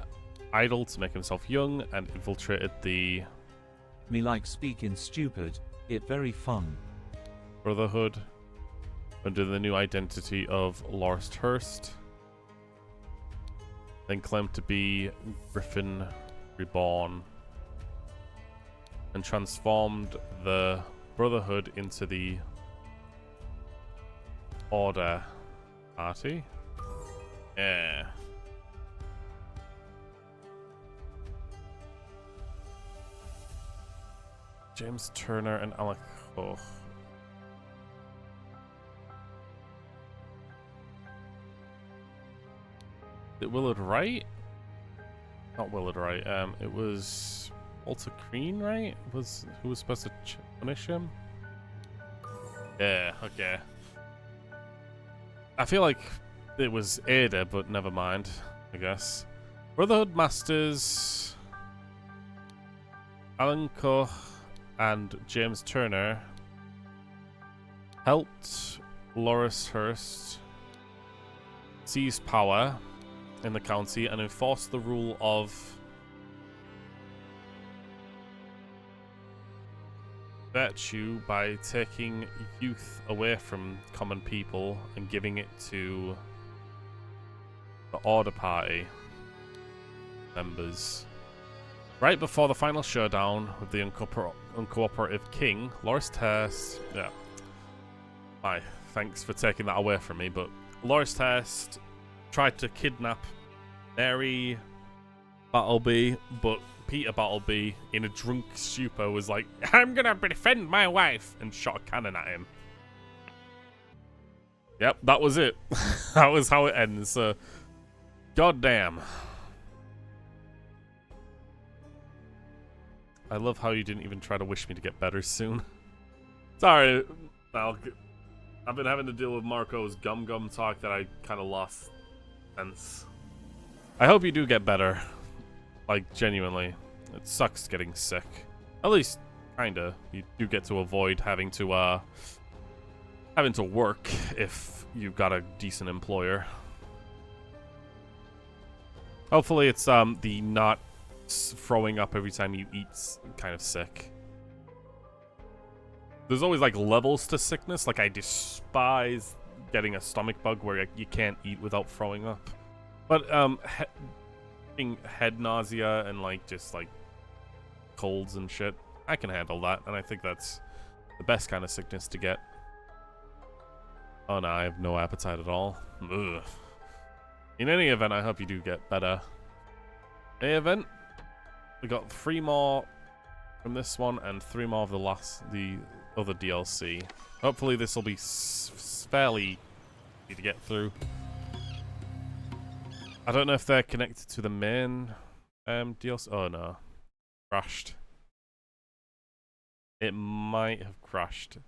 S1: idol to make himself young and infiltrated the
S2: Me like speaking stupid, it very fun.
S1: Brotherhood under the new identity of Loris Hurst. Then claimed to be Griffin Reborn. And transformed the Brotherhood into the Order Party. Yeah. James Turner and Alec Koch. Is it Willard Wright? Not Willard Wright. It was Walter Crean, right? Who was supposed to punish him? Yeah. Okay. I feel like it was Ada, but never mind. I guess. Brotherhood Masters. Alan Koch and James Turner helped Loris Hurst seize power in the county and enforce the rule of virtue by taking youth away from common people and giving it to the Order Party members. Right before the final showdown with the uncooperative king, Loris Test... Yeah. Hi, thanks for taking that away from me, but Loris Test tried to kidnap Mary Battleby, but Peter Battleby, in a drunk stupor, was like, I'm gonna defend my wife, and shot a cannon at him. Yep, that was it. That was how it ends, so... Goddamn. I love how you didn't even try to wish me to get better soon. Sorry, I've been having to deal with Marco's gum talk that I kind of lost sense. I hope you do get better. Like, genuinely. It sucks getting sick. At least, kinda. You do get to avoid having to work if you've got a decent employer. Hopefully it's the not throwing up every time you eat kind of sick. There's always like levels to sickness. Like I despise getting a stomach bug where you can't eat without throwing up. But head nausea and like just like colds and shit, I can handle that, and I think that's the best kind of sickness to get. Oh no, I have no appetite at all. Ugh. In any event, I hope you do get better. In any event, we got 3 more from this one and 3 more of the other DLC. Hopefully this will be fairly easy to get through. I don't know if they're connected to the main DLC. Oh no. Crashed. It might have crashed.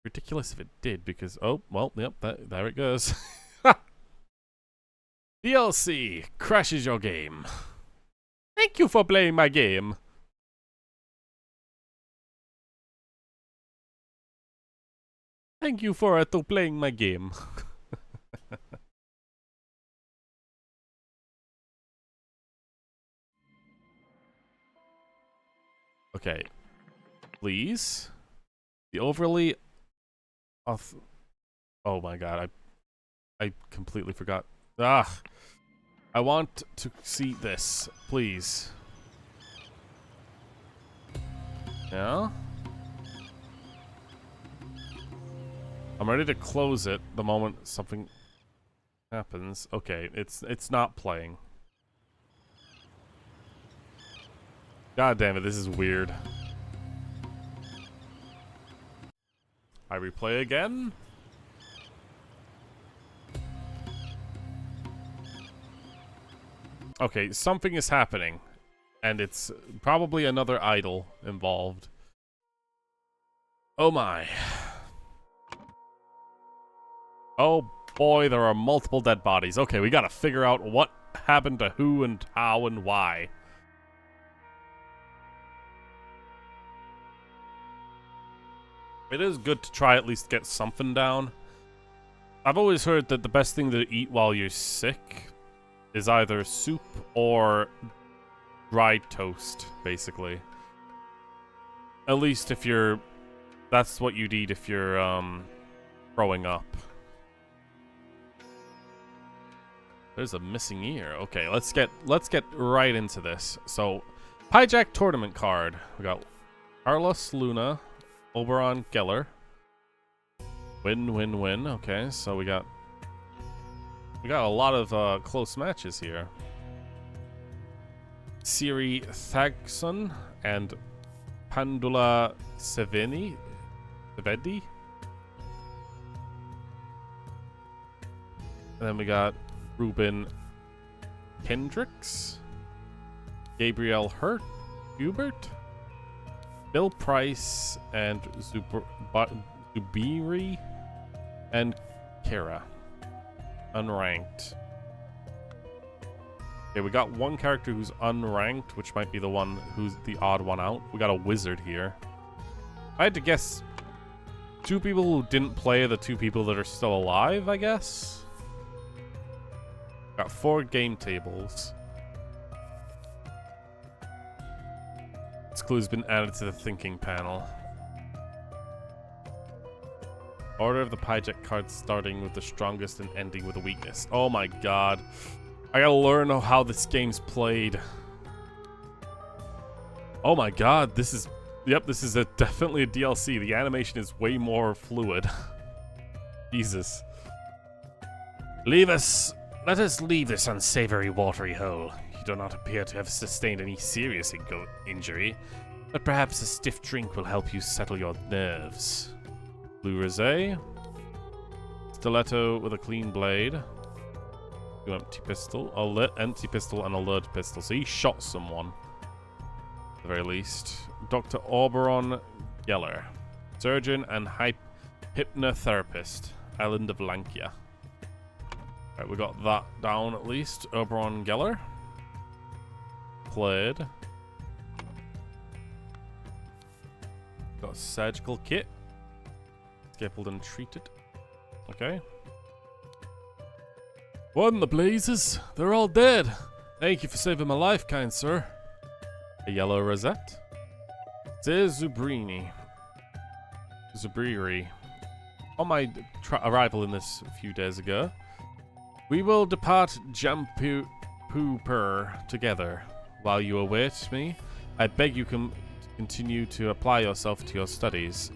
S1: Ridiculous if it did, because... Oh, well, yep, there it goes. DLC crashes your game. Thank you for playing my game. Thank you for playing my game. Okay. Please. The overly... Oh my god, I completely forgot. Ah! I want to see this, please. Yeah? I'm ready to close it the moment something happens. Okay, it's not playing. God damn it, this is weird. I replay again? Okay, something is happening. And it's probably another idol involved. Oh my. Oh boy, there are multiple dead bodies. Okay, we gotta figure out what happened to who and how and why. It is good to try at least get something down. I've always heard that the best thing to eat while you're sick is either soup or dried toast, basically. At least if you're... That's what you'd eat if you're, throwing up. There's a missing ear. Okay, let's get right into this. So, Hijack Tournament card. We got Carlos Luna, Oberon Geller. Win. Okay, so we got a lot of close matches here. Siri Thagson and Pandula Sevedi. And then we got Ruben Kendricks, Gabriel Hubert, Bill Price, and Zubiri, and Kara. Unranked. Okay, we got one character who's unranked, which might be the one who's the odd one out. We got a wizard here. I had to guess 2 people who didn't play the 2 people that are still alive, I guess? Got 4 game tables. This clue's been added to the thinking panel. Order of the Pyjack cards starting with the strongest and ending with a weakness. Oh my god. I gotta learn how this game's played. Oh my god, this is... Yep, this is definitely a DLC. The animation is way more fluid. Jesus. Let us leave this unsavory watery hole. You do not appear to have sustained any serious injury, but perhaps a stiff drink will help you settle your nerves. Blue rosé. Stiletto with a clean blade. 2 empty pistol. Empty pistol and a loaded pistol. So he shot someone. At the very least. Dr. Oberon Geller. Surgeon and hypnotherapist. Island of Lankia. Right, we got that down at least. Oberon Geller. Played. Got a surgical kit. Scalpeled and treated. Okay. What in the blazes? They're all dead. Thank you for saving my life, kind sir. A yellow rosette. Zubrini. On my arrival in this a few days ago, we will depart Jampooper together. While you await me, I beg you continue to apply yourself to your studies.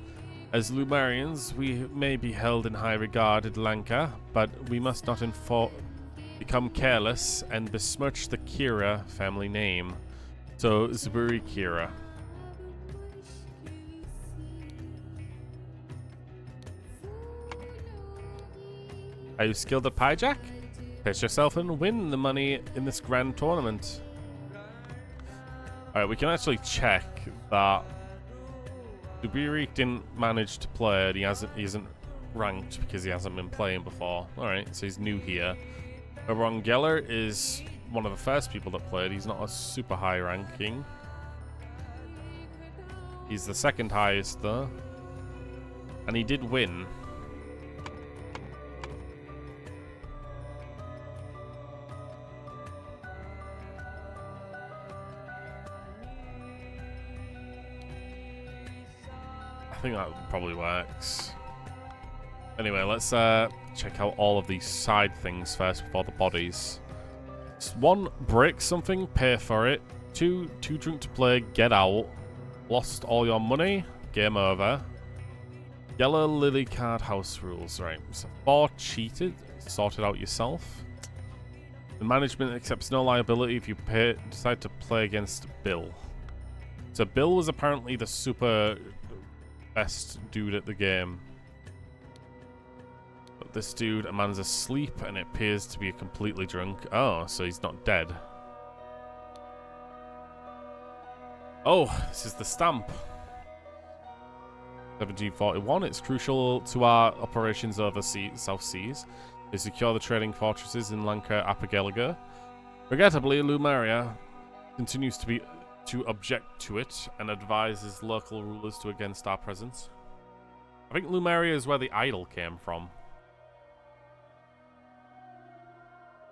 S1: As Lumarians, we may be held in high regard at Lanka, but we must not become careless and besmirch the Kira family name. So, Zuburi Kira. Are you skilled at Pyjack? Pitch yourself and win the money in this grand tournament. Alright, we can actually check that Zubiri didn't manage to play it. He isn't ranked because he hasn't been playing before. Alright, so he's new here. Oberon Geller is one of the first people that played. He's not a super high ranking. He's the second highest though. And he did win. I think that probably works. Anyway, let's check out all of these side things first before the bodies. 1, break something, pay for it. 2, too drunk to play, get out. Lost all your money, game over. Yellow lily card house rules, right. So 4, cheated, sort it out yourself. The management accepts no liability if you decide to play against Bill. So Bill was apparently the super best dude at the game. But this dude, a man's asleep and it appears to be completely drunk. Oh, so he's not dead. Oh, this is the stamp. 1741. It's crucial to our operations over South Seas. They secure the trading fortresses in Lanka Archipelago. Regrettably, Lumeria continues to object to it and advises local rulers to against our presence. I think Lumeria is where the idol came from.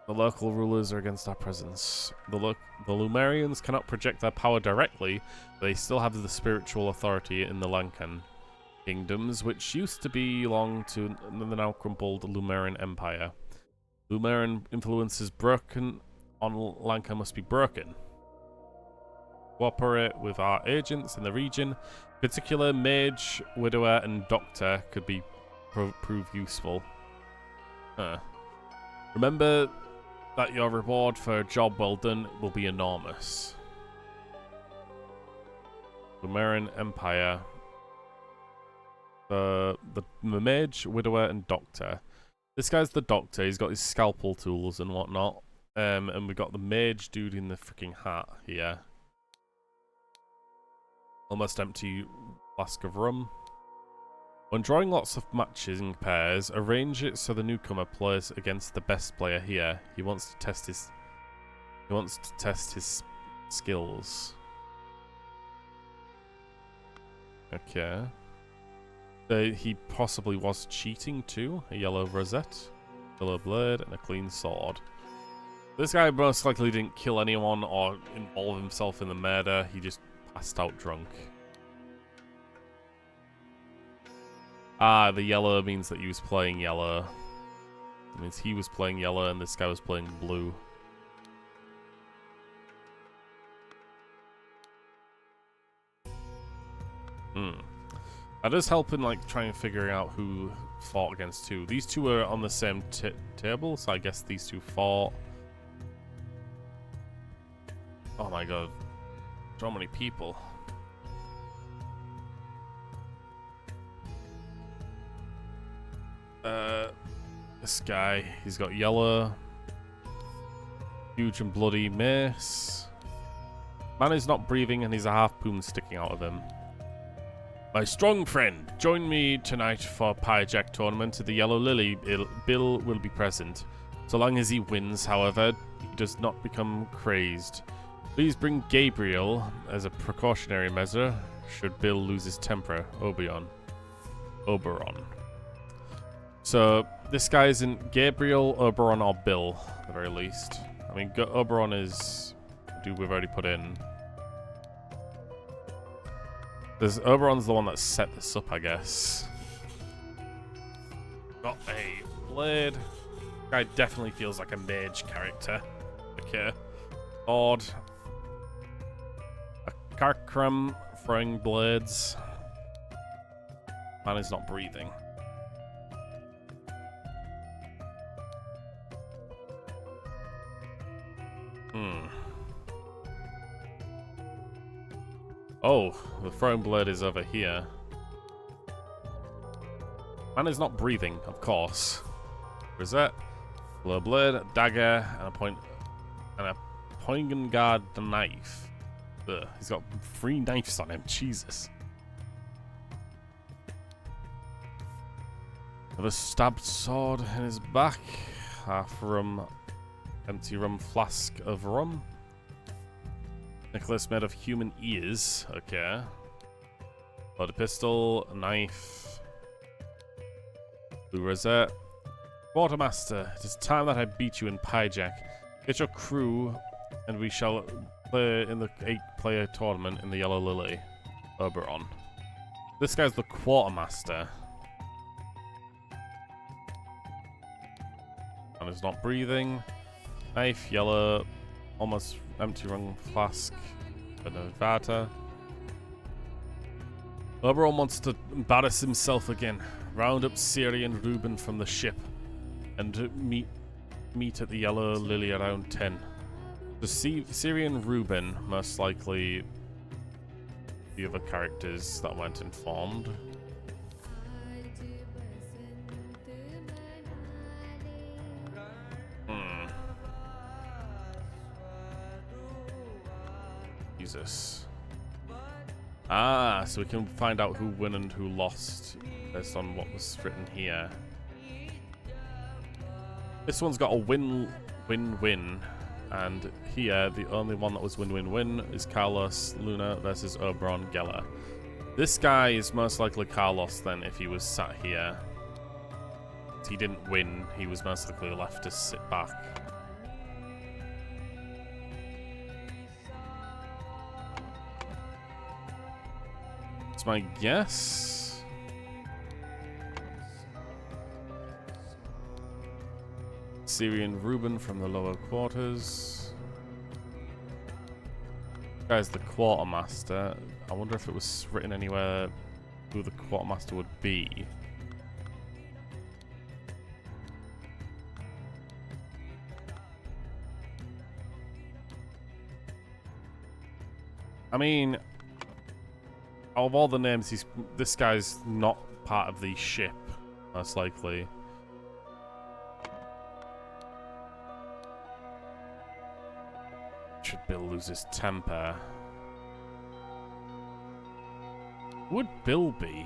S1: The local rulers are against our presence. The Lumerians cannot project their power directly, but they still have the spiritual authority in the Lankan kingdoms, which used to belong to the now crumpled Lumerian Empire. Lumerian influence is broken on Lanka must be broken. Cooperate with our agents in the region. In particular, mage, widower, and doctor could prove useful. Remember that your reward for a job well done will be enormous. Lumerian Empire. The mage, widower, and doctor. This guy's the doctor. He's got his scalpel tools and whatnot. And we got the mage dude in the freaking hat here. Almost empty flask of rum. When drawing lots of matches in pairs, arrange it so the newcomer plays against the best player here. He wants to test his skills. Okay. He possibly was cheating too. A yellow rosette, yellow blade, and a clean sword. This guy most likely didn't kill anyone or involve himself in the murder. He just passed out drunk. Ah, the yellow means that he was playing yellow. It means he was playing yellow and this guy was playing blue. That does help in like trying to figure out who fought against who. These two are on the same table, so I guess these two fought. Oh my god, so many people. This guy, he's got yellow, huge and bloody mace. Man is not breathing and he's a harpoon sticking out of him. My strong friend, join me tonight for Pie Jack tournament at the Yellow Lily. Bill will be present. So long as he wins, however, he does not become crazed. Please bring Gabriel as a precautionary measure should Bill lose his temper. Oberon. So this guy isn't Gabriel, Oberon, or Bill, at the very least. I mean, Oberon is a dude we've already put in. Oberon's the one that set this up, I guess. Got a blade. Guy definitely feels like a mage character. Okay. Odd. A Karkram throwing blades. Man is not breathing. Oh, the throwing blade is over here. Man is not breathing, of course. Reset. Blow blade, dagger, and a poignant guard knife. Ugh, he's got 3 knives on him. Jesus. With a stabbed sword in his back. Half rum, empty rum flask of rum. Necklace made of human ears. Okay. Loaded pistol, knife. Blue rosette. Quartermaster, it is time that I beat you in Pie Jack. Get your crew, and we shall play in the 8-player tournament in the Yellow Lily. Oberon. This guy's the Quartermaster. And is not breathing. Knife, yellow, almost empty rum flask, Vata. Oberon wants to embarrass himself again. Round up Siri and Reuben from the ship, and meet at the Yellow Lily around 10. The Siri and Reuben, most likely the other characters that weren't informed. Jesus. Ah, so we can find out who won and who lost based on what was written here. This one's got a win-win-win, and here the only one that was win-win-win is Carlos Luna versus Oberon Geller. This guy is most likely Carlos then if he was sat here. He didn't win, he was most likely left to sit back. That's my guess. Syrian Reuben from the lower quarters. This guy's the Quartermaster. I wonder if it was written anywhere who the Quartermaster would be. I mean, of all the names, this guy's not part of the ship, most likely. Should Bill lose his temper? Would Bill be?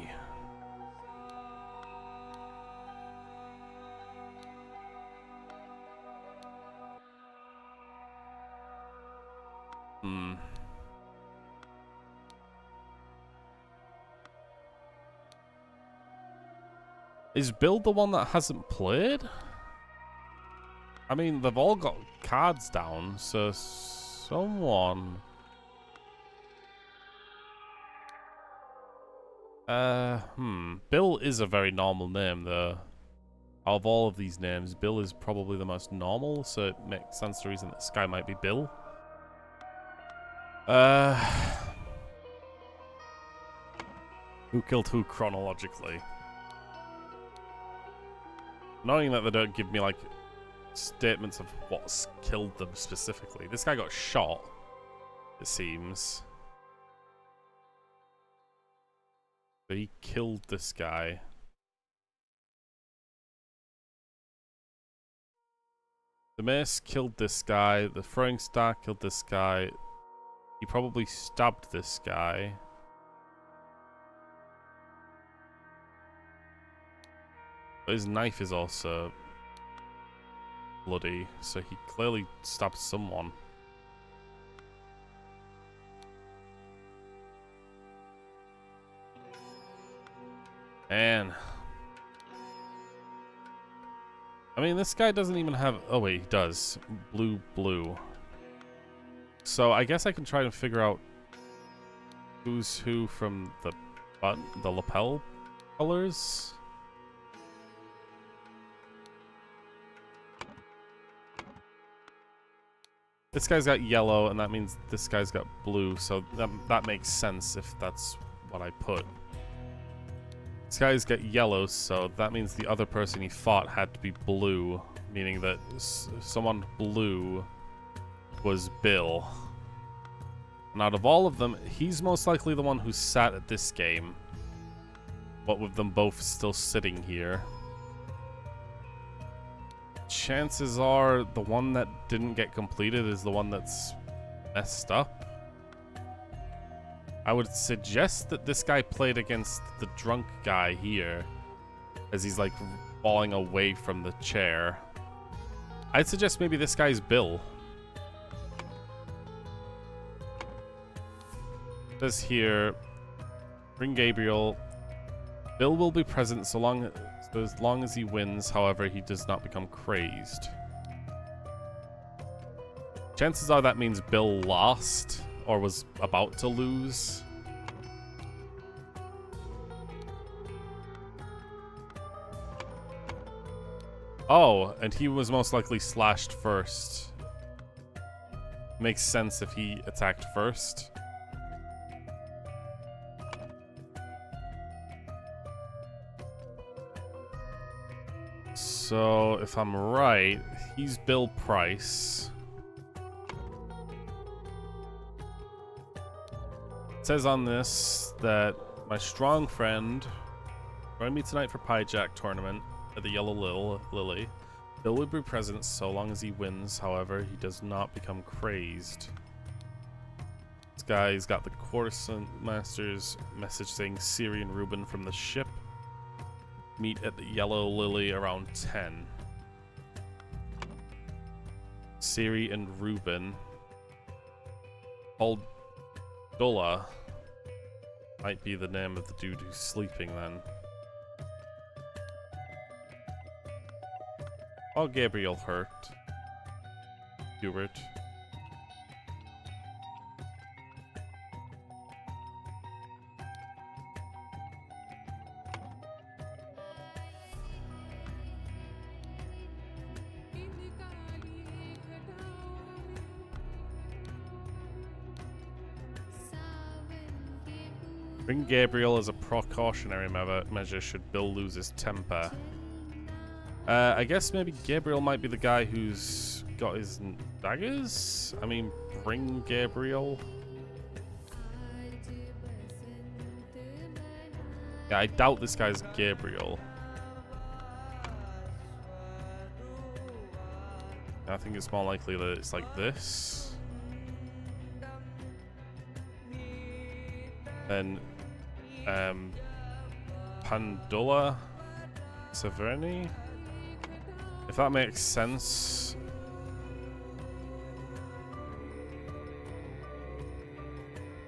S1: Is Bill the one that hasn't played? I mean, they've all got cards down, so someone... Bill is a very normal name, though. Out of all of these names, Bill is probably the most normal, so it makes sense the reason this guy might be Bill. Who killed who chronologically? Knowing that they don't give me, like, statements of what's killed them specifically. This guy got shot, it seems. But he killed this guy. The mace killed this guy. The throwing star killed this guy. He probably stabbed this guy. But his knife is also bloody, so he clearly stabbed someone. Man. I mean, this guy doesn't even have... Oh, wait, he does. Blue. So I guess I can try to figure out who's who from the lapel colors. This guy's got yellow, and that means this guy's got blue, so that makes sense if that's what I put. This guy's got yellow, so that means the other person he fought had to be blue, meaning that someone blue was Bill. And out of all of them, he's most likely the one who sat at this game. What with them both still sitting here. Chances are the one that didn't get completed is the one that's messed up. I would suggest that this guy played against the drunk guy here, as he's like falling away from the chair. I'd suggest maybe this guy's Bill. It says here, bring Gabriel. Bill will be present so as long as he wins, however, he does not become crazed. Chances are that means Bill lost, or was about to lose. Oh, and he was most likely slashed first. Makes sense if he attacked first. So, if I'm right, he's Bill Price. It says on this that my strong friend joined me tonight for Pie Jack tournament at the Yellow Lily. Bill will be present so long as he wins, however, he does not become crazed. This guy's got the Quartermaster's message saying Siri and Ruben from the ship meet at the Yellow Lily around 10. Siri and Ruben. Old Dullah might be the name of the dude who's sleeping then. Oh, Gabriel hurt. Hubert. Bring Gabriel as a precautionary measure should Bill lose his temper. I guess maybe Gabriel might be the guy who's got his daggers? I mean, bring Gabriel. Yeah, I doubt this guy's Gabriel. I think it's more likely that it's like this. Then, Pandula Severny? If that makes sense.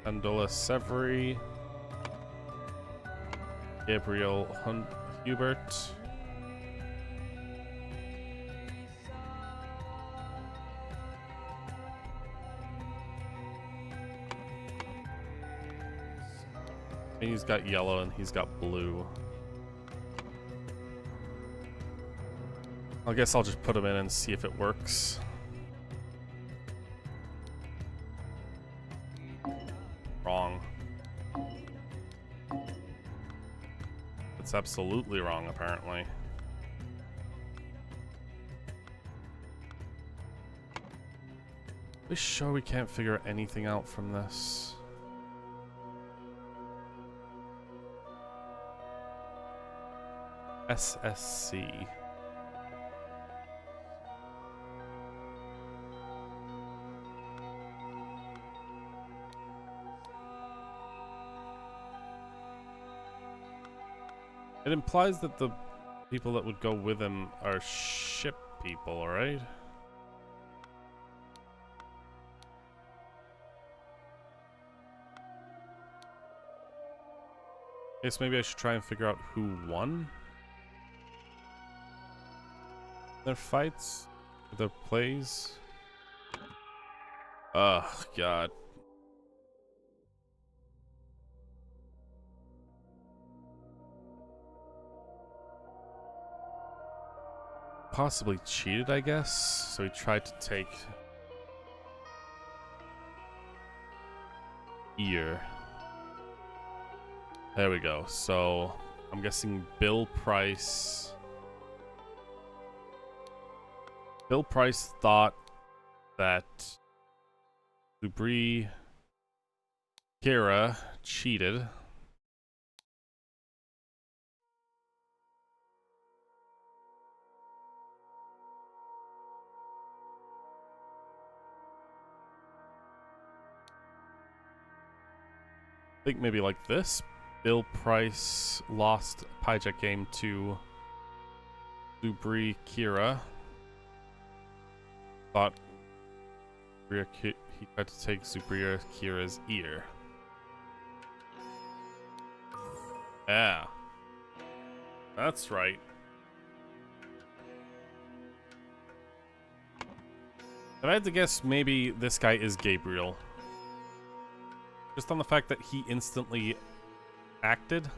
S1: Pandula Severy. Gabriel Hubert. He's got yellow and he's got blue. I guess I'll just put him in and see if it works. Wrong. It's absolutely wrong, apparently. Are we sure we can't figure anything out from this? SSC. It implies that the people that would go with him are ship people, right? Guess maybe I should try and figure out who won their fights, their plays. Oh, God. Possibly cheated, I guess. So he tried to take ear. There we go. So I'm guessing Bill Price. Bill Price thought that Dubry Kira cheated. I think maybe like this. Bill Price lost Hijack game to Dubry Kira. Thought he tried to take Zubria Kira's ear. Yeah. That's right. If I had to guess, maybe this guy is Gabriel. Just on the fact that he instantly acted.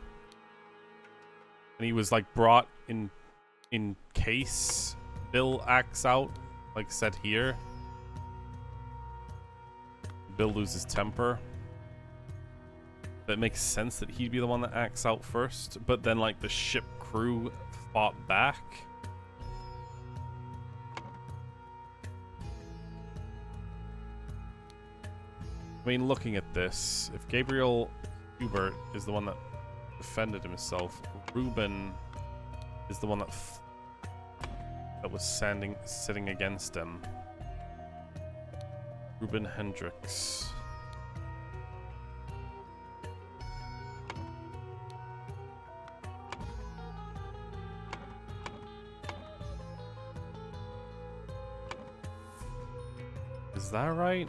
S1: And he was like brought in case Bill acts out, like said here. Bill loses temper. That makes sense that he'd be the one that acts out first, but then like the ship crew fought back. I mean, looking at this, if Gabriel Hubert is the one that defended himself, Ruben is the one that was sitting against him. Ruben Hendricks. Is that right?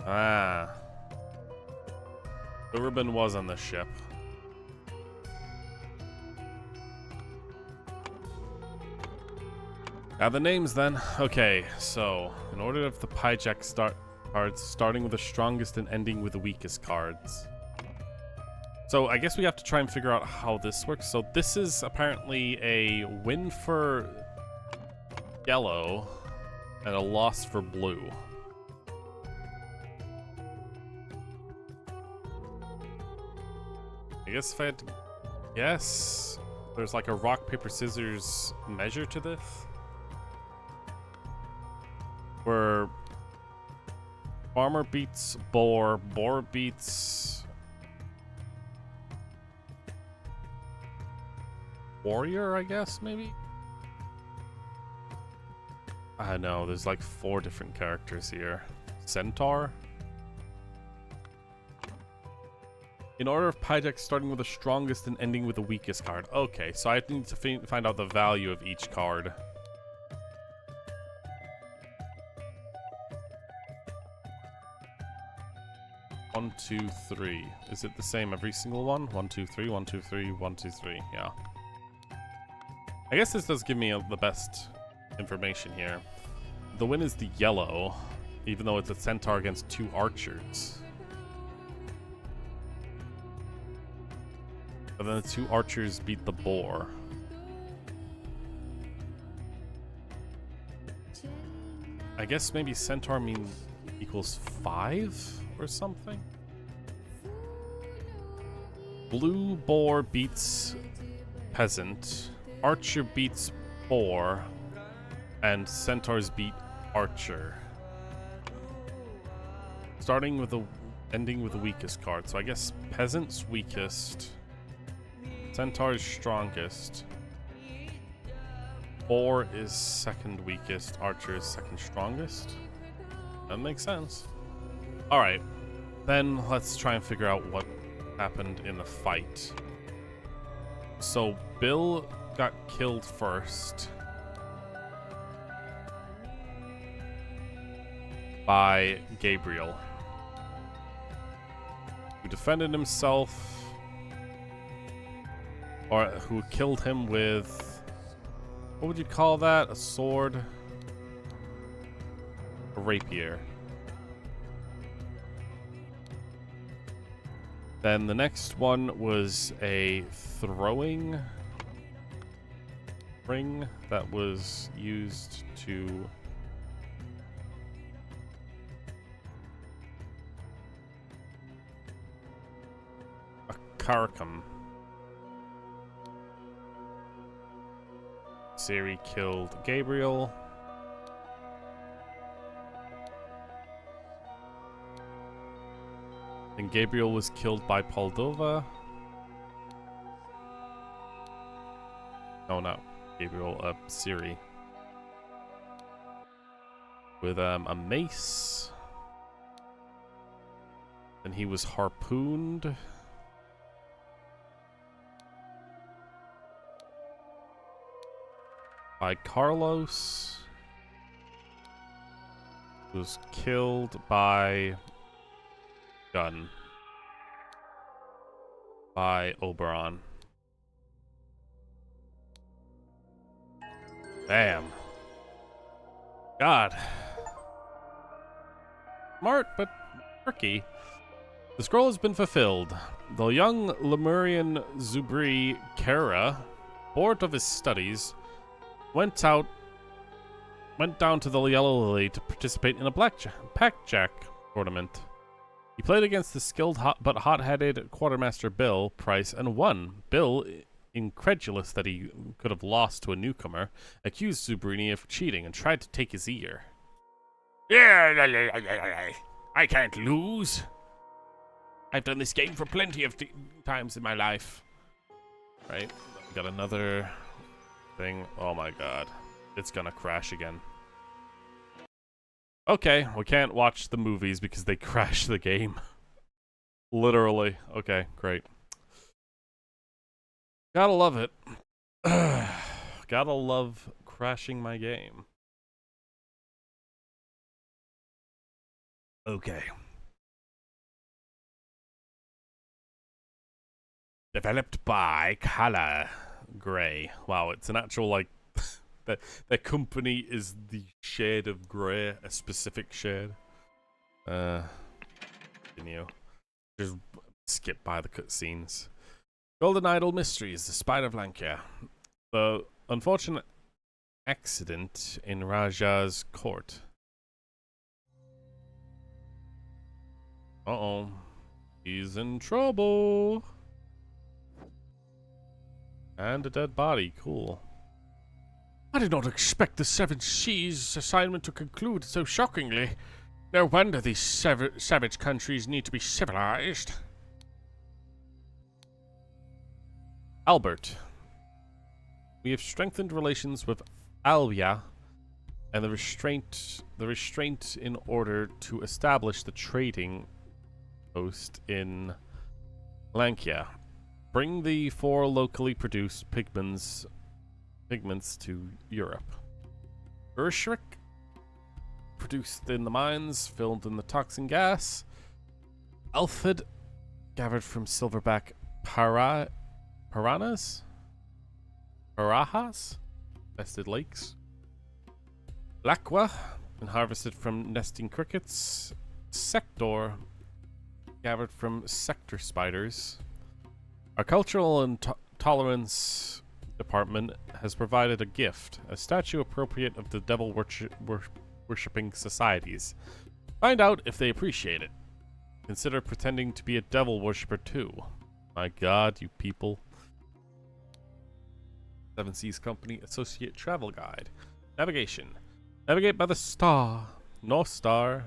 S1: Ah. So Ruben was on the ship. Now the names then. Okay, so in order of the hijack cards, starting with the strongest and ending with the weakest cards. So I guess we have to try and figure out how this works. So this is apparently a win for yellow and a loss for blue. I guess if I had to guess, there's like a rock, paper, scissors measure to this. Where farmer beats boar, boar beats warrior, I guess, maybe? I don't know, there's like 4 different characters here. Centaur? In order of hijack, starting with the strongest and ending with the weakest card. Okay, so I need to find out the value of each card. One, 2, 3. Is it the same every single one? 1, 2, 3, 1, 2, 3, 1, 2, 3. Yeah. I guess this does give me the best information here. the win is the yellow, even though it's a centaur against 2 archers. But then the 2 archers beat the boar. I guess maybe centaur means equals 5 or something? Blue boar beats peasant, archer beats boar, and centaurs beat archer. Starting with the ending with the weakest card. So I guess peasant's weakest, centaur's strongest, boar is second weakest, archer is second strongest. That makes sense. Alright, then let's try and figure out what happened in the fight. So Bill got killed first by Gabriel, who defended himself, or who killed him with, what would you call that? A sword? A rapier. Then the next one was a throwing ring that was used to a Karkam. Siri killed Gabriel. And Gabriel was killed by Moldova. No, not Gabriel, Siri. With a mace. And he was harpooned. By Carlos. Who was killed by gun. By Oberon. Damn. God. Smart, but tricky. The scroll has been fulfilled. The young Lemurian Zubri Kara, bored of his studies, went down to the Yellow Lily to participate in a blackjack tournament. He played against the skilled but hot-headed quartermaster Bill Price and won. Bill, incredulous that he could have lost to a newcomer, accused Zubrini of cheating and tried to take his ear. I can't lose. I've done this game for plenty of times in my life. Right, got another thing. Oh my god. It's gonna crash again. Okay, we can't watch the movies because they crash the game. Literally. Okay, great. Gotta love it. Gotta love crashing my game. Okay. Developed by Color Gray. Wow, it's an actual, like, the company is the shade of gray, a specific shade. Continue. Just skip by the cutscenes. Golden Idol Mysteries, The Spite of Lanka. The unfortunate accident in Raja's court. Uh-oh. He's in trouble. And a dead body. Cool. I did not expect the Seven Seas assignment to conclude so shockingly. No wonder these savage countries need to be civilized. Albert. We have strengthened relations with Albia and the restraint in order to establish the trading post in Lankia. Bring the 4 locally produced pigments to Europe. Urshrik, produced in the mines, filled in the toxin gas. Alfred, gathered from silverback piranhas? Parajas? Vested lakes. Laqua, and harvested from nesting crickets. Sector, gathered from sector spiders. Our cultural and tolerance department has provided a gift, a statue appropriate of the devil worshipping societies. Find out if they appreciate it. Consider pretending to be a devil worshipper too. My god, you people. Seven Seas Company Associate Travel Guide. Navigation. Navigate by the star. North Star.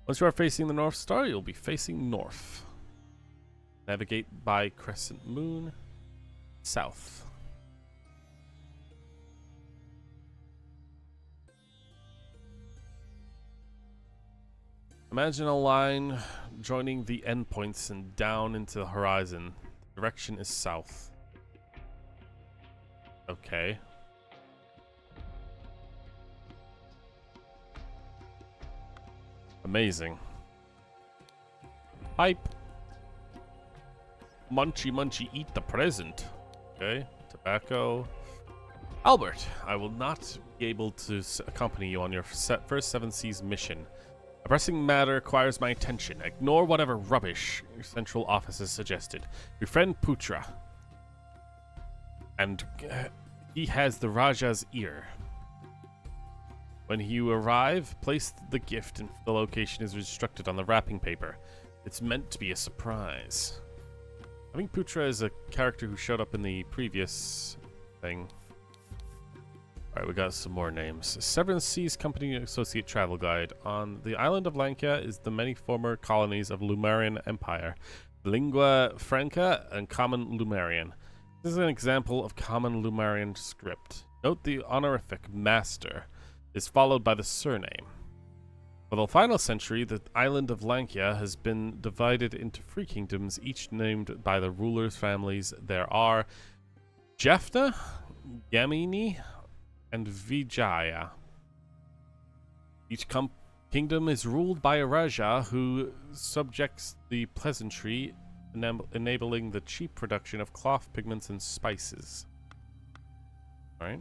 S1: Once you are facing the North Star, you'll be facing north. Navigate by Crescent Moon. South. Imagine a line joining the endpoints and down into the horizon. Direction is south. Okay. Amazing. Pipe. Munchy munchy eat the present. Okay. Tobacco. Albert, I will not be able to accompany you on your first Seven Seas mission. A pressing matter requires my attention. Ignore whatever rubbish your central office has suggested. Befriend Putra. And he has the Raja's ear. When you arrive, place the gift and the location is instructed on the wrapping paper. It's meant to be a surprise. I think Putra is a character who showed up in the previous thing. Alright, we got some more names. Seven Seas Company Associate Travel Guide. On the island of Lanka is the many former colonies of Lumerian Empire. Lingua Franca and Common Lumerian. This is an example of Common Lumerian script. Note the honorific Master is followed by the surname. For the final century, the island of Lanka has been divided into 3 kingdoms, each named by the rulers' families. There are Jaffna, Yamini, and Vijaya. Each kingdom is ruled by a Raja who subjects the peasantry, enabling the cheap production of cloth, pigments, and spices. Alright.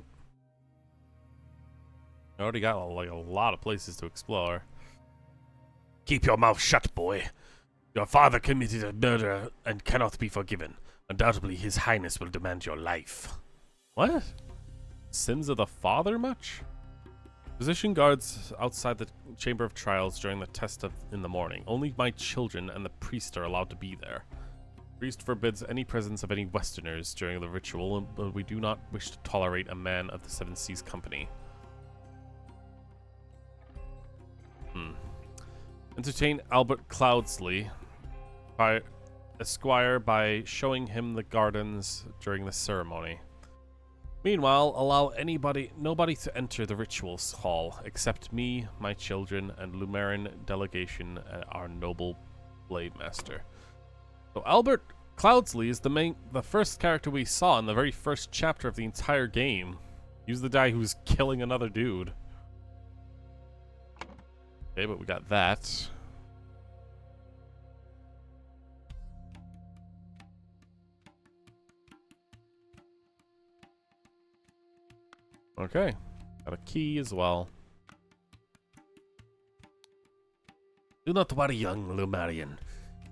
S1: I already got like a lot of places to explore. Keep your mouth shut, boy. Your father committed a murder and cannot be forgiven. Undoubtedly, His Highness will demand your life. What? Sins of the father much? Position guards outside the Chamber of Trials during the test in the morning. Only my children and the priest are allowed to be there. The priest forbids any presence of any Westerners during the ritual, but we do not wish to tolerate a man of the Seven Seas Company. Entertain Albert Cloudsley, Esquire, by showing him the gardens during the ceremony. Meanwhile, allow nobody to enter the rituals hall except me, my children, and Lumerian delegation and our noble blade master. So Albert Cloudsley is the first character we saw in the very first chapter of the entire game. He was the guy who was killing another dude. Okay, but we got that. Okay, got a key as well. Do not worry, young Lumerian.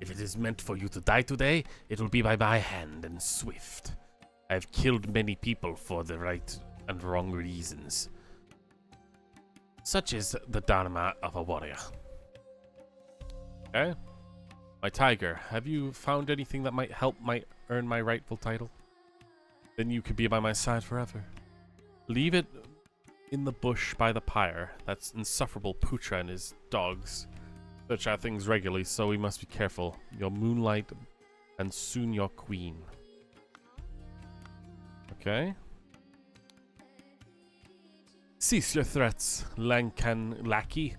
S1: If it is meant for you to die today, it will be by my hand and swift. I have killed many people for the right and wrong reasons. Such is the dharma of a warrior. Okay. My tiger, have you found anything that might help earn my rightful title? Then you could be by my side forever. Leave it in the bush by the pyre. That's insufferable Putra and his dogs. Search our things regularly, so we must be careful. Your moonlight and soon your queen. Okay. Cease your threats, Lankan lackey.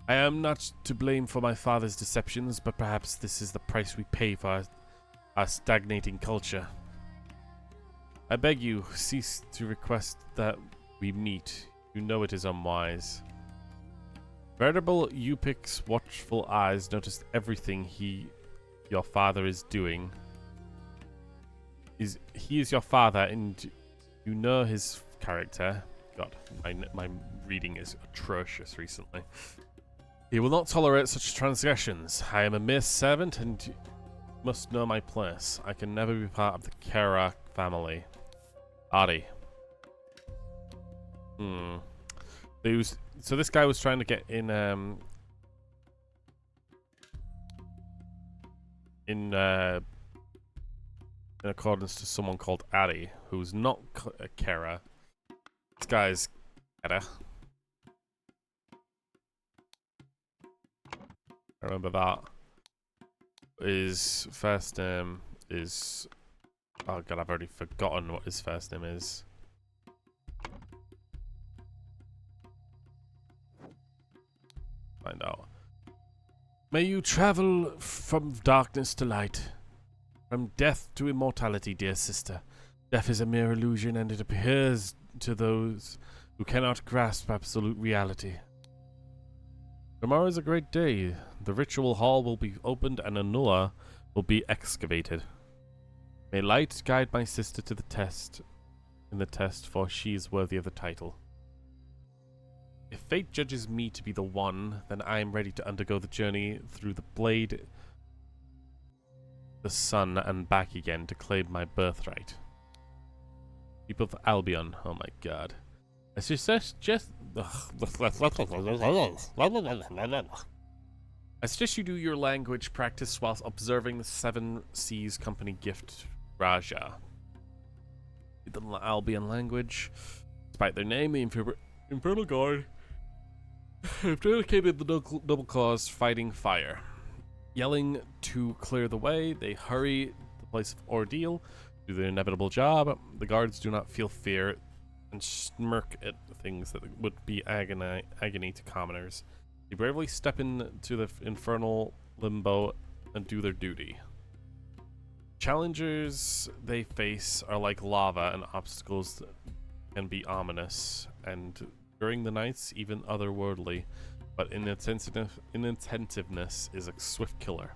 S1: I am not to blame for my father's deceptions, but perhaps this is the price we pay for our stagnating culture. I beg you, cease to request that we meet. You know it is unwise. Veritable Yupik's watchful eyes noticed everything your father is doing. He is your father, and you know his character. God, my reading is atrocious recently. He will not tolerate such transgressions. I am a mere servant and must know my place. I can never be part of the Kara family. Adi. So this guy was trying to get in accordance to someone called Adi, who's not Kara. This guy's Kara. I remember that. His first name is... Oh god, I've already forgotten what his first name is. Find out. May you travel from darkness to light. From death to immortality, dear sister. Death is a mere illusion, and it appears to those who cannot grasp absolute reality. Tomorrow is a great day. The ritual hall will be opened and a nulla will be excavated. May light guide my sister to the test, for she is worthy of the title. If fate judges me to be the one, then I am ready to undergo the journey through the blade, the sun, and back again to claim my birthright. People of Albion, oh my god. I suggest you do your language practice whilst observing the Seven Seas Company gift Raja. The Albion language. Despite their name, the Infernal Guard have dedicated the double claws fighting fire. Yelling to clear the way, they hurry to the place of ordeal, do their inevitable job. The guards do not feel fear and smirk at things that would be agony to commoners. They bravely step into the infernal limbo and do their duty. Challengers they face are like lava, and obstacles can be ominous, and during the nights even otherworldly, but inattentiveness is a swift killer.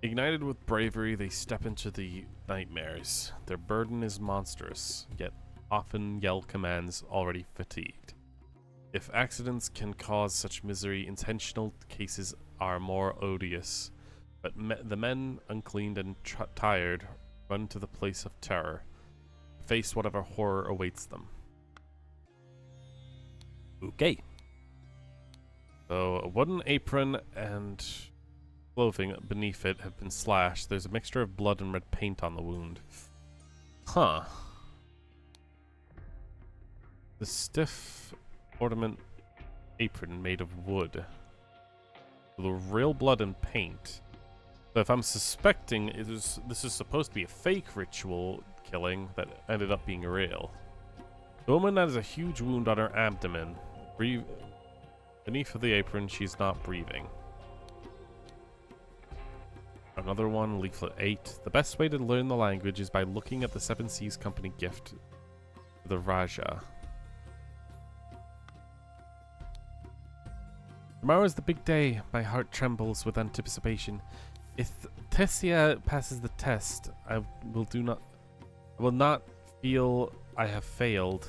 S1: Ignited with bravery, they step into the nightmares. Their burden is monstrous, yet often yell commands already fatigued. If accidents can cause such misery, intentional cases are more odious. But the men, uncleaned and tired, run to the place of terror, face whatever horror awaits them. Okay. So, a wooden apron and clothing beneath it have been slashed. There's a mixture of blood and red paint on the wound. Huh. The stiff ornament apron made of wood. The real blood and paint. So if I'm suspecting this is supposed to be a fake ritual killing that ended up being real. The woman has a huge wound on her abdomen. Beneath the apron, she's not breathing. Another one, leaflet 8. The best way to learn the language is by looking at the Seven Seas Company gift to the Raja. Tomorrow is the big day. My heart trembles with anticipation. If Tessia passes the test, I will not feel I have failed.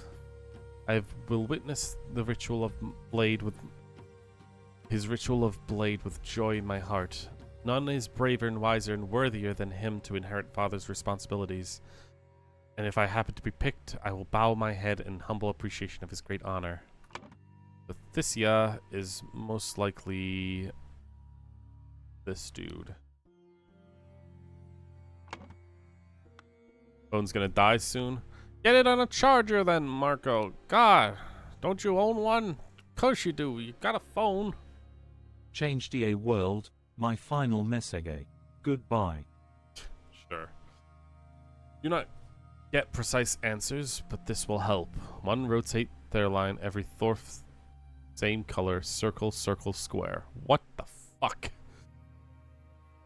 S1: I will witness the ritual of blade with joy in my heart. None is braver and wiser and worthier than him to inherit father's responsibilities. And if I happen to be picked, I will bow my head in humble appreciation of his great honor. But Thisia is most likely this dude. Phone's gonna die soon. Get it on a charger then, Marco. God, don't you own one? Of course you do. You got a phone.
S2: Change DA world, my final message. Goodbye.
S1: Sure. Do not get precise answers, but this will help. 1. Rotate their line every fourth. Same color, circle, circle, square. What the fuck?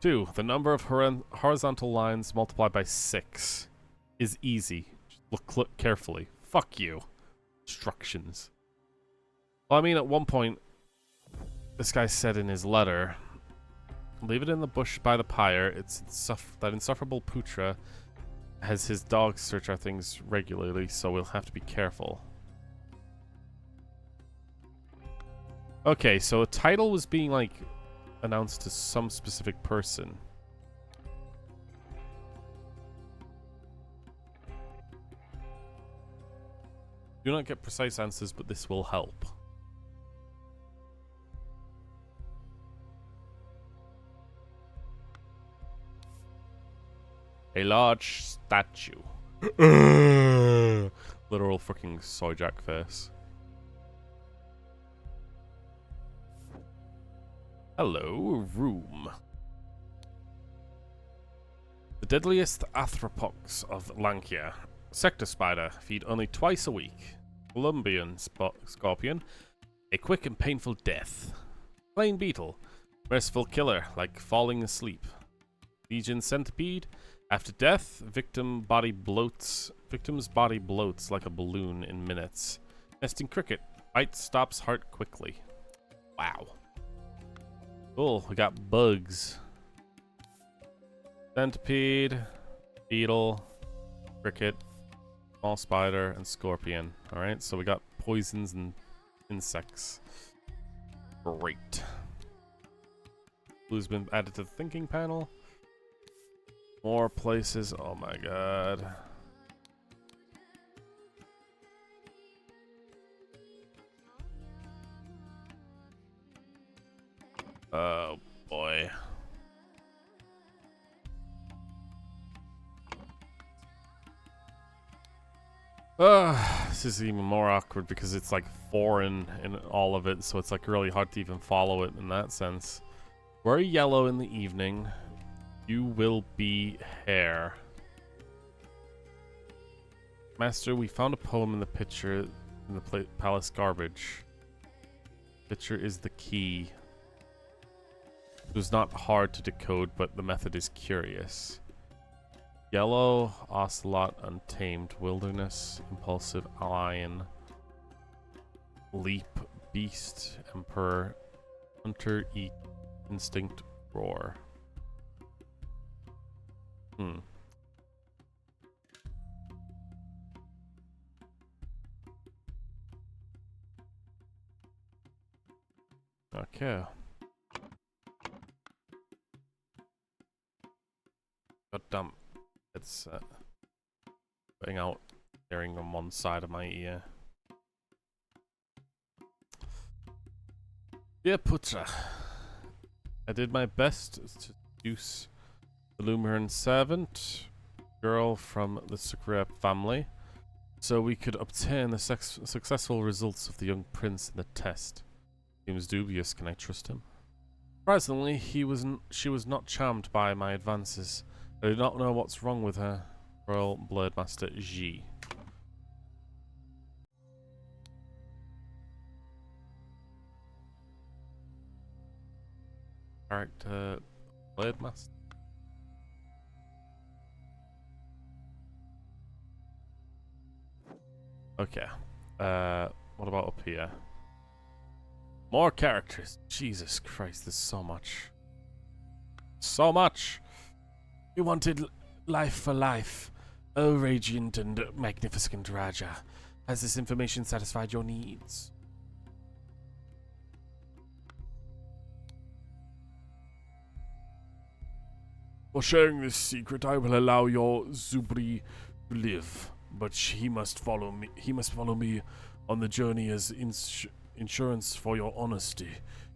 S1: 2. The number of horizontal lines multiplied by 6 is easy. Just look carefully. Fuck you. Instructions. Well, I mean, at one point, this guy said in his letter, leave it in the bush by the pyre. That insufferable Putra has his dogs search our things regularly, so we'll have to be careful. Okay, so a title was being, like, announced to some specific person. Do not get precise answers, but this will help. A large statue. Literal fucking soyjack face. Hello, room. The deadliest arthropods of Lankia. Sector spider. Feed only twice a week. Colombian scorpion. A quick and painful death. Plain beetle. Merciful killer, like falling asleep. Legion centipede. After death, victim's body bloats like a balloon in minutes. Nesting cricket. Bite stops heart quickly. Wow. Cool, we got bugs. Centipede, beetle, cricket, small spider, and scorpion. Alright, so we got poisons and insects. Great. Blue's been added to the thinking panel. More places. Oh my god. Oh boy. This is even more awkward because it's like foreign in all of it, so it's like really hard to even follow it in that sense. Wear yellow in the evening. You will be hair. Master, we found a poem in the picture in the palace garbage. Picture is the key. It was not hard to decode, but the method is curious. Yellow, ocelot, untamed, wilderness, impulsive, lion, leap, beast, emperor, hunter, eat, instinct, roar. Okay. God damn. It's putting out hearing on one side of my ear. Dear Putra, I did my best to seduce the Lumiran servant, girl from the Sakura family, so we could obtain the successful results of the young prince in the test. Seems dubious, can I trust him? Surprisingly, she was not charmed by my advances. I do not know what's wrong with her. Royal Blade Master G. Character Blade Master. Okay. What about up here? More characters. Jesus Christ, there's so much. So much! You wanted life for life. Oh, radiant and magnificent Raja. Has this information satisfied your needs? For sharing this secret, I will allow your Zubri to live, but he must follow me. He must follow me on the journey as insurance for your honesty.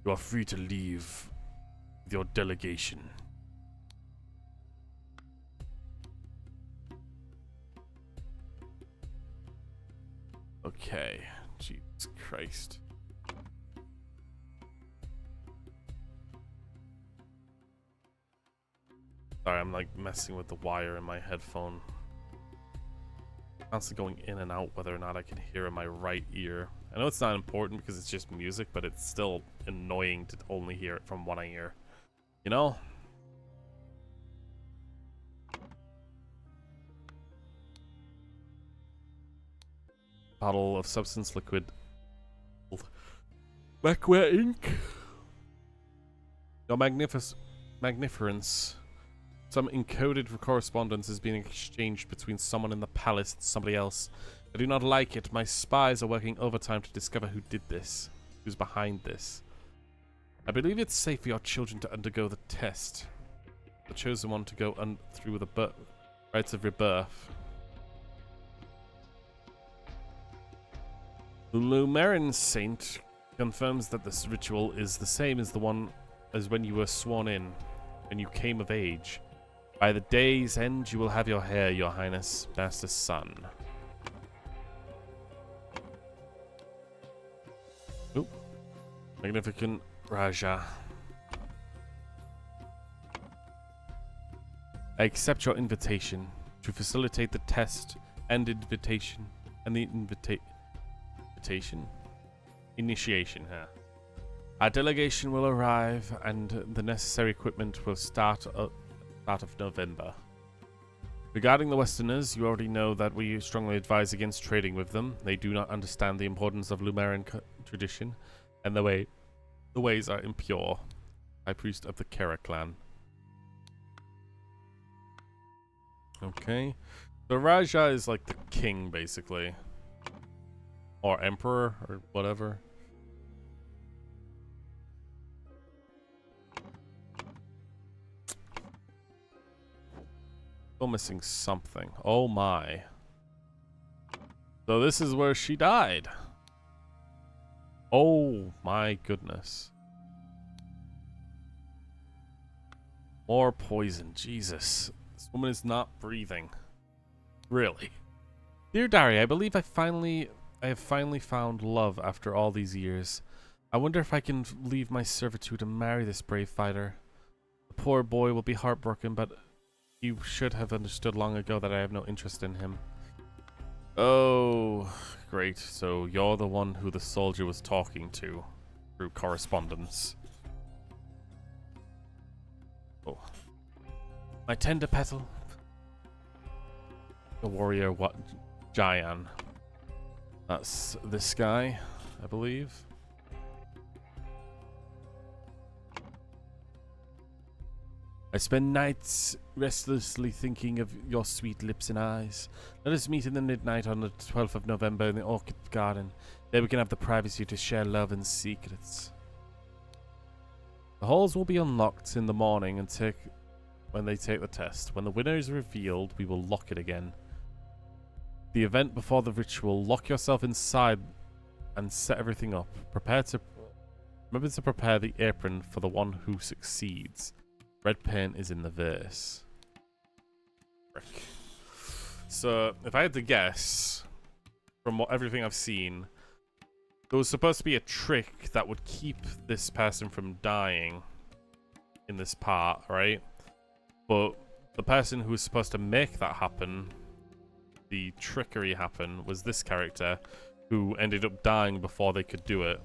S1: You are free to leave with your delegation. Okay, Jesus Christ. Sorry, I'm like messing with the wire in my headphone. Constantly going in and out whether or not I can hear in my right ear. I know it's not important because it's just music, but it's still annoying to only hear it from one ear. You know? Bottle of substance liquid. Backware ink. Your magniference. Some encoded correspondence is being exchanged between someone in the palace and somebody else. I do not like it. My spies are working overtime to discover who did this. who's behind this. I believe it's safe for your children to undergo the test. The chosen one to go through the rites of rebirth. The Lumeran saint confirms that this ritual is the same as the one as when you were sworn in, when you came of age. By the day's end, you will have your heir, your highness, master's son. Oop. Magnificent Raja. I accept your invitation to facilitate the test and invitation and the initiation here. Our delegation will arrive and the necessary equipment will start of November. Regarding the Westerners, you already know that we strongly advise against trading with them. They do not understand the importance of Lumeran tradition, and the ways are impure. High Priest of the Kera clan. Okay. The Raja is like the king, basically. Or emperor, or whatever. Still missing something. Oh my. So this is where she died. Oh my goodness. More poison. Jesus. This woman is not breathing. Really. Dear Dari, I believe I have finally found love after all these years. I wonder if I can leave my servitude and marry this brave fighter. The poor boy will be heartbroken, but he should have understood long ago that I have no interest in him. Oh, great. So you're the one who the soldier was talking to through correspondence. Oh. My tender petal. The warrior Jayan. That's this guy, I believe. I spend nights restlessly thinking of your sweet lips and eyes. Let us meet in the midnight on the 12th of November in the Orchid Garden. There we can have the privacy to share love and secrets. The halls will be unlocked in the morning and when they take the test. When the winner is revealed, we will lock it again. The event before the ritual, lock yourself inside and set everything up. Remember to prepare the apron for the one who succeeds. Red paint is in the verse. Frick. So, if I had to guess, from everything I've seen, there was supposed to be a trick that would keep this person from dying in this part, right? But the person who was supposed to make that happen, the trickery happen, was this character who ended up dying before they could do it.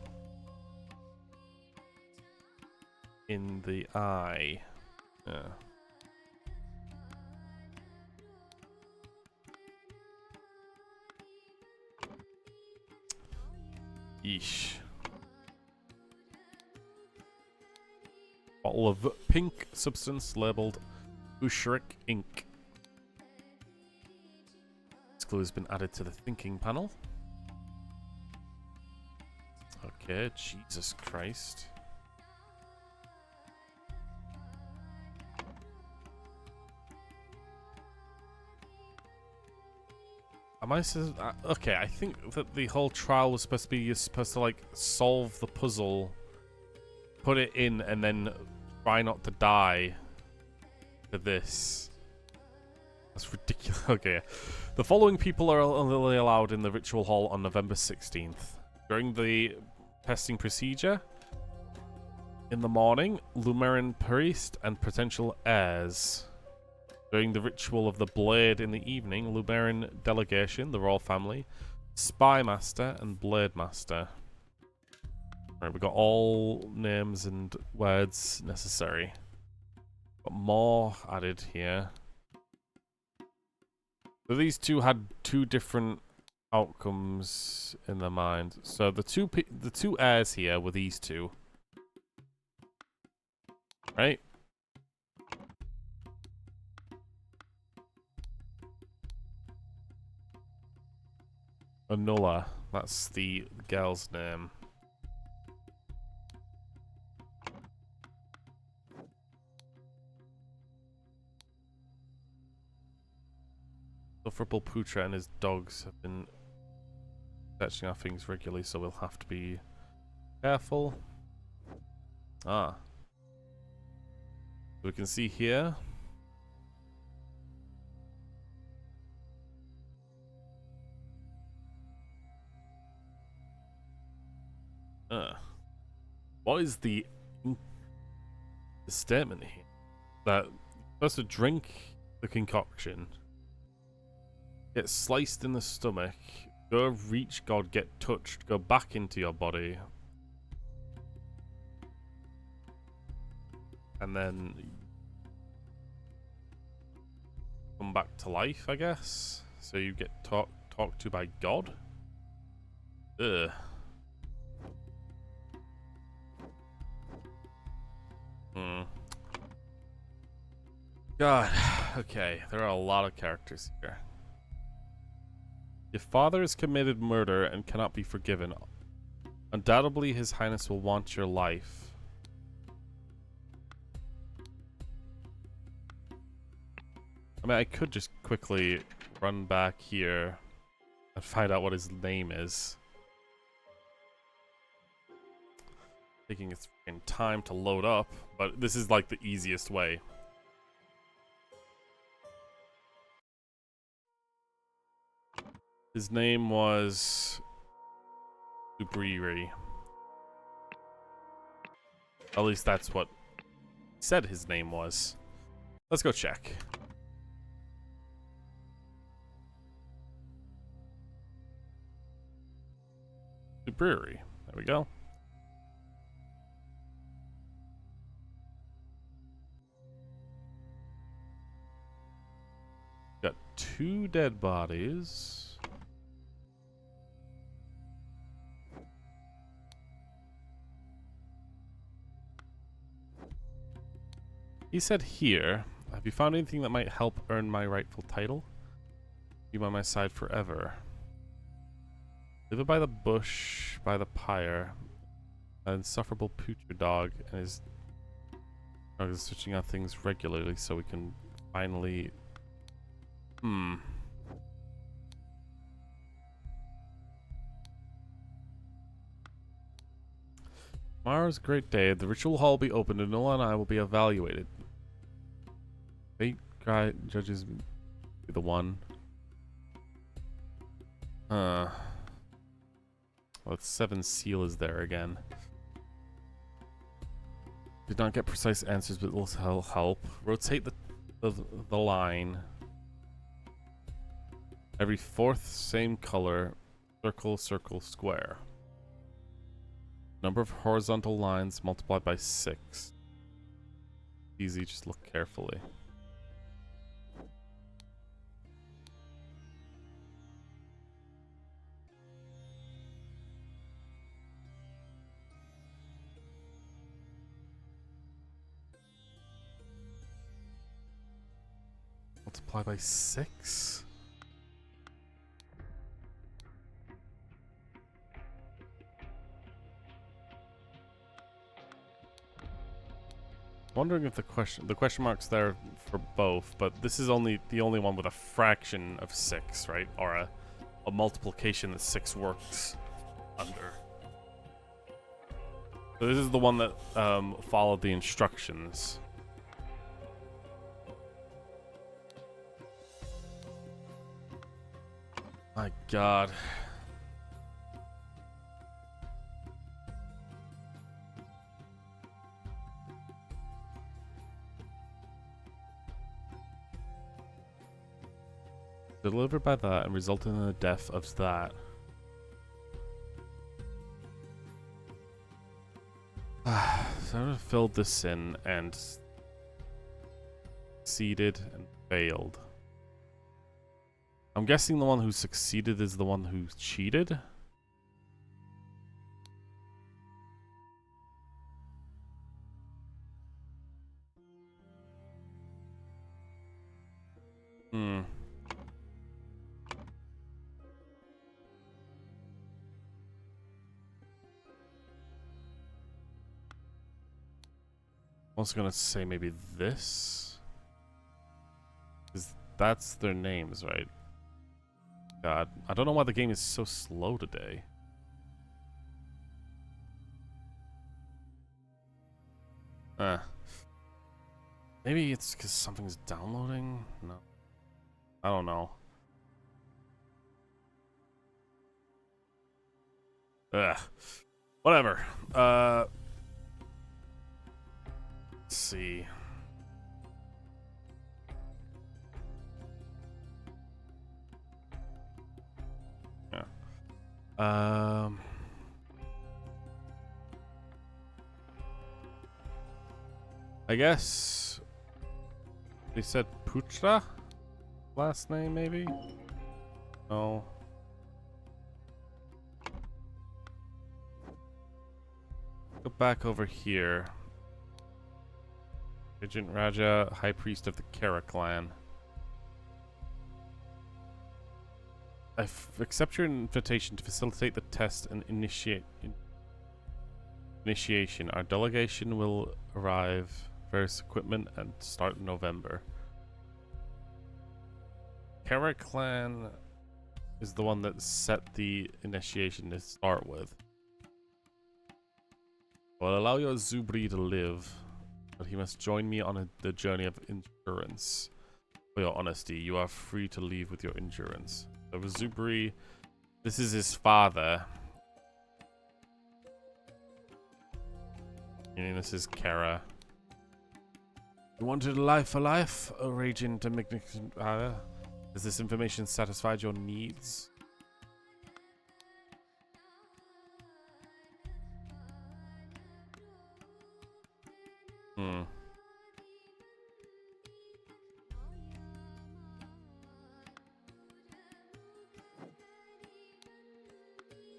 S1: In the eye. Yeah. Yeesh. Bottle of pink substance labeled Ushrik ink. This clue has been added to the thinking panel. Okay, Jesus Christ. Okay, I think that the whole trial was supposed to be you're supposed to like solve the puzzle, put it in, and then try not to die for this. That's ridiculous. Okay. The following people are only allowed in the ritual hall on November 16th. During the testing procedure, in the morning, Lumeran priest and potential heirs. During the ritual of the blade in the evening, Lumeran delegation, the royal family, spy master, and blade master. Alright, we've got all names and words necessary. Got more added here. So these two had two different outcomes in their mind. So the two heirs here were these two. Right? Anola, that's the girl's name. insufferable Putra and his dogs have been fetching our things regularly, so we'll have to be careful. Ah. We can see here. What is the statement here? That you're supposed to drink the concoction, get sliced in the stomach, go reach God, get touched, go back into your body, and then come back to life, I guess. So you get talked to by God. Ugh. God. Okay, there are a lot of characters here. Your father has committed murder and cannot be forgiven. Undoubtedly, His Highness will want your life. I mean, I could just quickly run back here and find out what his name is. Taking its freaking time to load up, but this is like the easiest way. His name was Subriri. At least that's what he said his name was. Let's go check. Subriri. There we go. Got 2 dead bodies. He said here, have you found anything that might help earn my rightful title? Be by my side forever. Live by the bush, by the pyre. An insufferable Putra dog and his dog is switching out things regularly so we can finally... Tomorrow's a great day. The ritual hall will be opened and Nola and I will be evaluated. Fate guy judges the one. Well, 7 seal is there again. Did not get precise answers, but will help. Rotate the line. Every 4th, same color. Circle, circle, square. Number of horizontal lines multiplied by 6. Easy, just look carefully. Multiply by 6? Wondering if the question mark's there for both, but this is the only one with a fraction of 6, right? Or a multiplication that 6 works under. So this is the one that followed the instructions. My God. Delivered by that and resulting in the death of that. So I filled this in and succeeded and failed. I'm guessing the one who succeeded is the one who cheated. I was gonna say maybe this. Because that's their names, right? God, I don't know why the game is so slow today. Maybe it's because something's downloading? No. I don't know. Ugh. Whatever. Let's see. Yeah. I guess they said Putra last name, maybe? No. Go back over here. Agent Raja, High Priest of the Kara clan. I accept your invitation to facilitate the test and initiation. Our delegation will arrive, various equipment, and start in November. Kara clan is the one that set the initiation to start with. Well, allow your Zubri to live, but he must join me on the journey of endurance. For your honesty, you are free to leave with your endurance. So Zubri, this is his father. And this is Kara. You wanted a life for life? A raging to magnificent. Has this information satisfied your needs?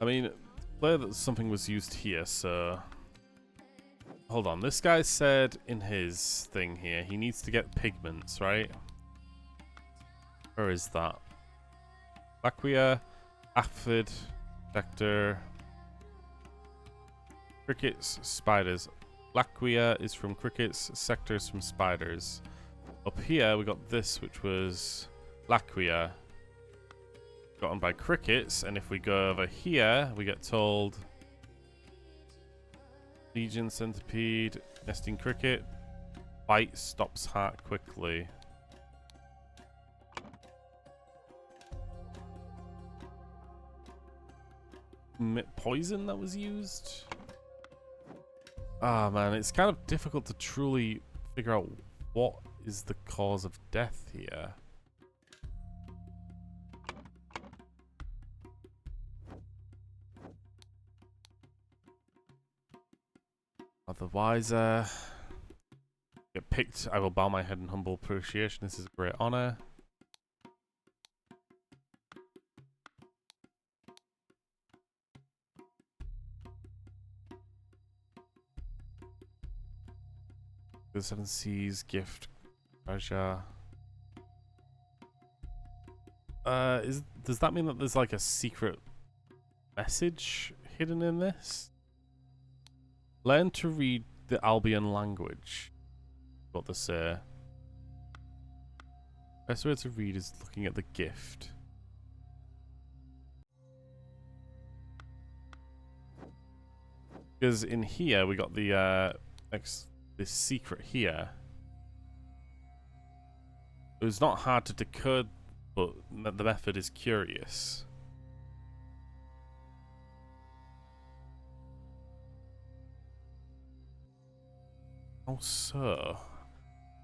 S1: I mean, clear that something was used here, so... Hold on, this guy said in his thing here, he needs to get pigments, right? Where is that? Laquia, aphid, vector, crickets, spiders. Laquia is from crickets, sectors from spiders. Up here we got this, which was Laquia, gotten by crickets, and if we go over here, we get told Legion, centipede, nesting cricket, bite stops heart quickly. Poison that was used? Ah, man, it's kind of difficult to truly figure out what is the cause of death here. Otherwise, get picked. I will bow my head in humble appreciation. This is a great honor. The Seven Seas gift, Raja. Does that mean that there's like a secret message hidden in this? Learn to read the Albion language. What they say. Best way to read is looking at the gift. Because in here we got the this secret here. It was not hard to decode, but the method is curious. Oh, so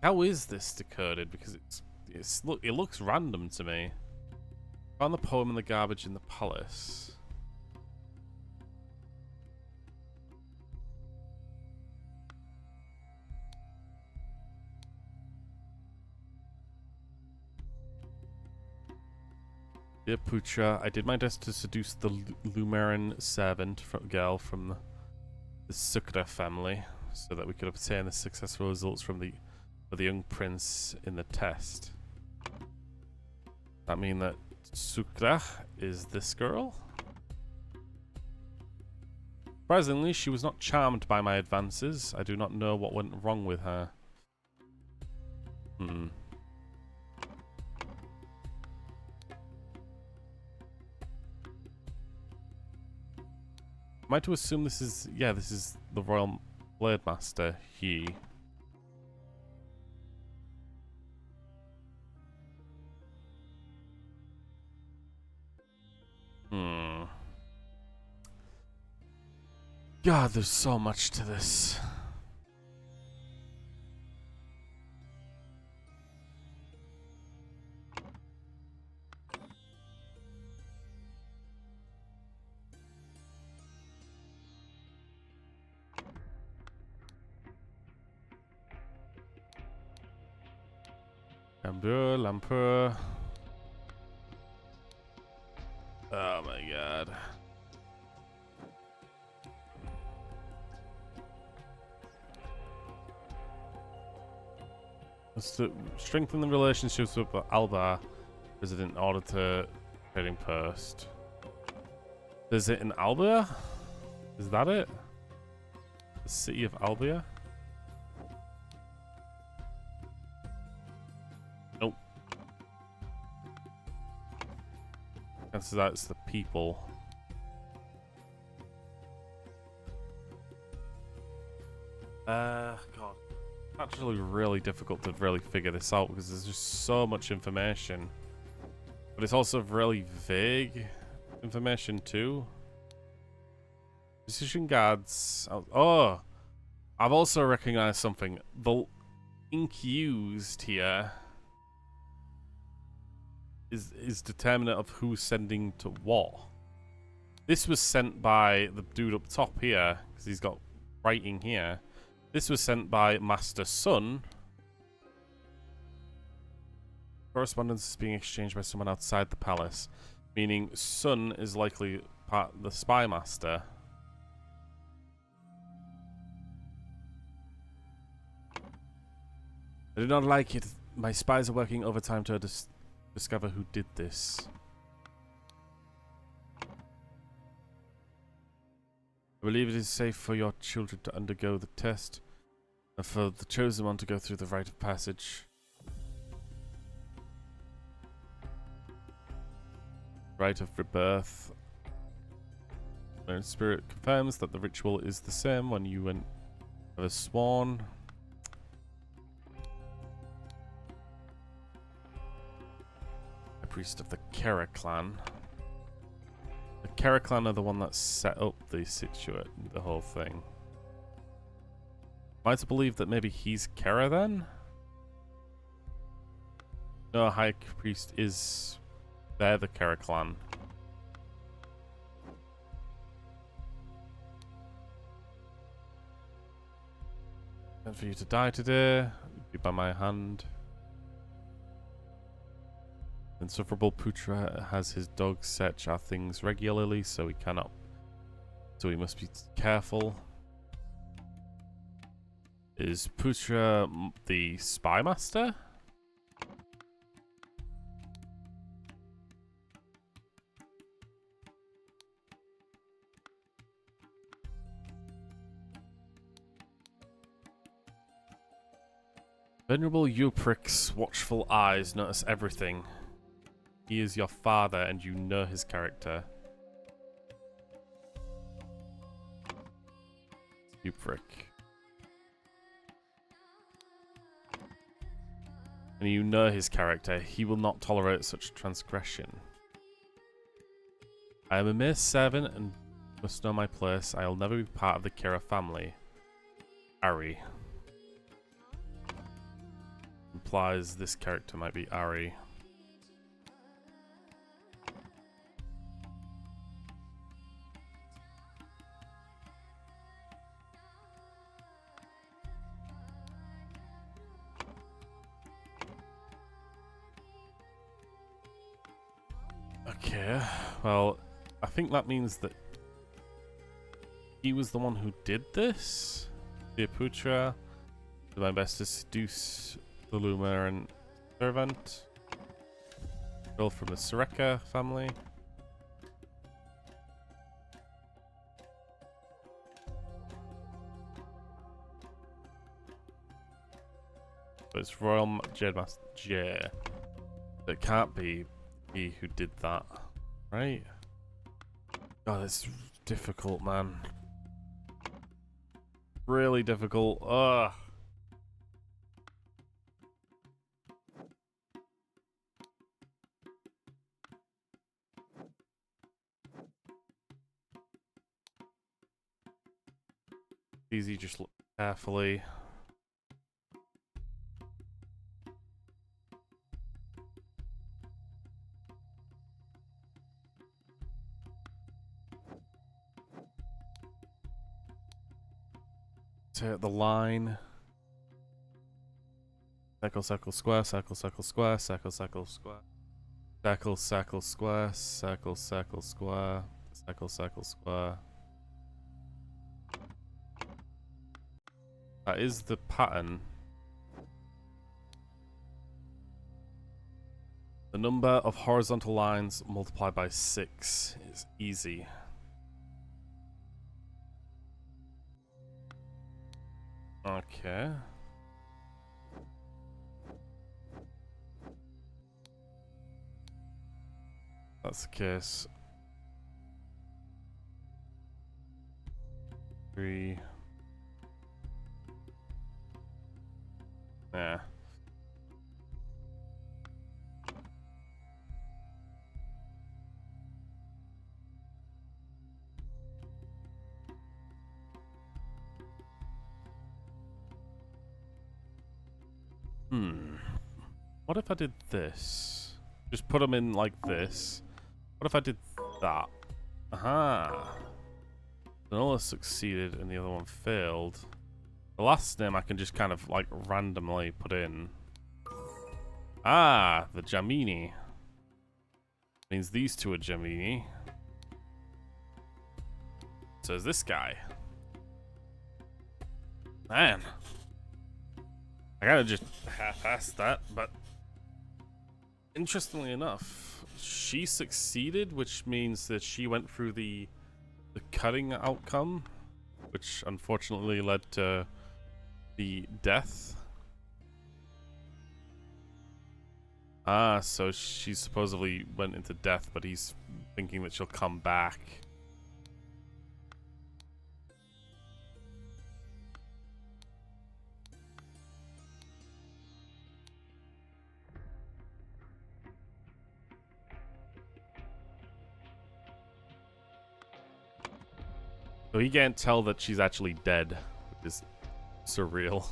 S1: how is this decoded? Because it looks random to me. Found the poem in the garbage in the palace. Dear Putra, I did my best to seduce the Lumeran servant girl from the Sukra family, so that we could obtain the successful results for the young prince in the test. That mean that Sukra is this girl? Surprisingly, she was not charmed by my advances. I do not know what went wrong with her. Am I to assume this is... Yeah, this is the Royal Blade Master, he. God, there's so much to this. Lampur. Oh my god. Let's strengthen the relationships with Alba President in order to trading post. Is it in Albia? Is that it? The city of Albia? Nope. Chances are it's the people. God. Actually really difficult to really figure this out because there's just so much information. But it's also really vague information too. Precision guards. Oh! I've also recognized something. The ink used here is determinant of who's sending to what. This was sent by the dude up top here, because he's got writing here. This was sent by Master Sun. Correspondence is being exchanged by someone outside the palace, meaning Sun is likely part of the spy master. I do not like it. My spies are working overtime to discover who did this. I believe it is safe for your children to undergo the test, and for the chosen one to go through the rite of passage. Rite of rebirth. My spirit confirms that the ritual is the same when you went ever sworn. A priest of the Kera clan. The Kera clan are the one that set up the whole thing. Am I to believe that maybe he's Kera then? No, High Priest is... They're the Kera clan. And for you to die today, be by my hand. Insufferable Putra has his dog search our things regularly, so he cannot. So we must be careful. Is Putra the spy master? Venerable Upric's watchful eyes notice everything. He is your father and you know his character. Upric. And you know his character. He will not tolerate such transgression. I am a mere servant and must know my place. I will never be part of the Kira family. Ari. Implies this character might be Ari. Okay, well, I think that means that he was the one who did this. The Putra. Do my best to seduce the Lumaran servant. Girl from the Sareka family. So it's Royal Jade Master J. It can't be he who did that, right? God, it's difficult, man. Really difficult. Ugh. Easy, just look carefully. Hit the line. Circle, circle, square, circle, circle, square, circle, circle, square. Circle, circle, square, circle, circle, square, circle, circle, square. That is the pattern. The number of horizontal lines multiplied by 6 is easy. Okay. That's the case. 3. Yeah. What if I did this? Just put them in like this. What if I did that? Aha. Vanilla succeeded and the other one failed. The last name I can just kind of like randomly put in. Ah, the Jamini. Means these two are Jamini. So is this guy. Man. I gotta just half-ass that, but interestingly enough, she succeeded, which means that she went through the cutting outcome, which unfortunately led to the death. Ah, so she supposedly went into death, but he's thinking that she'll come back. So he can't tell that she's actually dead, which is surreal.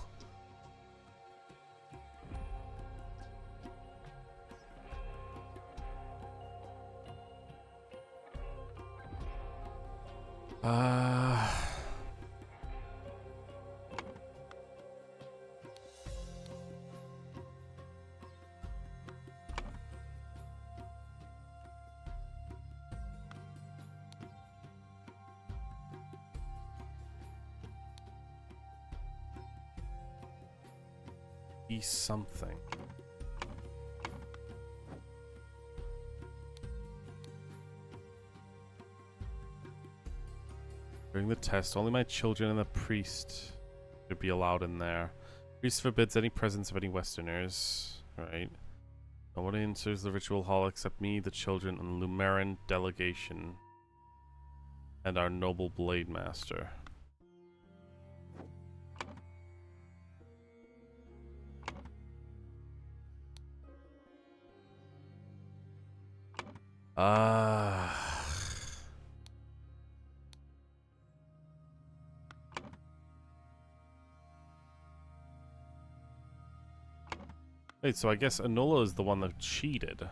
S1: Be something. During the test, only my children and the priest should be allowed in there. Priest forbids any presence of any Westerners. Right. Nobody enters the ritual hall except me, the children, and Lumeran delegation. And our noble blade master. Wait, so I guess Enola is the one that cheated.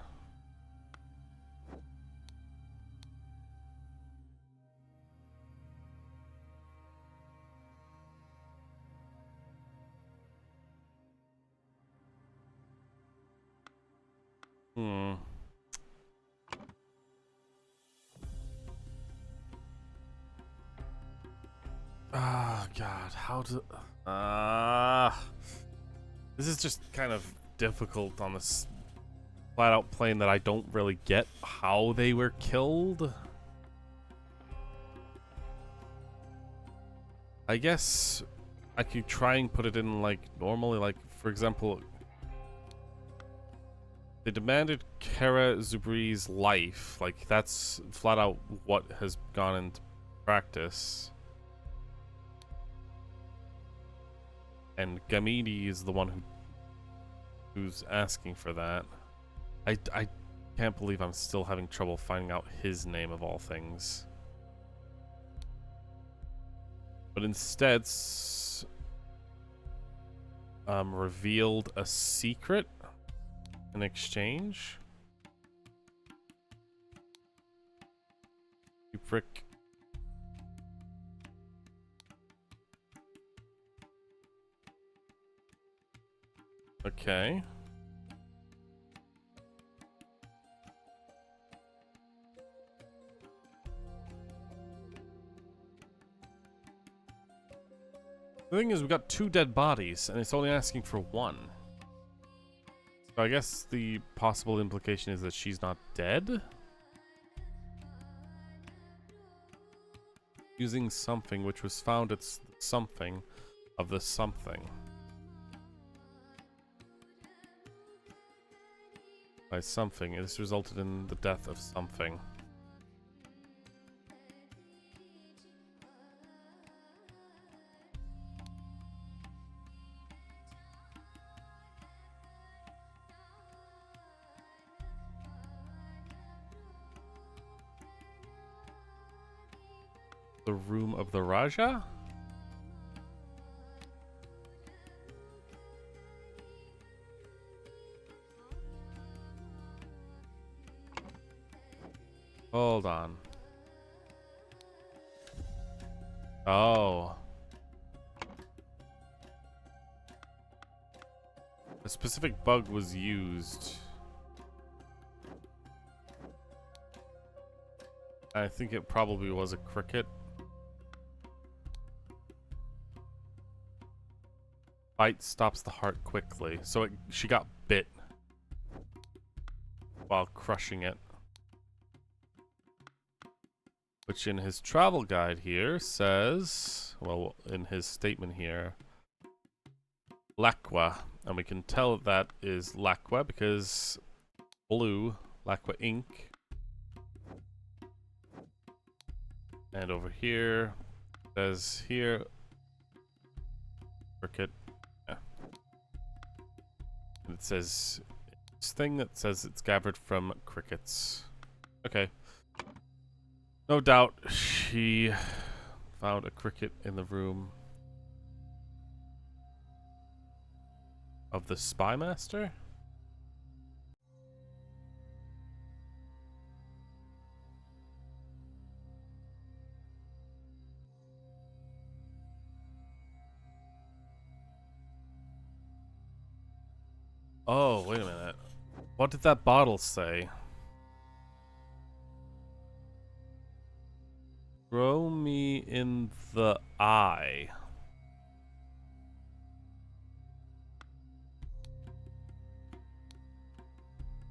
S1: Oh god, how to this is just kind of difficult on this flat out plane that I don't really get how they were killed. I guess I could try and put it in like normally, like for example, they demanded Kara Zubri's life. Like that's flat out what has gone into practice. And Gamidi is the one who's asking for that. I can't believe I'm still having trouble finding out his name of all things. But instead, revealed a secret in exchange. You prick. Okay. The thing is, we got 2 dead bodies, and it's only asking for 1. So I guess the possible implication is that she's not dead? Using something which was found at something of the something. By something. This resulted in the death of something. The room of the Raja? Hold on. Oh. A specific bug was used. I think it probably was a cricket. Bite stops the heart quickly. So she got bit while crushing it. Which in his travel guide here says, well, in his statement here, Laqua. And we can tell that is Laqua because blue, Laqua ink. And over here, says here, cricket. Yeah. And it says, this thing that says it's gathered from crickets. Okay. No doubt she found a cricket in the room of the spy master. Oh, wait a minute. What did that bottle say? Throw me in the eye.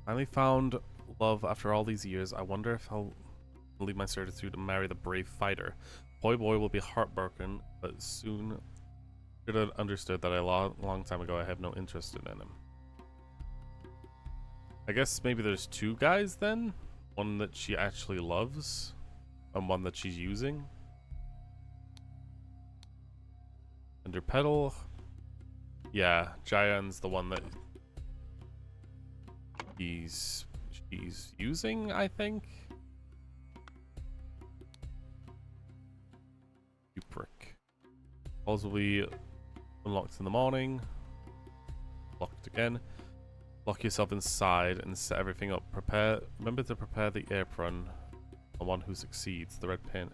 S1: Finally found love after all these years. I wonder if I'll leave my certitude to marry the brave fighter. Boy will be heartbroken, but soon should have understood that a long time ago I have no interest in him. I guess maybe there's 2 guys then? One that she actually loves, and one that she's using. And her petal. Yeah, Jayan's the one that she's using, I think. You prick. Halls will be unlocked in the morning. Locked again. Lock yourself inside and set everything up. Remember to prepare the apron. The one who succeeds. The red pin.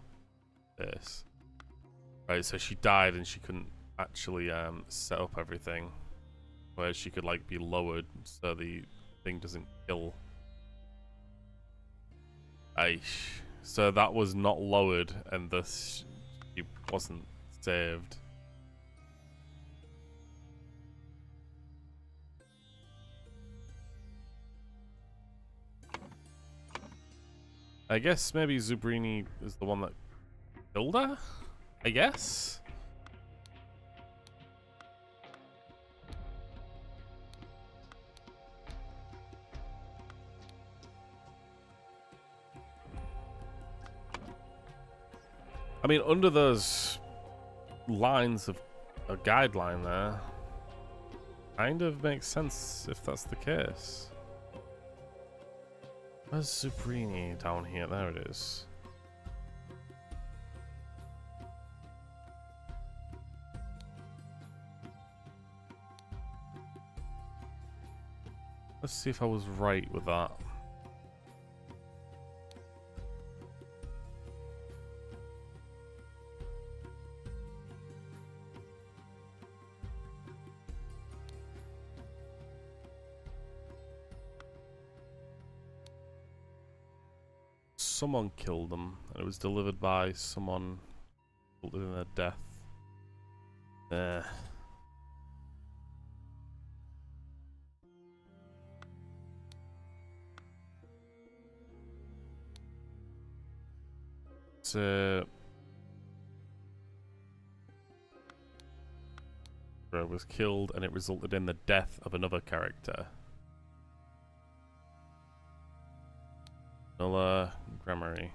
S1: This. Right, so she died and she couldn't actually set up everything. Where she could like be lowered so the thing doesn't kill. Aish. So that was not lowered and thus she wasn't saved. I guess maybe Zubrini is the one that killed her? I guess? I mean, under those lines of a guideline there, kind of makes sense if that's the case. Where's Zubrini down here? There it is. Let's see if I was right with that. Someone killed them, and it was delivered by someone resulted in their death. Was killed, and it resulted in the death of another character. Nola Grammary.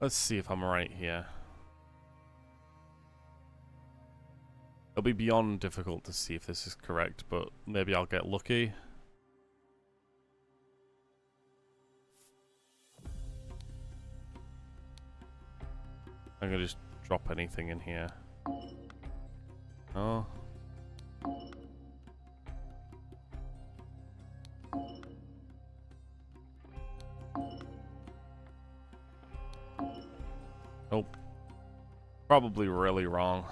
S1: Let's see if I'm right here. It'll be beyond difficult to see if this is correct, but maybe I'll get lucky. I'm gonna just drop anything in here. Oh. Nope. Probably really wrong.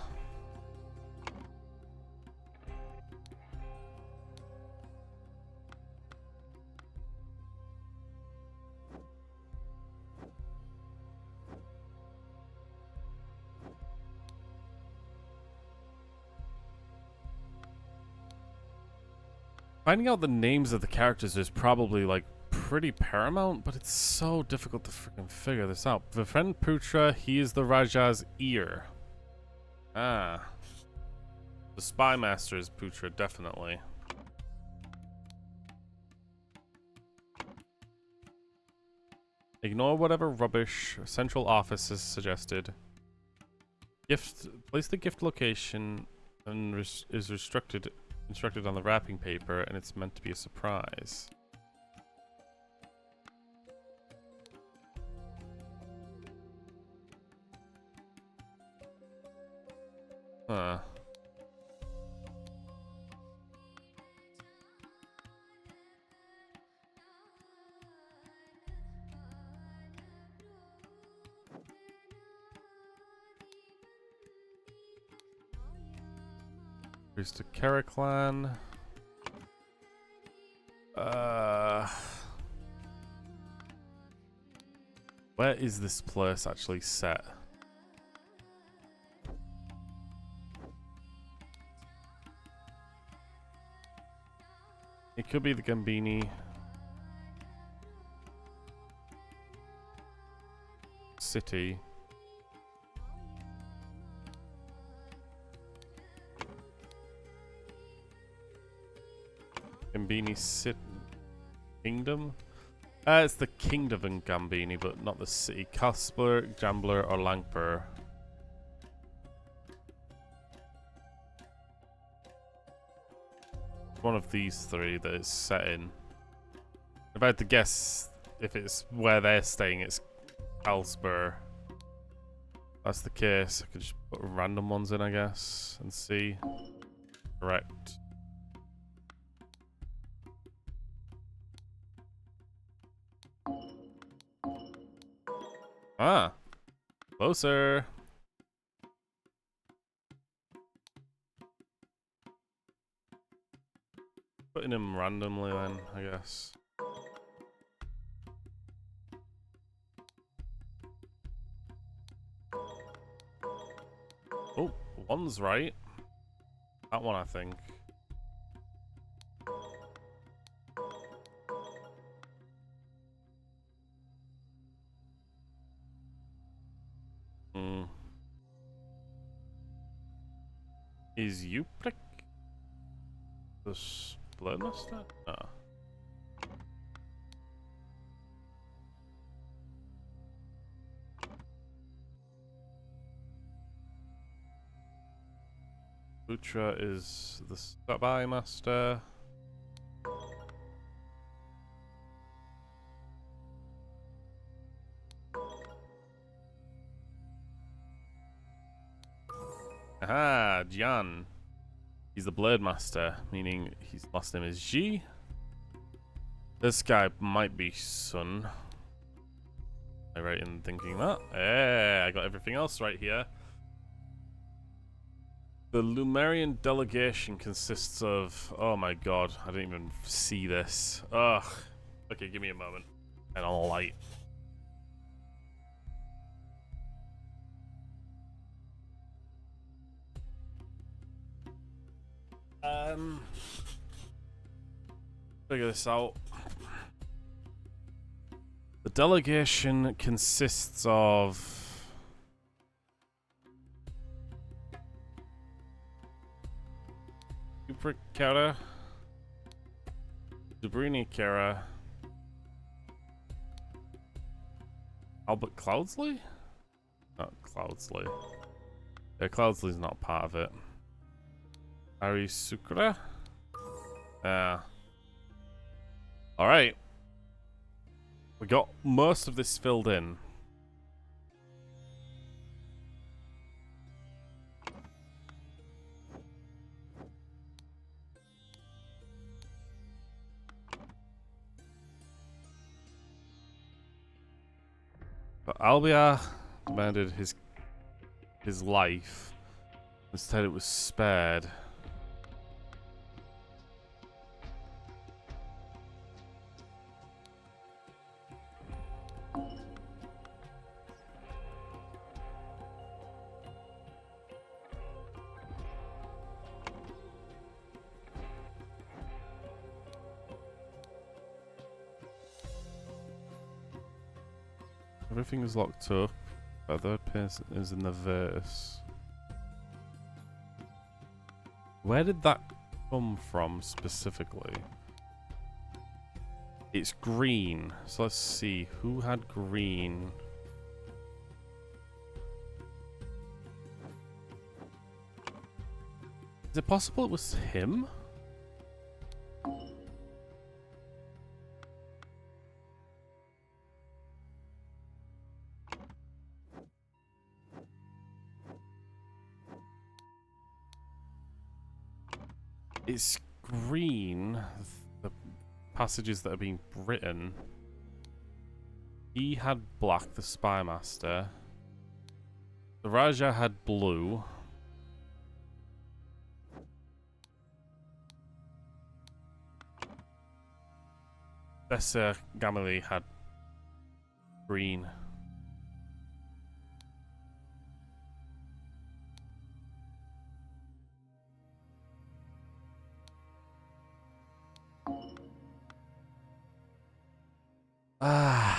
S1: Finding out the names of the characters is probably like pretty paramount, but it's so difficult to freaking figure this out. Vifren Putra, he is the Raja's ear. Ah. The Spy Master is Putra, definitely. Ignore whatever rubbish central office has suggested. Place the gift location and is instructed on the wrapping paper, and it's meant to be a surprise. Huh. Here's to Karaklan. Where is this place actually set? It could be the Gambini city. Gambini Kingdom? It's the Kingdom of Gambini, but not the city. Kaspler, Jambler, or Langpur. One of these three that is set in. If I had to guess if it's where they're staying, it's Kalsper. That's the case. I could just put random ones in, I guess, and see. Correct. Ah, closer. Putting him randomly then, I guess. Oh, one's right. That one, I think. Is Uprik the Splurmaster? No. Utra is the spy master. Aha, Jian. He's the blade master, meaning his last name is Ji. This guy might be Sun. Am I right in thinking that? Yeah, I got everything else right here. The Lumerian delegation consists of... Oh my god, I didn't even see this. Ugh. Okay, give me a moment. And I'll light. Figure this out. The delegation consists of... Kara, Zabrini Kara, Albert Cloudsley? Not Cloudsley. Yeah, Cloudsley's not part of it. Ari Sukra? Yeah. Alright. We got most of this filled in. But Albia demanded his life. Instead it was spared. Everything is locked up. The third person is in the verse. Where did that come from specifically? It's green. So let's see. Who had green? Is it possible it was him? It's green, the passages that are being written. He had black, the spy master. The Raja had blue. Besser Gamali had green. Ah.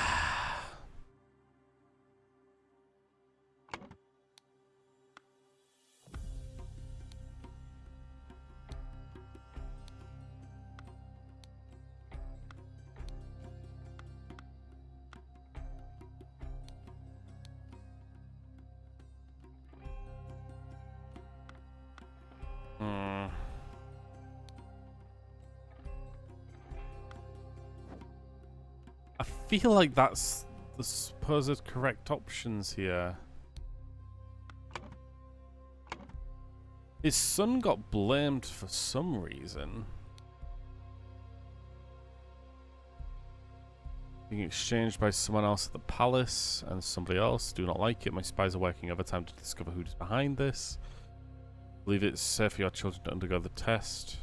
S1: I feel like that's the supposed correct options here. His son got blamed for some reason. Being exchanged by someone else at the palace and somebody else. Do not like it. My spies are working overtime to discover who is behind this. Believe it's safe for your children to undergo the test.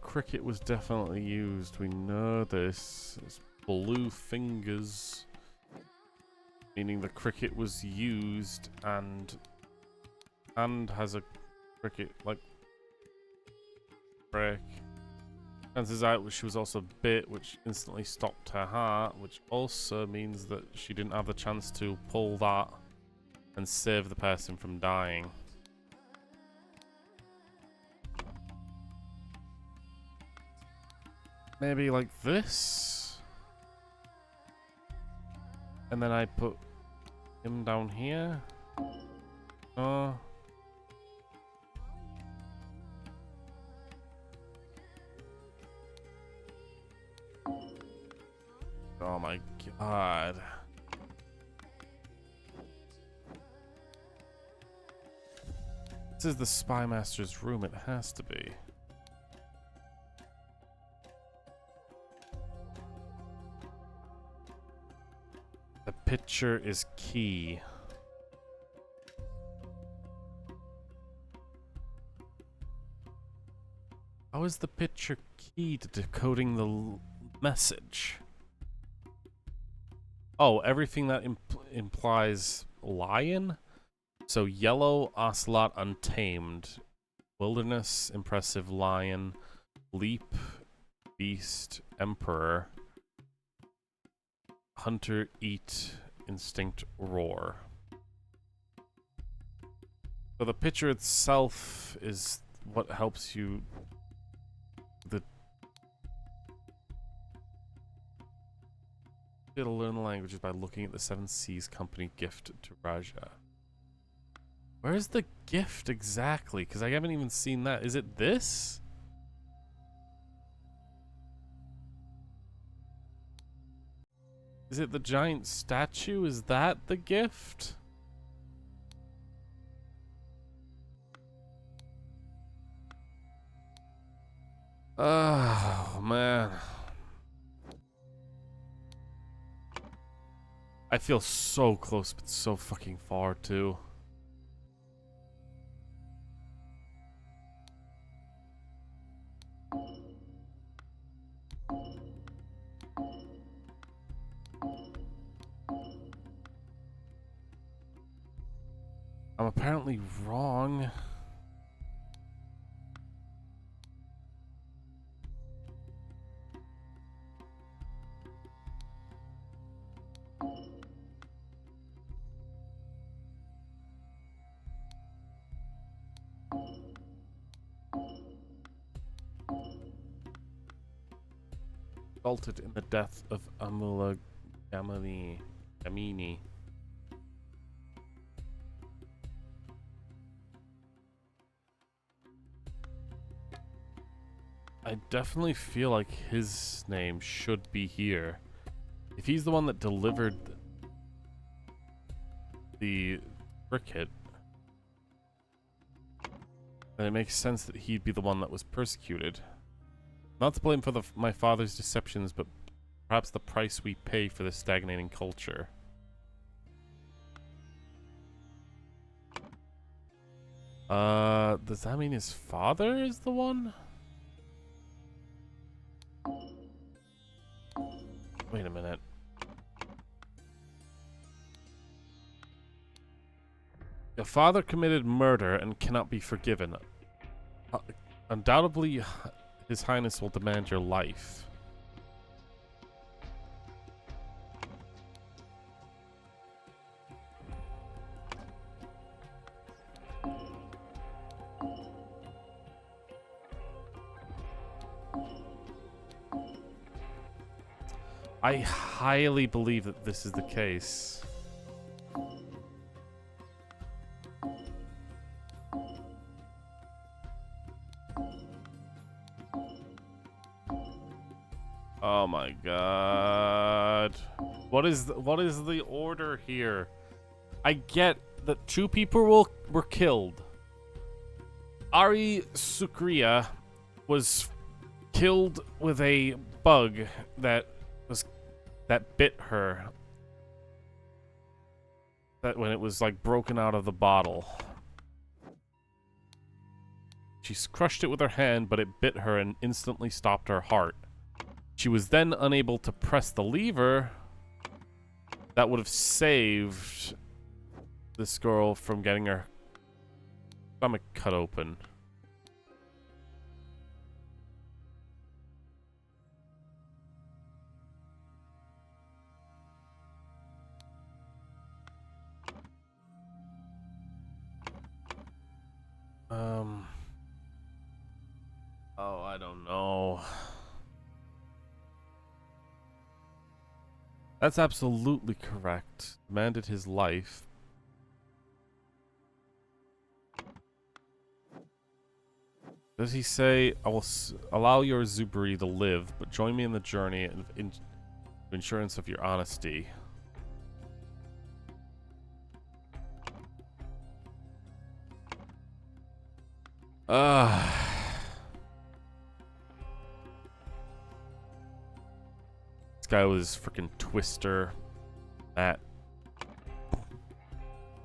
S1: Cricket was definitely used. We know this. It's blue fingers, meaning the cricket was used, and hand has a cricket, like, break. Chances out she was also bit, which instantly stopped her heart, which also means that she didn't have the chance to pull that and save the person from dying. Maybe like this? And then I put him down here? Oh. Oh my god. This is the Spy Master's room, it has to be. The picture is key. How is the picture key to decoding the message? Oh, everything that implies lion? So yellow, ocelot, untamed. Wilderness, impressive, lion. Leap, beast, emperor. Hunter, eat, instinct, roar. So the picture itself is what helps you... to learn the languages by looking at the Seven Seas Company gift to Raja. Where's the gift exactly? Because I haven't even seen that. Is it this? Is it the giant statue? Is that the gift? Oh, man. I feel so close, but so fucking far, too. I'm apparently wrong. Resulted in the death of Amula Gamini. I definitely feel like his name should be here. If he's the one that delivered the cricket, then it makes sense that he'd be the one that was persecuted. Not to blame for my father's deceptions, but perhaps the price we pay for this stagnating culture. Does that mean his father is the one? Wait a minute. Your father committed murder and cannot be forgiven. Undoubtedly, His Highness will demand your life. I highly believe that this is the case. Oh my god. What is the order here? I get that 2 people were killed. Ari Sukriya was killed with a bug that bit her. That when it was like broken out of the bottle. She crushed it with her hand, but it bit her and instantly stopped her heart. She was then unable to press the lever that would have saved this girl from getting her Stomach cut open. Oh, I don't know. That's absolutely correct. Demanded his life. Does he say, I will allow your Zubri to live, but join me in the journey in insurance of your honesty? This guy was freaking Twister. That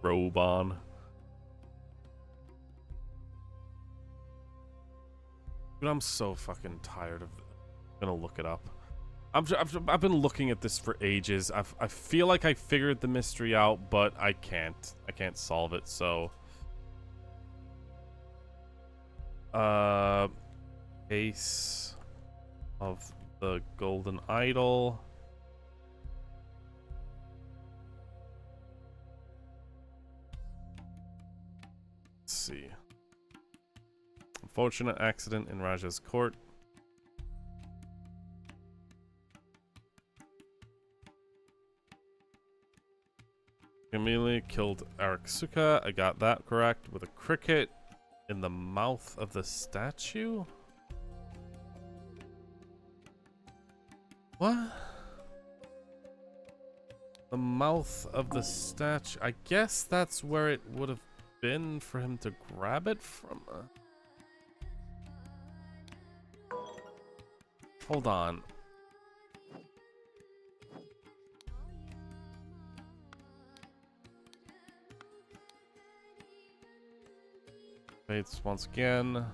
S1: robe on. Dude, I'm so fucking tired of it. I'm gonna look it up. I've been looking at this for ages. I feel like I figured the mystery out, but I can't. I can't solve it, so... Case of the Golden Idol. Let's see. Unfortunate accident in Raja's court. Amelia killed Araksuka. I got that correct. With a cricket in the mouth of the statue? What? The mouth of the statue. I guess that's where it would have been for him to grab it from. Hold on. Fates once again.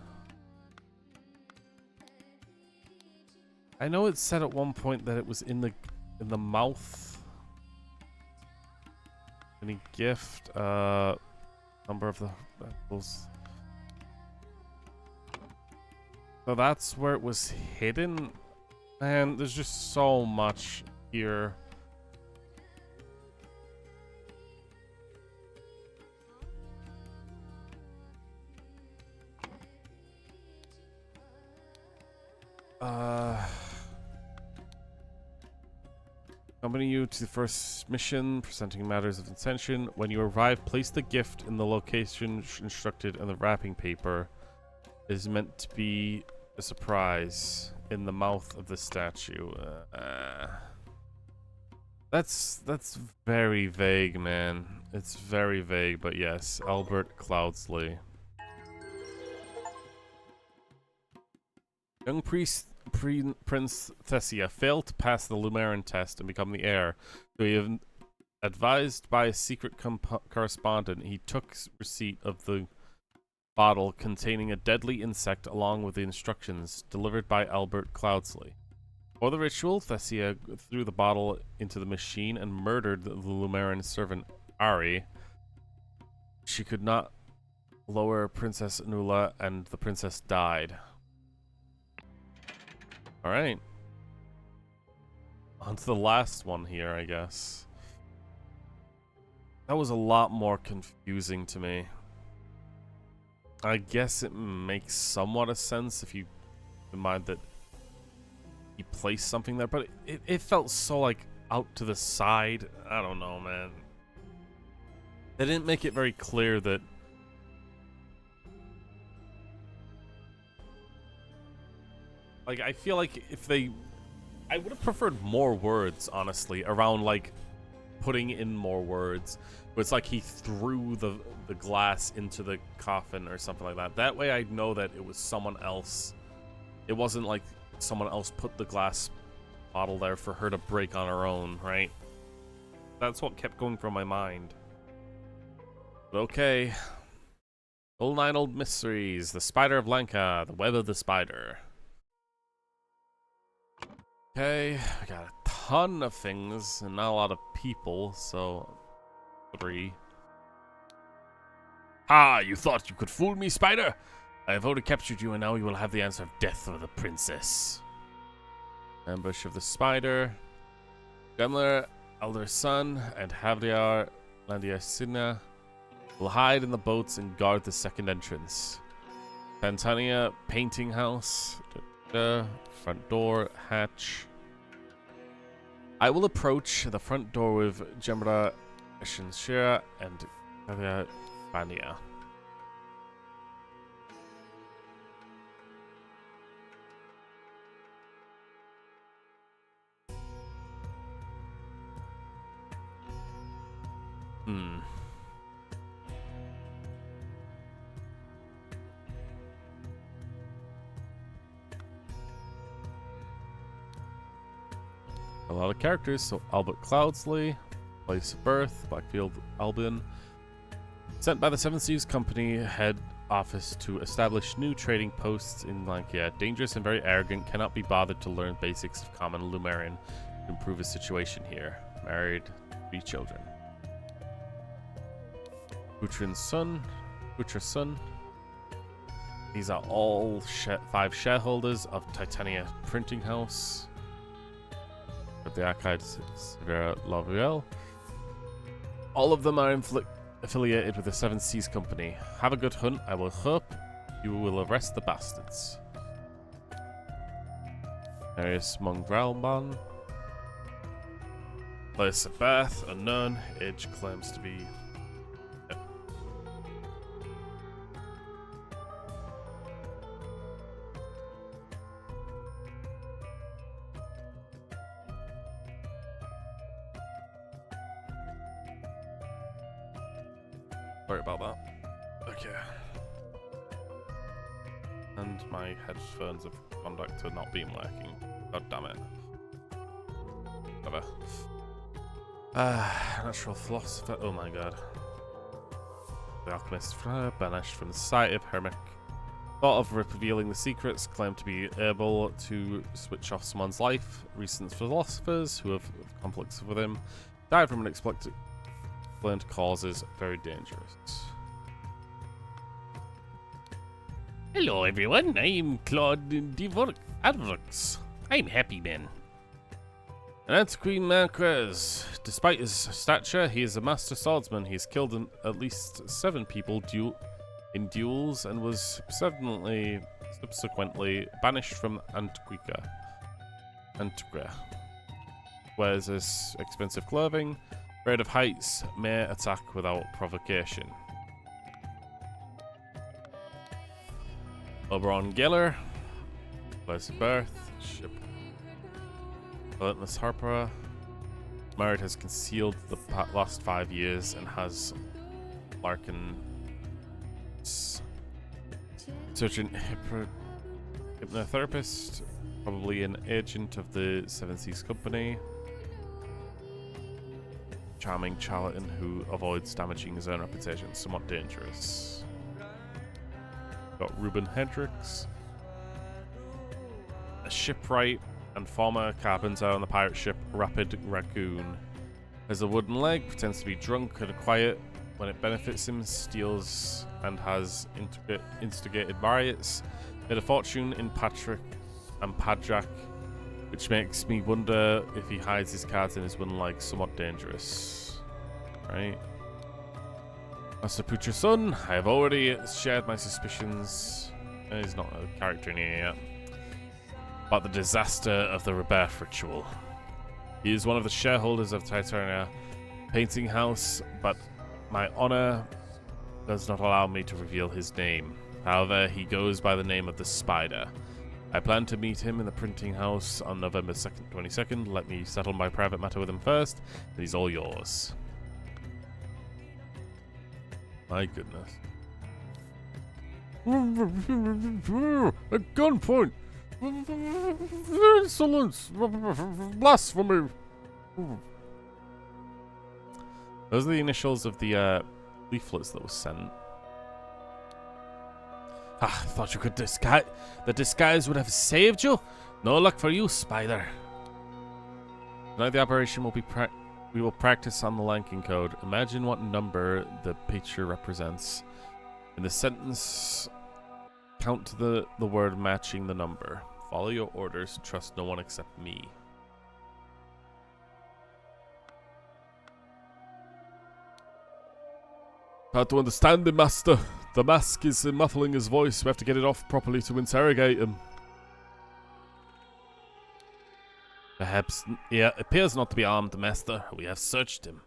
S1: I know it said at one point that it was in the mouth. Any gift? Number of the apples. So that's where it was hidden. Man, there's just so much here. Accompany you to the first mission, presenting matters of intention. When you arrive, place the gift in the location instructed in the wrapping paper. It is meant to be a surprise in the mouth of the statue. That's very vague, man. It's very vague, but yes, Albert Cloudsley. Young Prince Thessia failed to pass the Lumaran test and become the heir. So he, advised by a secret correspondent, he took receipt of the bottle containing a deadly insect along with the instructions delivered by Albert Cloudsley. For the ritual, Thessia threw the bottle into the machine and murdered the Lumaran servant Ari. She could not lower Princess Anula, and the princess died. Alright. On to the last one here, I guess. That was a lot more confusing to me. I guess it makes somewhat of sense if you keep in mind that he placed something there, but it felt so, like, out to the side. I don't know, man. They didn't make it very clear that... Like, I feel like if they... I would have preferred more words, honestly, around, like, putting in more words. But it's like he threw the glass into the coffin or something like that. That way I'd know that it was someone else. It wasn't like someone else put the glass bottle there for her to break on her own, right? That's what kept going through my mind. But okay. Old Nine Old Mysteries, The Spider of Lanka, The Web of the Spider. Okay, I got a ton of things and not a lot of people, so 3. Ha! You thought you could fool me, Spider? I have already captured you, and now you will have the answer of death for the princess. Ambush of the Spider. Gemler, Elder Son, and Havdiar Landiasina will hide in the boats and guard the second entrance. Pantania Painting House. Front door, hatch. I will approach the front door with Gemra Shinshira and Havdiar Bania. A lot of characters, so Albert Cloudsley, place of birth, Blackfield, Albion. Sent by the Seven Seas Company head office to establish new trading posts in Lankia. Dangerous and very arrogant, cannot be bothered to learn basics of common Lumerian to improve his situation here. Married, 3 children. Utra's son. These are all 5 shareholders of Titania Printing House. Of the archives, Severa L'Oreal. All of them are affiliated with the Seven Seas Company. Have a good hunt. I will hope you will arrest the bastards. Marius Mongralban. Place of birth, unknown. Age claims to be... Sorry about that. Okay. And my headphones have gone back to not being working. God damn it. Whatever. Natural philosopher. Oh my god. The alchemist banished from the site of Hermic. Thought of revealing the secrets, claimed to be able to switch off someone's life. Recent philosophers who have conflicts with him died from unexpected causes. Very dangerous.
S3: Hello, everyone. I'm Claude Advox. I'm Happy Man.
S1: An antiquary Marquez. Despite his stature, he is a master swordsman. He has killed at least 7 people in duels and was subsequently banished from Antigua. Wears this expensive clothing. Afraid of heights, may attack without provocation. Oberon Geller. Place of birth. Ship. Relentless Harper. Married has concealed the last 5 years and has Larkin. Surgeon hypnotherapist. Probably an agent of the Seven Seas Company. Charming charlatan who avoids damaging his own reputation. Somewhat dangerous. Got Ruben Hendricks. A shipwright and former carpenter on the pirate ship Rapid Raccoon. Has a wooden leg, pretends to be drunk and quiet. When it benefits him, steals and has instigated riots. Made a fortune in Patrick and Padrak, which makes me wonder if he hides his cards in his wooden leg. Somewhat dangerous. Right. Master Putra's son. I have already shared my suspicions. He's not a character in here yet. About the disaster of the rebirth ritual. He is one of the shareholders of Titania Painting House, but my honor does not allow me to reveal his name. However, he goes by the name of the Spider. I plan to meet him in the printing house on November 22nd. Let me settle my private matter with him first, and he's all yours. My goodness. At gunpoint! Insolence! Blasphemy! Those are the initials of the leaflets that were sent. I thought you could disguise. The disguise would have saved you. No luck for you, Spider. Tonight the operation will be we will practice on the Lanking code. Imagine what number the picture represents. In the sentence, count the word matching the number. Follow your orders. Trust no one except me. Hard to understand him, Master. The mask is muffling his voice. We have to get it off properly to interrogate him. Perhaps, yeah, appears not to be armed, Master. We have searched him.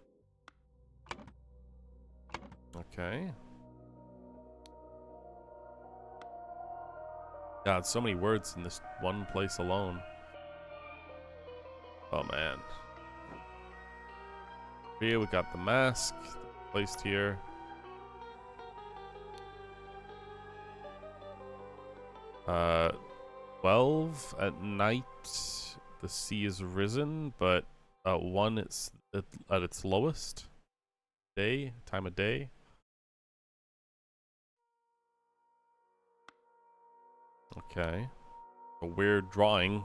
S1: Okay. God, so many words in this one place alone. Oh, man. Here we got the mask placed here. Uh, 12 at night. The sea is risen, but 1 it's at its lowest. Time of day. Okay. A weird drawing.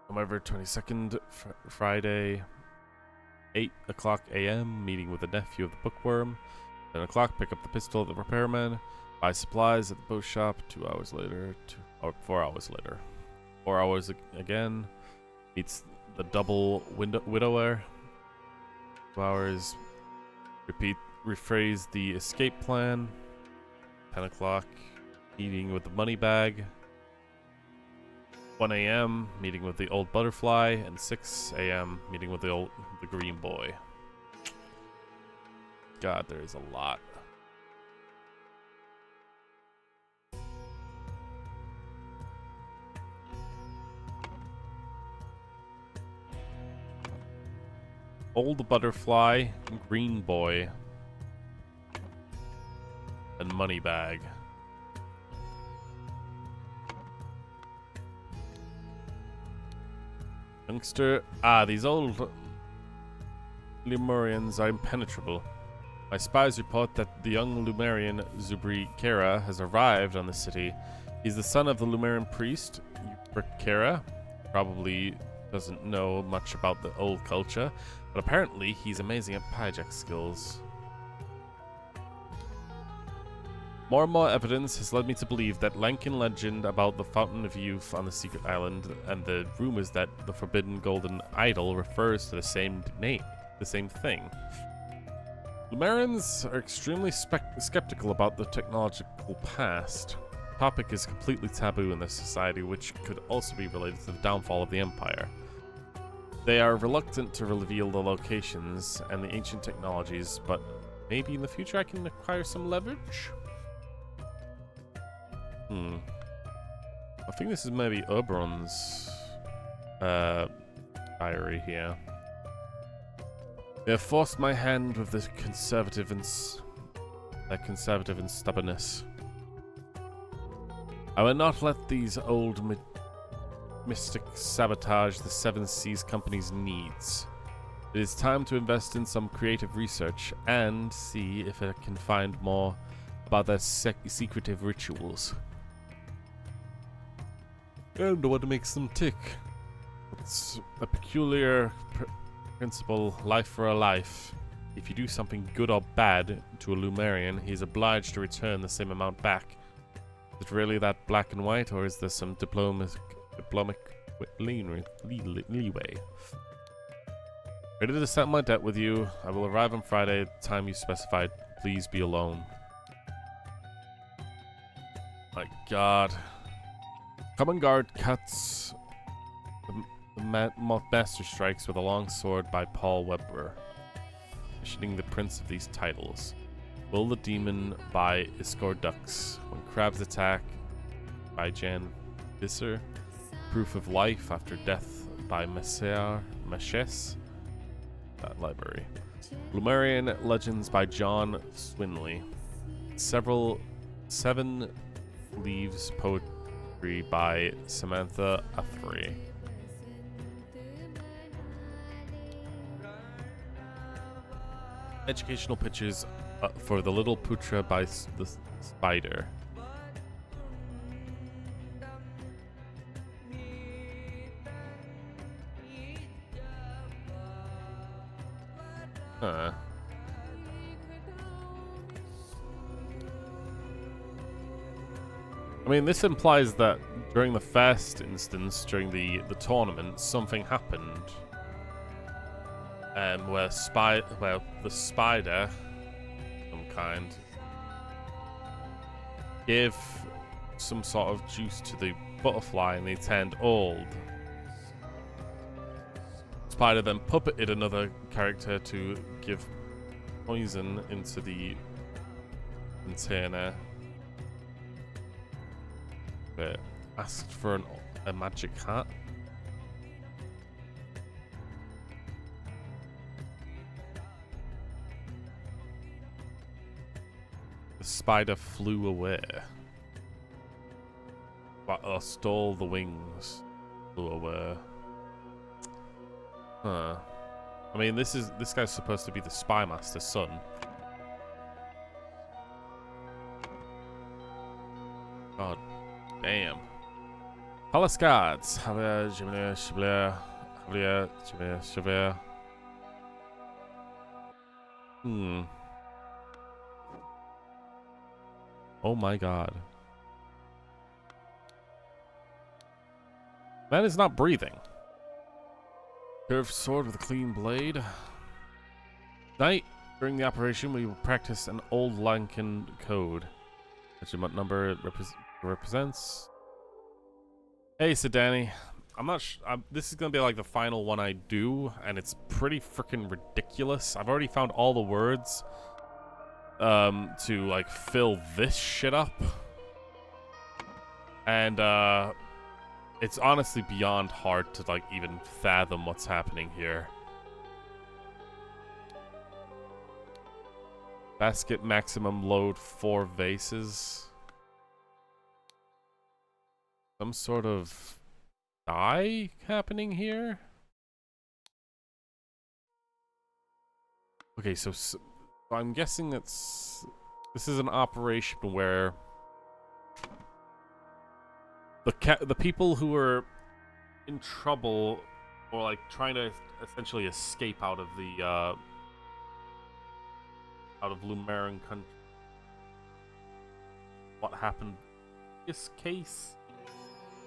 S1: November 22nd, Friday, 8 o'clock a.m. Meeting with the nephew of the bookworm. 10 o'clock, pick up the pistol of the repairman. Buy supplies at the boat shop. 2 hours later, 4 hours later. 4 hours again. Meets the double widower. 2 hours. Rephrase the escape plan. 10 o'clock. Meeting with the money bag. 1 a.m. meeting with the old butterfly, and 6 a.m. meeting with the green boy. God, there is a lot. Old butterfly, green boy, and money bag. Youngster, these old Lemurians are impenetrable. My spies report that the young Lemurian Zubri Kera has arrived on the city. He's the son of the Lemurian priest, Kera. Probably doesn't know much about the old culture, but apparently he's amazing at hijack skills. More and more evidence has led me to believe that Lankan legend about the Fountain of Youth on the secret island and the rumors that the forbidden golden idol refers to the same name, the same thing. Lumerians are extremely skeptical about the technological past. The topic is completely taboo in this society, which could also be related to the downfall of the Empire. They are reluctant to reveal the locations and the ancient technologies, but maybe in the future I can acquire some leverage? I think this is maybe Oberon's diary here. They have forced my hand with this conservative and stubbornness. I will not let these old mystics sabotage the Seven Seas Company's needs. It is time to invest in some creative research and see if I can find more about their secretive rituals. And what makes them tick. It's a peculiar principle, life for a life. If you do something good or bad to a Lumerian, he's obliged to return the same amount back. Is it really that black and white, or is there some diplomatic leeway? Ready to settle my debt with you. I will arrive on Friday at the time you specified. Please be alone. My God. Common Guard cuts the Master Strikes with a long sword by Paul Weber, mentioning the prince of these titles. Will the Demon by Iskor Dux. When Crabs Attack by Jan Visser. Proof of Life After Death by Meshes. That library. Lumerian Legends by John Swinley. 7 Leaves Poetry by Samantha Athery. Educational pictures for The Little Putra by the Spider. I mean, this implies that during the first instance, during the tournament, something happened. Where the spider, some kind, gave some sort of juice to the butterfly and they turned old. Spider then puppeted another character to give poison into the container. But asked for a magic hat. The spider flew away. Or stole the wings. Flew away. Huh. I mean, this guy's supposed to be the spy master's son. God damn. Palace guards. Oh my god. Man is not breathing. Curved sword with a clean blade. Night. During the operation, we will practice an old Lankan code. What number it represents. Hey, Sedani. I'm not this is going to be like the final one I do, and it's pretty freaking ridiculous. I've already found all the words to like fill this shit up. And it's honestly beyond hard to like even fathom what's happening here. Basket maximum load 4 vases. Some sort of die happening here. Okay, so I'm guessing this is an operation where the people who are in trouble or like trying to essentially escape out of the out of Lumeran country. What happened in this case?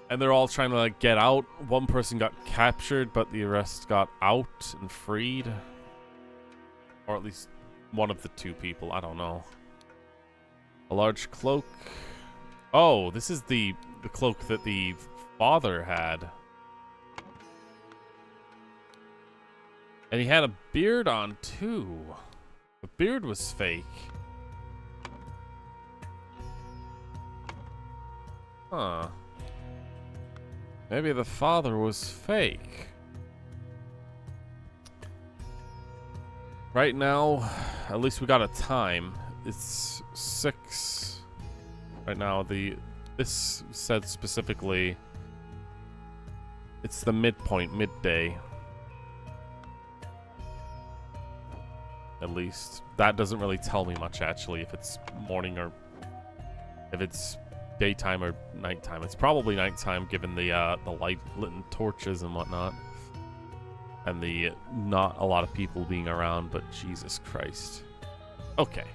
S1: And they're all trying to like get out. One person got captured, but the rest got out and freed. Or at least one of the 2 people, I don't know. A large cloak. Oh, this is the cloak that the father had. And he had a beard on too. The beard was fake. Huh. Maybe the father was fake. Right now, at least we got a time. It's 6. Right now, this said specifically it's the midpoint, midday. At least. That doesn't really tell me much, actually, if it's morning or if it's daytime or nighttime. It's probably nighttime, given the light lit torches and whatnot. And the not a lot of people being around, but Jesus Christ. Okay.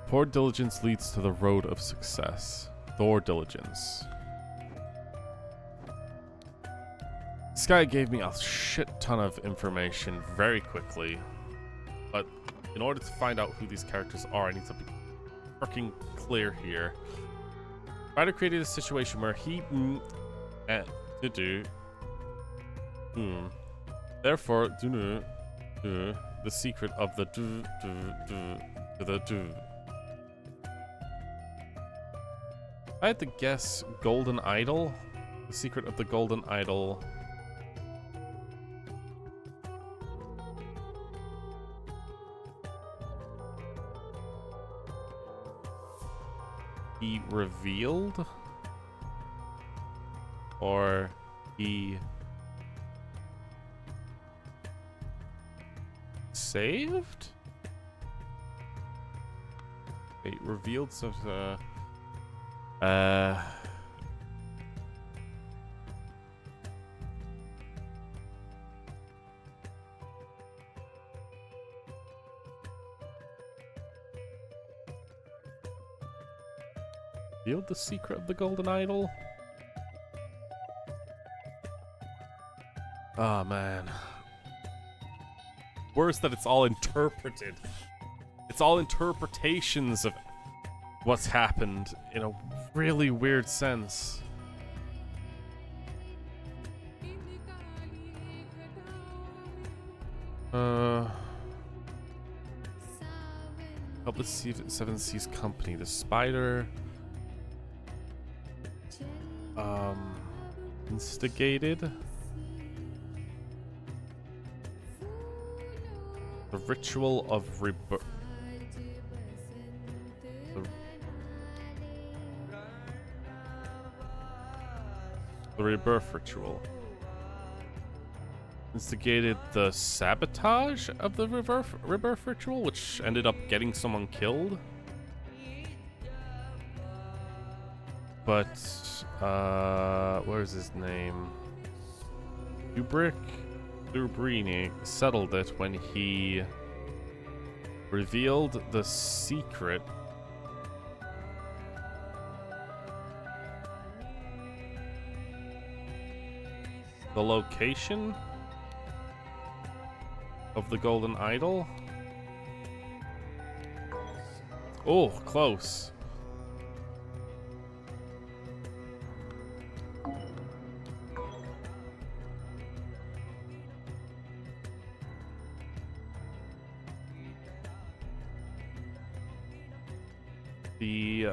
S1: Poor diligence leads to the road of success. Thor diligence. This guy gave me a shit ton of information very quickly. But in order to find out who these characters are, I need to be freaking clear here. Try to create a situation where he therefore the secret of the I had to guess golden idol. The secret of the golden idol. He revealed, or he saved? Wait, revealed stuff. revealed the secret of the golden idol? Oh man. Worse that it's all interpreted. It's all interpretations of what's happened in a really weird sense. Help the Seven Seas Company. The spider instigated the ritual of rebirth. The rebirth ritual. Instigated the sabotage of the rebirth ritual, which ended up getting someone killed. But, where's his name? Dubrini settled it when he revealed the secret the location of the golden idol. Oh, close. The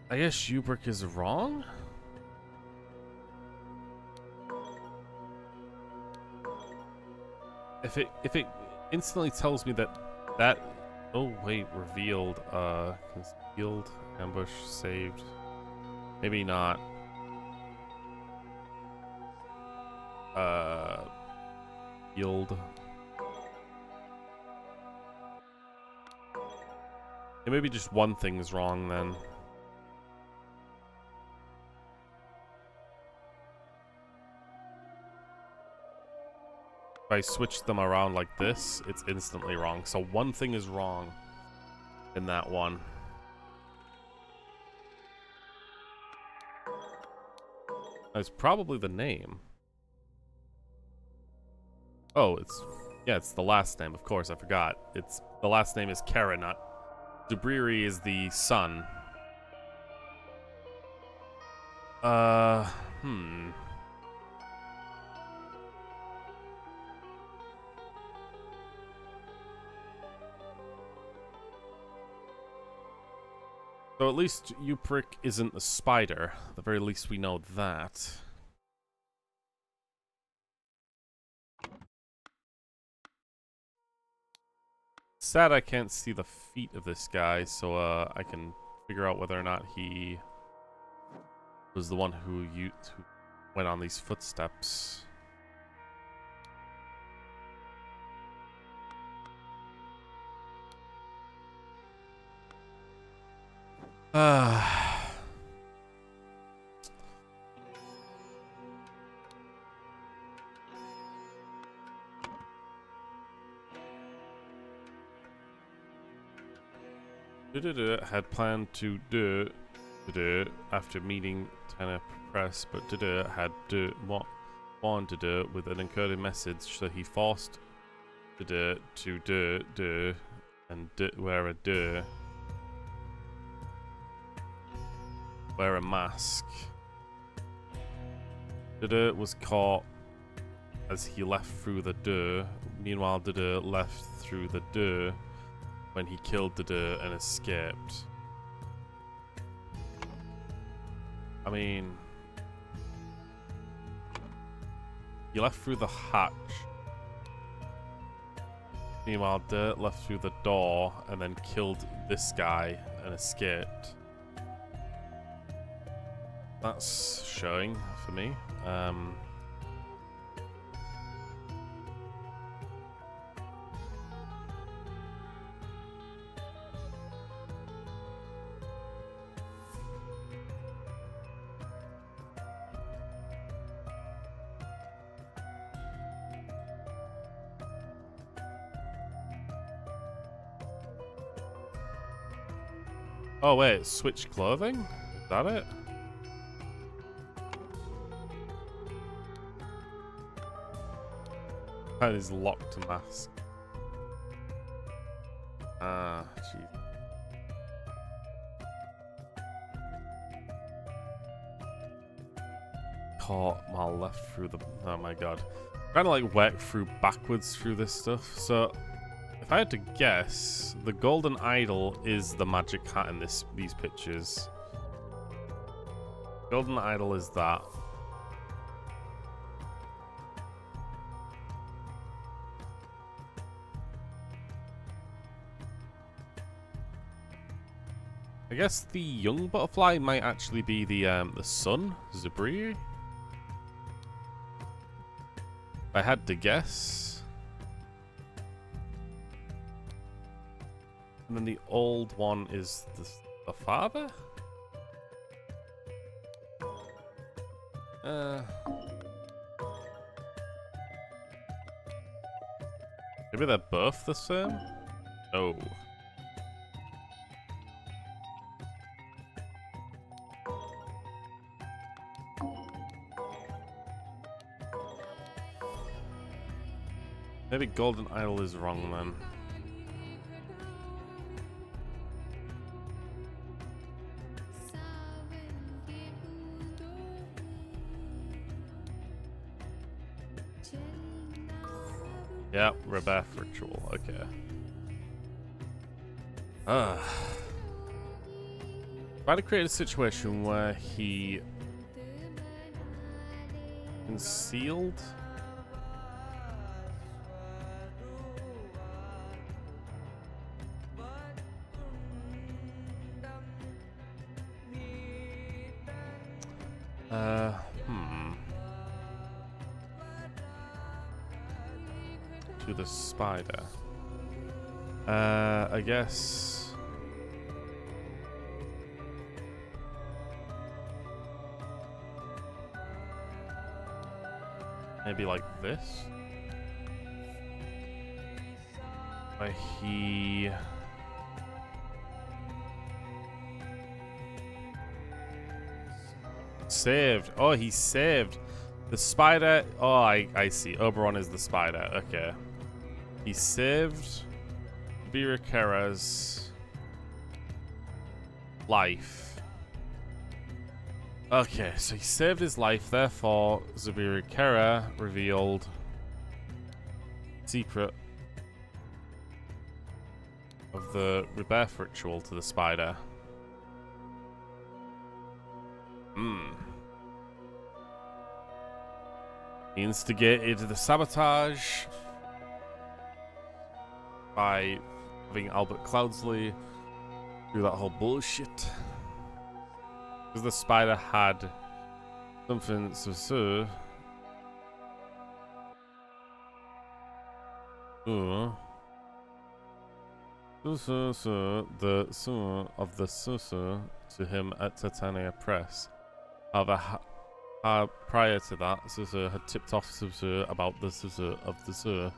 S1: I guess Shubrick is wrong? If it instantly tells me that oh wait, revealed, concealed, ambush, saved. Maybe not. Yield. Yeah, maybe just one thing is wrong then. If I switch them around like this, it's instantly wrong. So one thing is wrong in that one. That's probably the name. Oh, it's the last name, of course, I forgot. The last name is Karanut. Dubriri is the son. So at least Uprick isn't the spider. At the very least we know that. Sad I can't see the feet of this guy, so I can figure out whether or not he was the one who went on these footsteps. Had planned to do after meeting Tanner Press, but had wanted to do with an encoded message, so he forced to do and wear a mask. Dede was caught as he left through the door. Meanwhile, Dede left through the door when he killed Dede and escaped. I mean, he left through the hatch. Meanwhile, Dede left through the door and then killed this guy and escaped. That's showing for me. Oh wait, switch clothing? Is that it? That is locked mask. Ah, jeez. Caught my left through the. Oh my god. Trying to like work through backwards through this stuff. So, if I had to guess, the golden idol is the magic hat in these pictures. Golden idol is that. I guess the young butterfly might actually be the sun, Zabri. If I had to guess. And then the old one is the father? Maybe they're both the same? No. Maybe golden idol is wrong then. Yeah, rebirth ritual. Okay. Try to create a situation where he concealed. To the spider. I guess. Maybe like this. Where he. Saved. Oh, he saved. The spider. Oh, I see. Oberon is the spider. Okay. He saved Virakera's life. Okay, so he saved his life, therefore Zabirakera revealed secret of the rebirth ritual to the spider. He instigated the sabotage by having Albert Cloudsley do that whole bullshit. Because the spider had something so the son of the Susu to him at Titania Press. However, prior to that, Susu had tipped off Susu about the Susu of the Sur.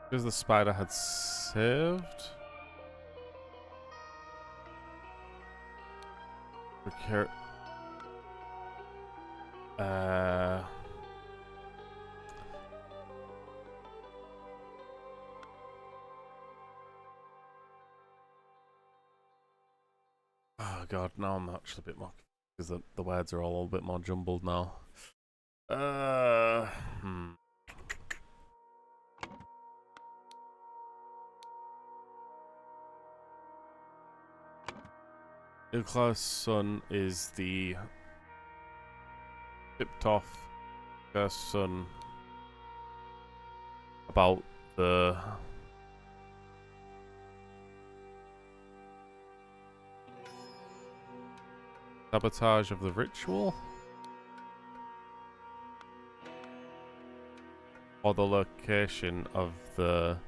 S1: Because the spider had saved. Oh god, now I'm actually a bit more because the words are all a little bit more jumbled now. Ilkla's son is the tipped off first son about the sabotage of the ritual or the location of the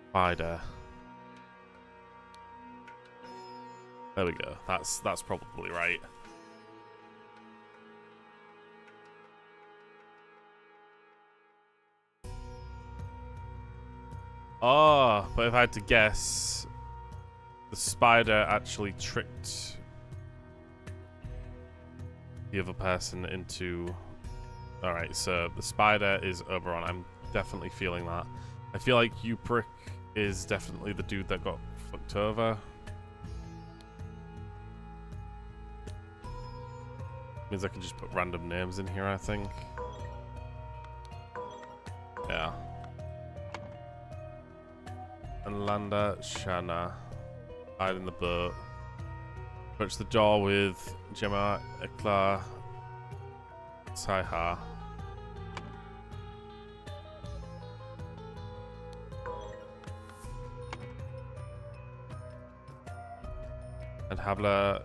S1: spider. There we go. That's probably right. Oh, but if I had to guess, the spider actually tricked the other person into... Alright, so the spider is Oberon. I'm definitely feeling that. I feel like Uprick is definitely the dude that got fucked over. Means I can just put random names in here, I think. Yeah. And Landa Shana hide in the boat. Approach the door with Gemma, Ekla, Saiha. And Habla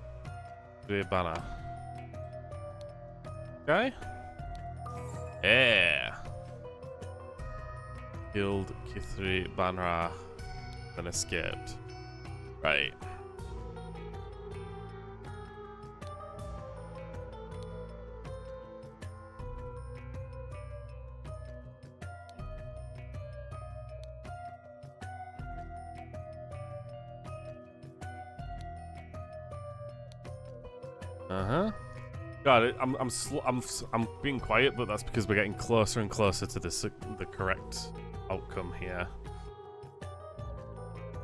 S1: Bana. Okay. Yeah. Killed Kithri Banra, then escaped. Right. Got it. I'm being quiet, but that's because we're getting closer and closer to the correct outcome here.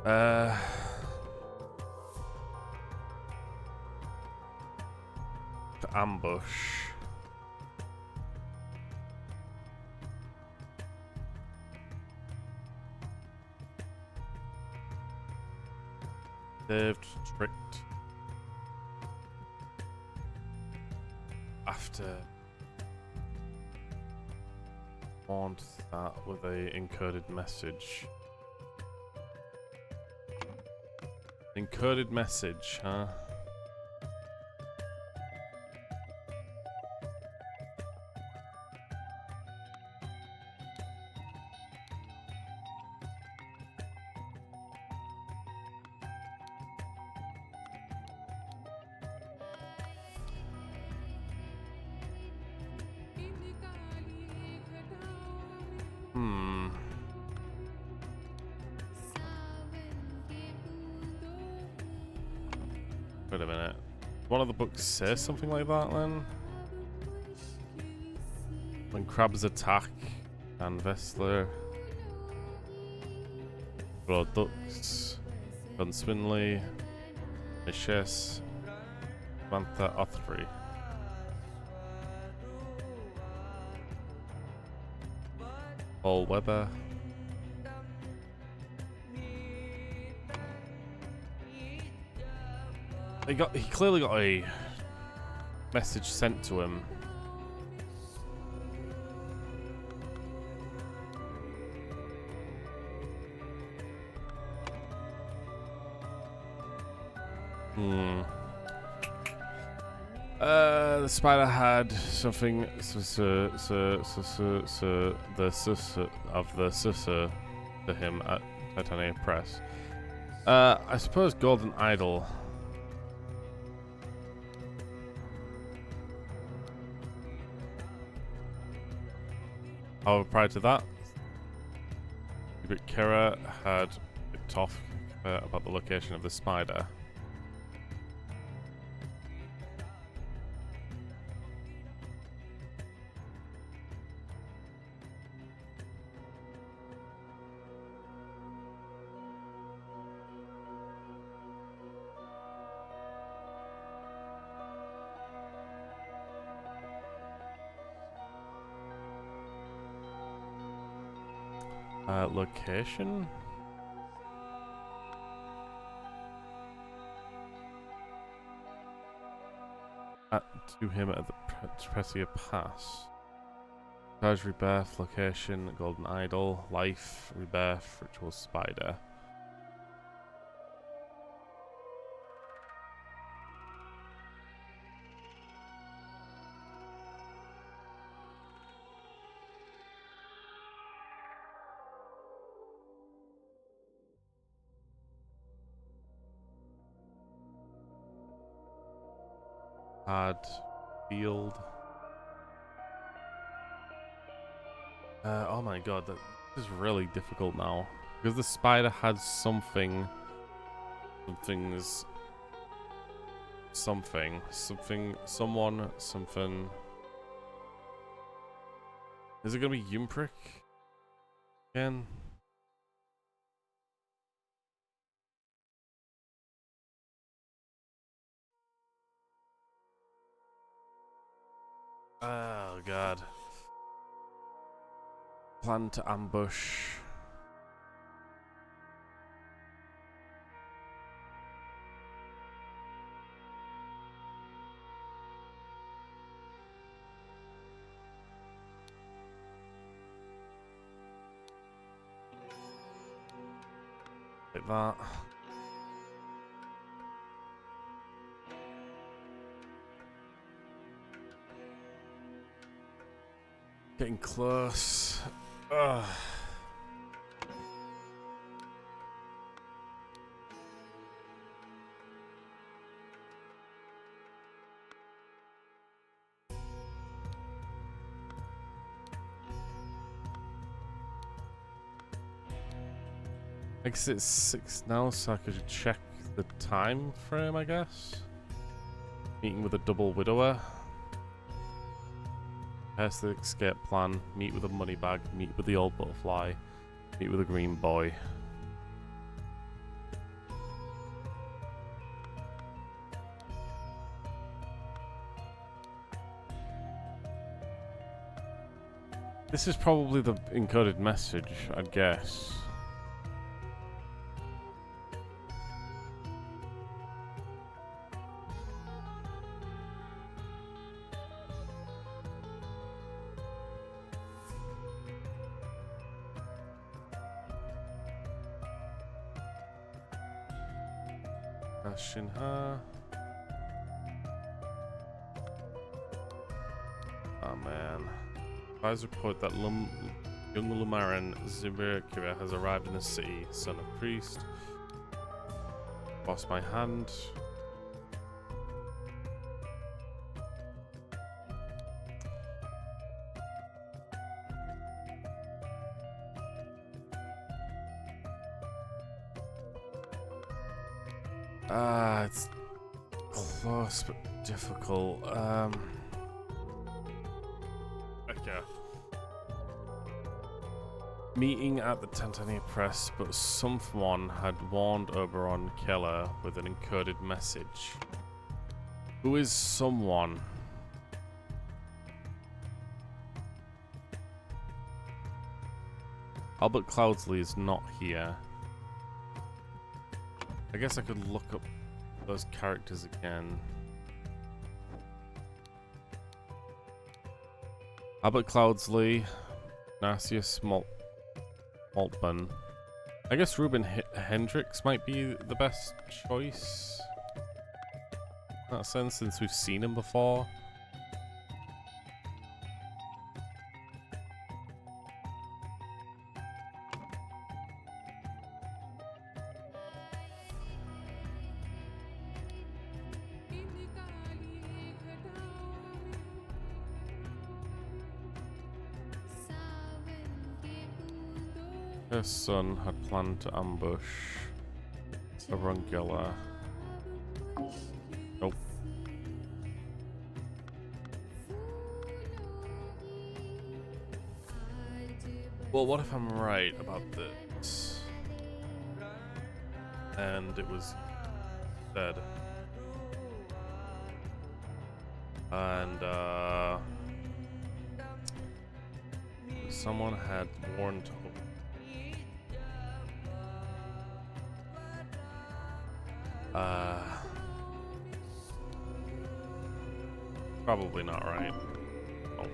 S1: To ambush. Saved, tricked. After want that with a encoded message. Encoded message, huh? Wait a minute. One of the books says something like that then? When crabs attack, and Vestler, Broad Ducks, Gun Swinley, Miches, Samantha Othry. Paul Weber. He clearly got a message sent to him. The spider had something the Susa to him at Titania Press. I suppose Golden Idol. However, prior to that, Kara had picked off about the location of the spider. Location? To him at the Presia Pass. Charge Rebirth, location, Golden Idol, Life, Rebirth, Ritual Spider. had field. Oh my god, that is really difficult now. Because the spider had something. Someone, something. Is it gonna be Yumprick again? Oh god. Plan to ambush. Like that. Getting close. Ugh. I guess it's 6 now, so I could check the time frame, I guess. Meeting with a double widower. Test the escape plan. Meet with a money bag. Meet with the old butterfly. Meet with a green boy. This is probably the encoded message, I'd guess. Shinha. Oh man. Spies report that young Lumaran Zibirkira has arrived in the city. Son of priest. Lost my hand. It's close but difficult. Okay. Meeting at the Tantania Press, but someone had warned Oberon Keller with an encoded message. Who is someone? Albert Cloudsley is not here. I guess I could look up those characters again. Albert Cloudsley, Narcissus Maltman. I guess Ruben Hendricks might be the best choice. In that sense, since we've seen him before. Her son had planned to ambush a Rungilla. Nope. Well, what if I'm right about this? And it was dead. And, someone had warned. Probably not right. Oh.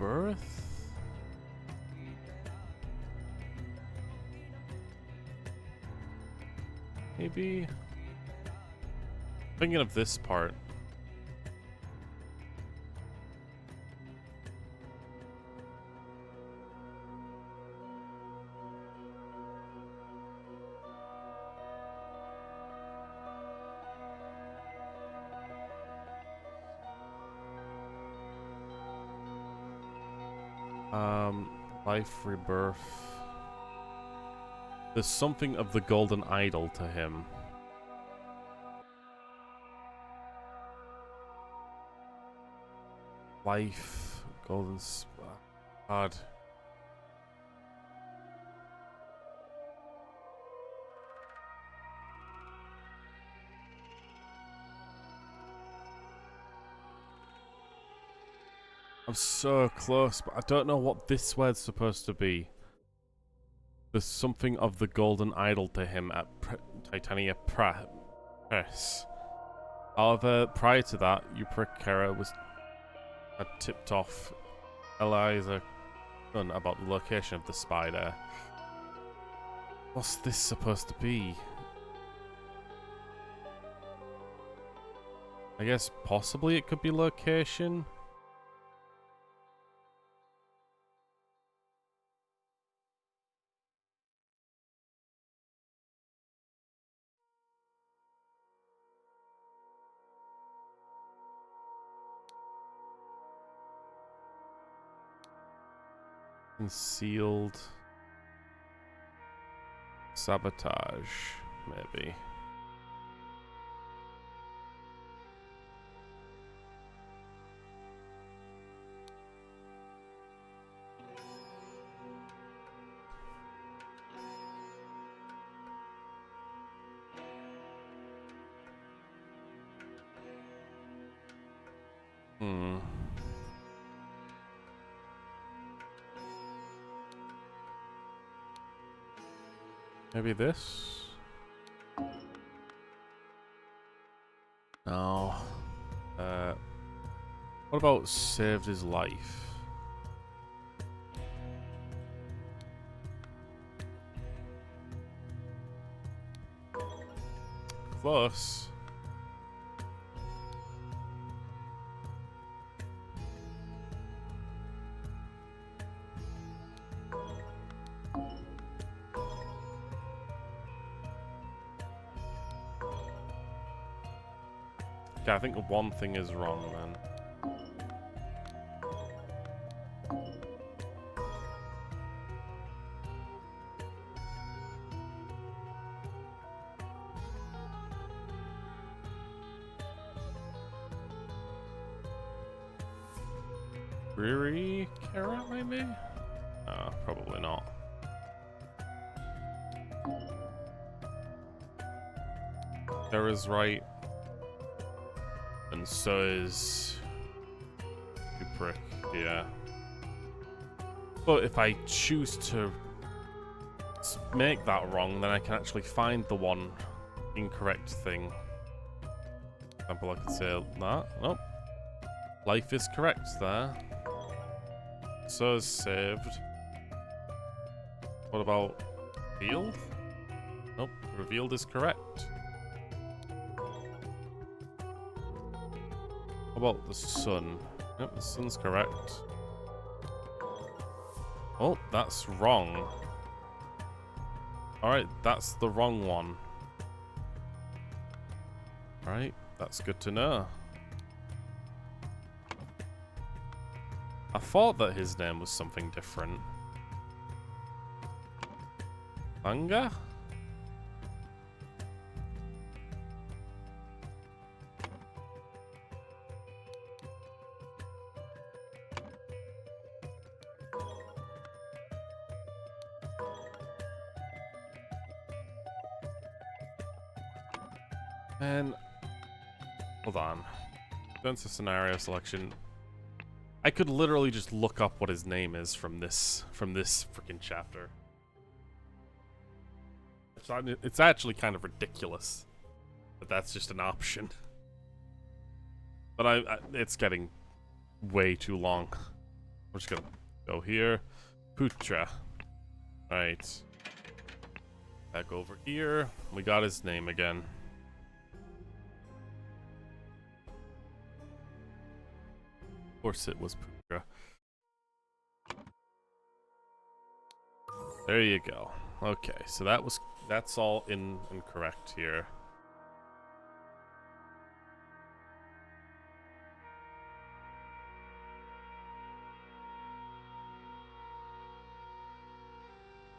S1: rebirth? Maybe. Thinking of this part. Life rebirth. There's something of the golden idol to him. Life, golden God. I'm so close, but I don't know what this word's supposed to be. There's something of the golden idol to him at Titania Press. However, prior to that, Euprikera had tipped off Eliza Gunn about the location of the spider. What's this supposed to be? I guess possibly it could be location. Concealed sabotage, maybe. Maybe this? No. What about saved his life? Close. Okay, I think one thing is wrong then. Riri Carrot, maybe? No, probably not. Sarah's right. And so is you prick, yeah. But if I choose to make that wrong, then I can actually find the one incorrect thing. For example, I could say that. Nope. Life is correct there. So is saved. What about revealed? Nope. Revealed is correct. How about the sun? Yep, the sun's correct. Oh, that's wrong. Alright, that's the wrong one. Alright, that's good to know. I thought that his name was something different. Manga? And hold on. Turn to scenario selection. I could literally just look up what his name is from this freaking chapter. It's actually kind of ridiculous that that's just an option. But it's getting way too long. We're just gonna go here. Putra. Right. Back over here. We got his name again. Of course it was Putra. There you go. Okay, so that's all incorrect here.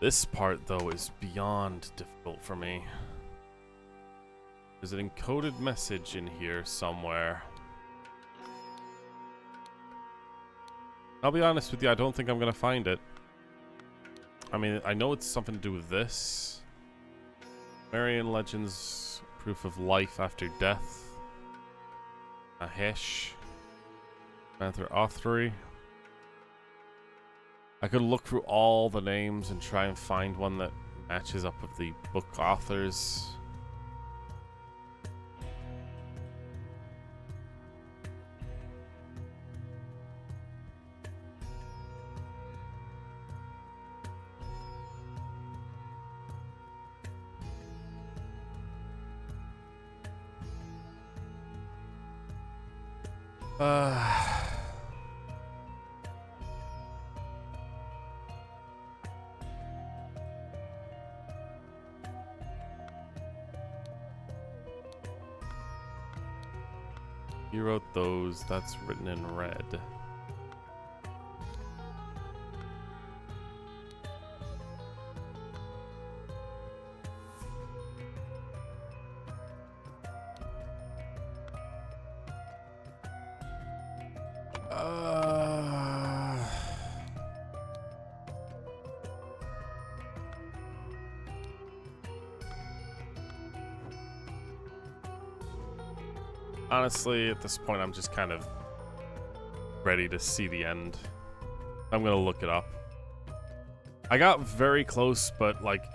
S1: This part, though, is beyond difficult for me. There's an encoded message in here somewhere. I'll be honest with you, I don't think I'm gonna find it. I mean, I know it's something to do with this. Marian Legends, proof of life after death. Mahesh. Panther Authry. I could look through all the names and try and find one that matches up with the book authors. He wrote those. That's written in red. Honestly, at this point, I'm just kind of ready to see the end. I'm gonna look it up. I got very close, but like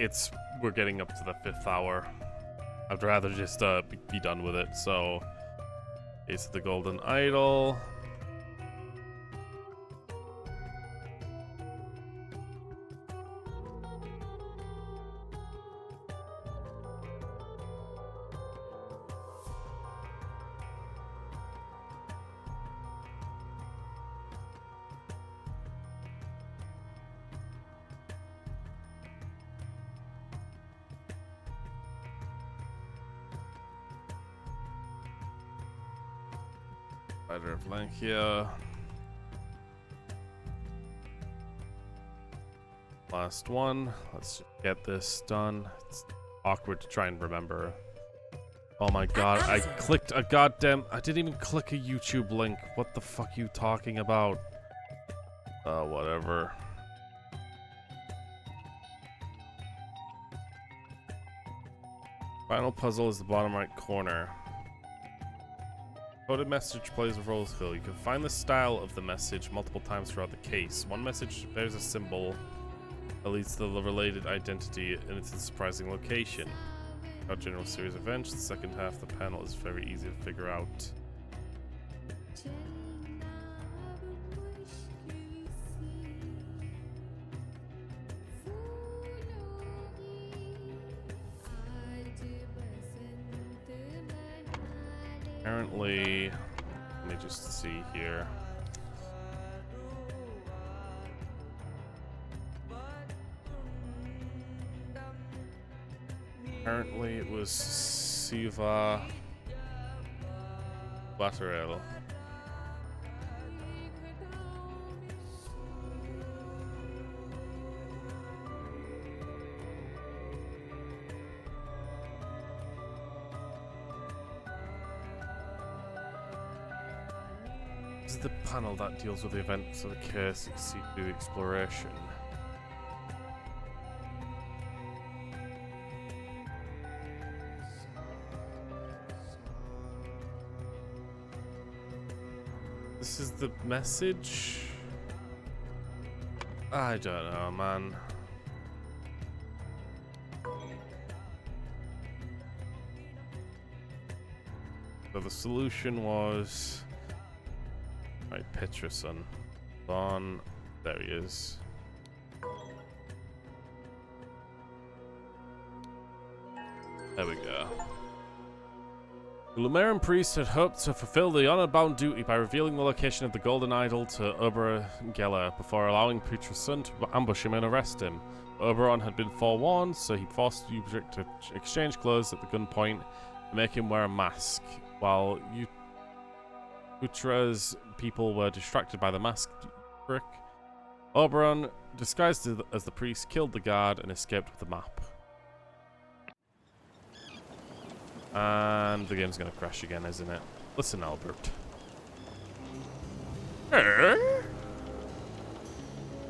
S1: we're getting up to the 5th hour. I'd rather just be done with it. So, Ace of the Golden Idol. Spider of Lankia. Last one. Let's just get this done. It's awkward to try and remember. Oh my god, I clicked a goddamn... I didn't even click a YouTube link. What the fuck are you talking about? Whatever. Final puzzle is the bottom right corner. Coded message plays a role skill. You can find the style of the message multiple times throughout the case. One message bears a symbol that leads to the related identity and it's a surprising location. About general series events, the second half of the panel is very easy to figure out. Apparently, let me just see here. Apparently it was Siva Lateral. This is the panel that deals with the events of the case succeed through the exploration. This is the message? I don't know, man. So the solution was... Right, Peterson. On. There he is. There we go. The Lumerian priest had hoped to fulfill the honor-bound duty by revealing the location of the golden idol to Oberon Geller before allowing Petra's son to ambush him and arrest him. Oberon had been forewarned, so he forced Ubrik to exchange clothes at the gunpoint and make him wear a mask, while Petra's people were distracted by the masked Ubrik. Oberon, disguised as the priest, killed the guard and escaped with the map. And the game's gonna crash again, isn't it? Listen, Albert.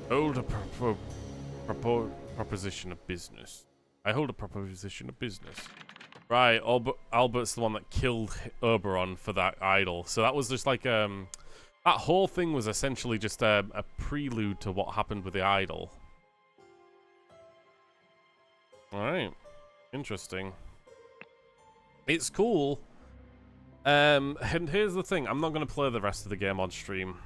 S1: Hold a proposition of business. I hold a proposition of business. Right, Albert's the one that killed Oberon for that idol. So that was just like that whole thing was essentially just a prelude to what happened with the idol. All right, interesting. It's cool. And here's the thing. I'm not going to play the rest of the game on stream.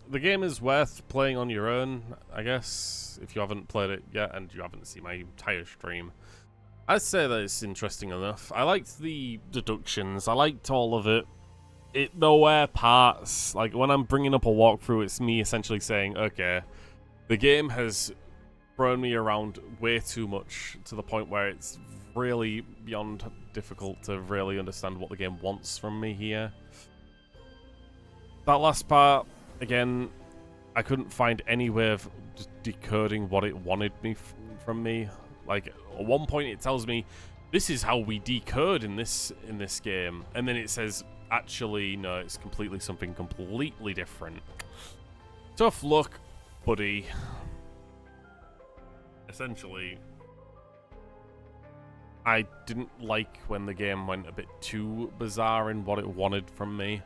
S1: The game is worth playing on your own, I guess, if you haven't played it yet and you haven't seen my entire stream. I'd say that it's interesting enough. I liked the deductions. I liked all of it. It nowhere parts. Like, when I'm bringing up a walkthrough, it's me essentially saying, okay, the game has thrown me around way too much to the point where it's really beyond difficult to really understand what the game wants from me here. That last part, again, I couldn't find any way of just decoding what it wanted me from me. Like, at one point it tells me, this is how we decode in this game, and then it says, actually, no, it's completely something completely different. Tough luck, buddy. Essentially, I didn't like when the game went a bit too bizarre in what it wanted from me.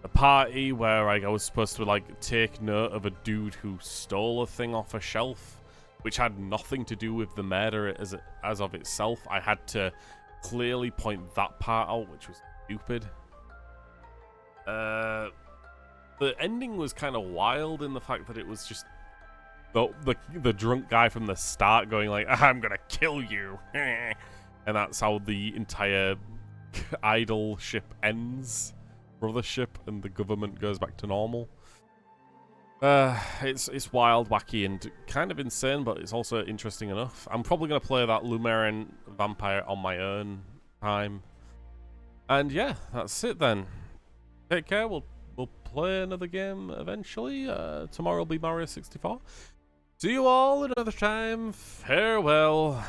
S1: A party where I was supposed to like take note of a dude who stole a thing off a shelf, which had nothing to do with the murder as of itself. I had to clearly point that part out, which was stupid. The ending was kind of wild in the fact that it was just the drunk guy from the start going like, I'm gonna kill you. And that's how the entire idol ship ends. Brothership, and the government goes back to normal. It's wild, wacky, and kind of insane, but it's also interesting enough. I'm probably going to play that Lumerian vampire on my own time. And yeah, that's it then. Take care. We'll play another game eventually. Tomorrow will be Mario 64. See you all another time. Farewell.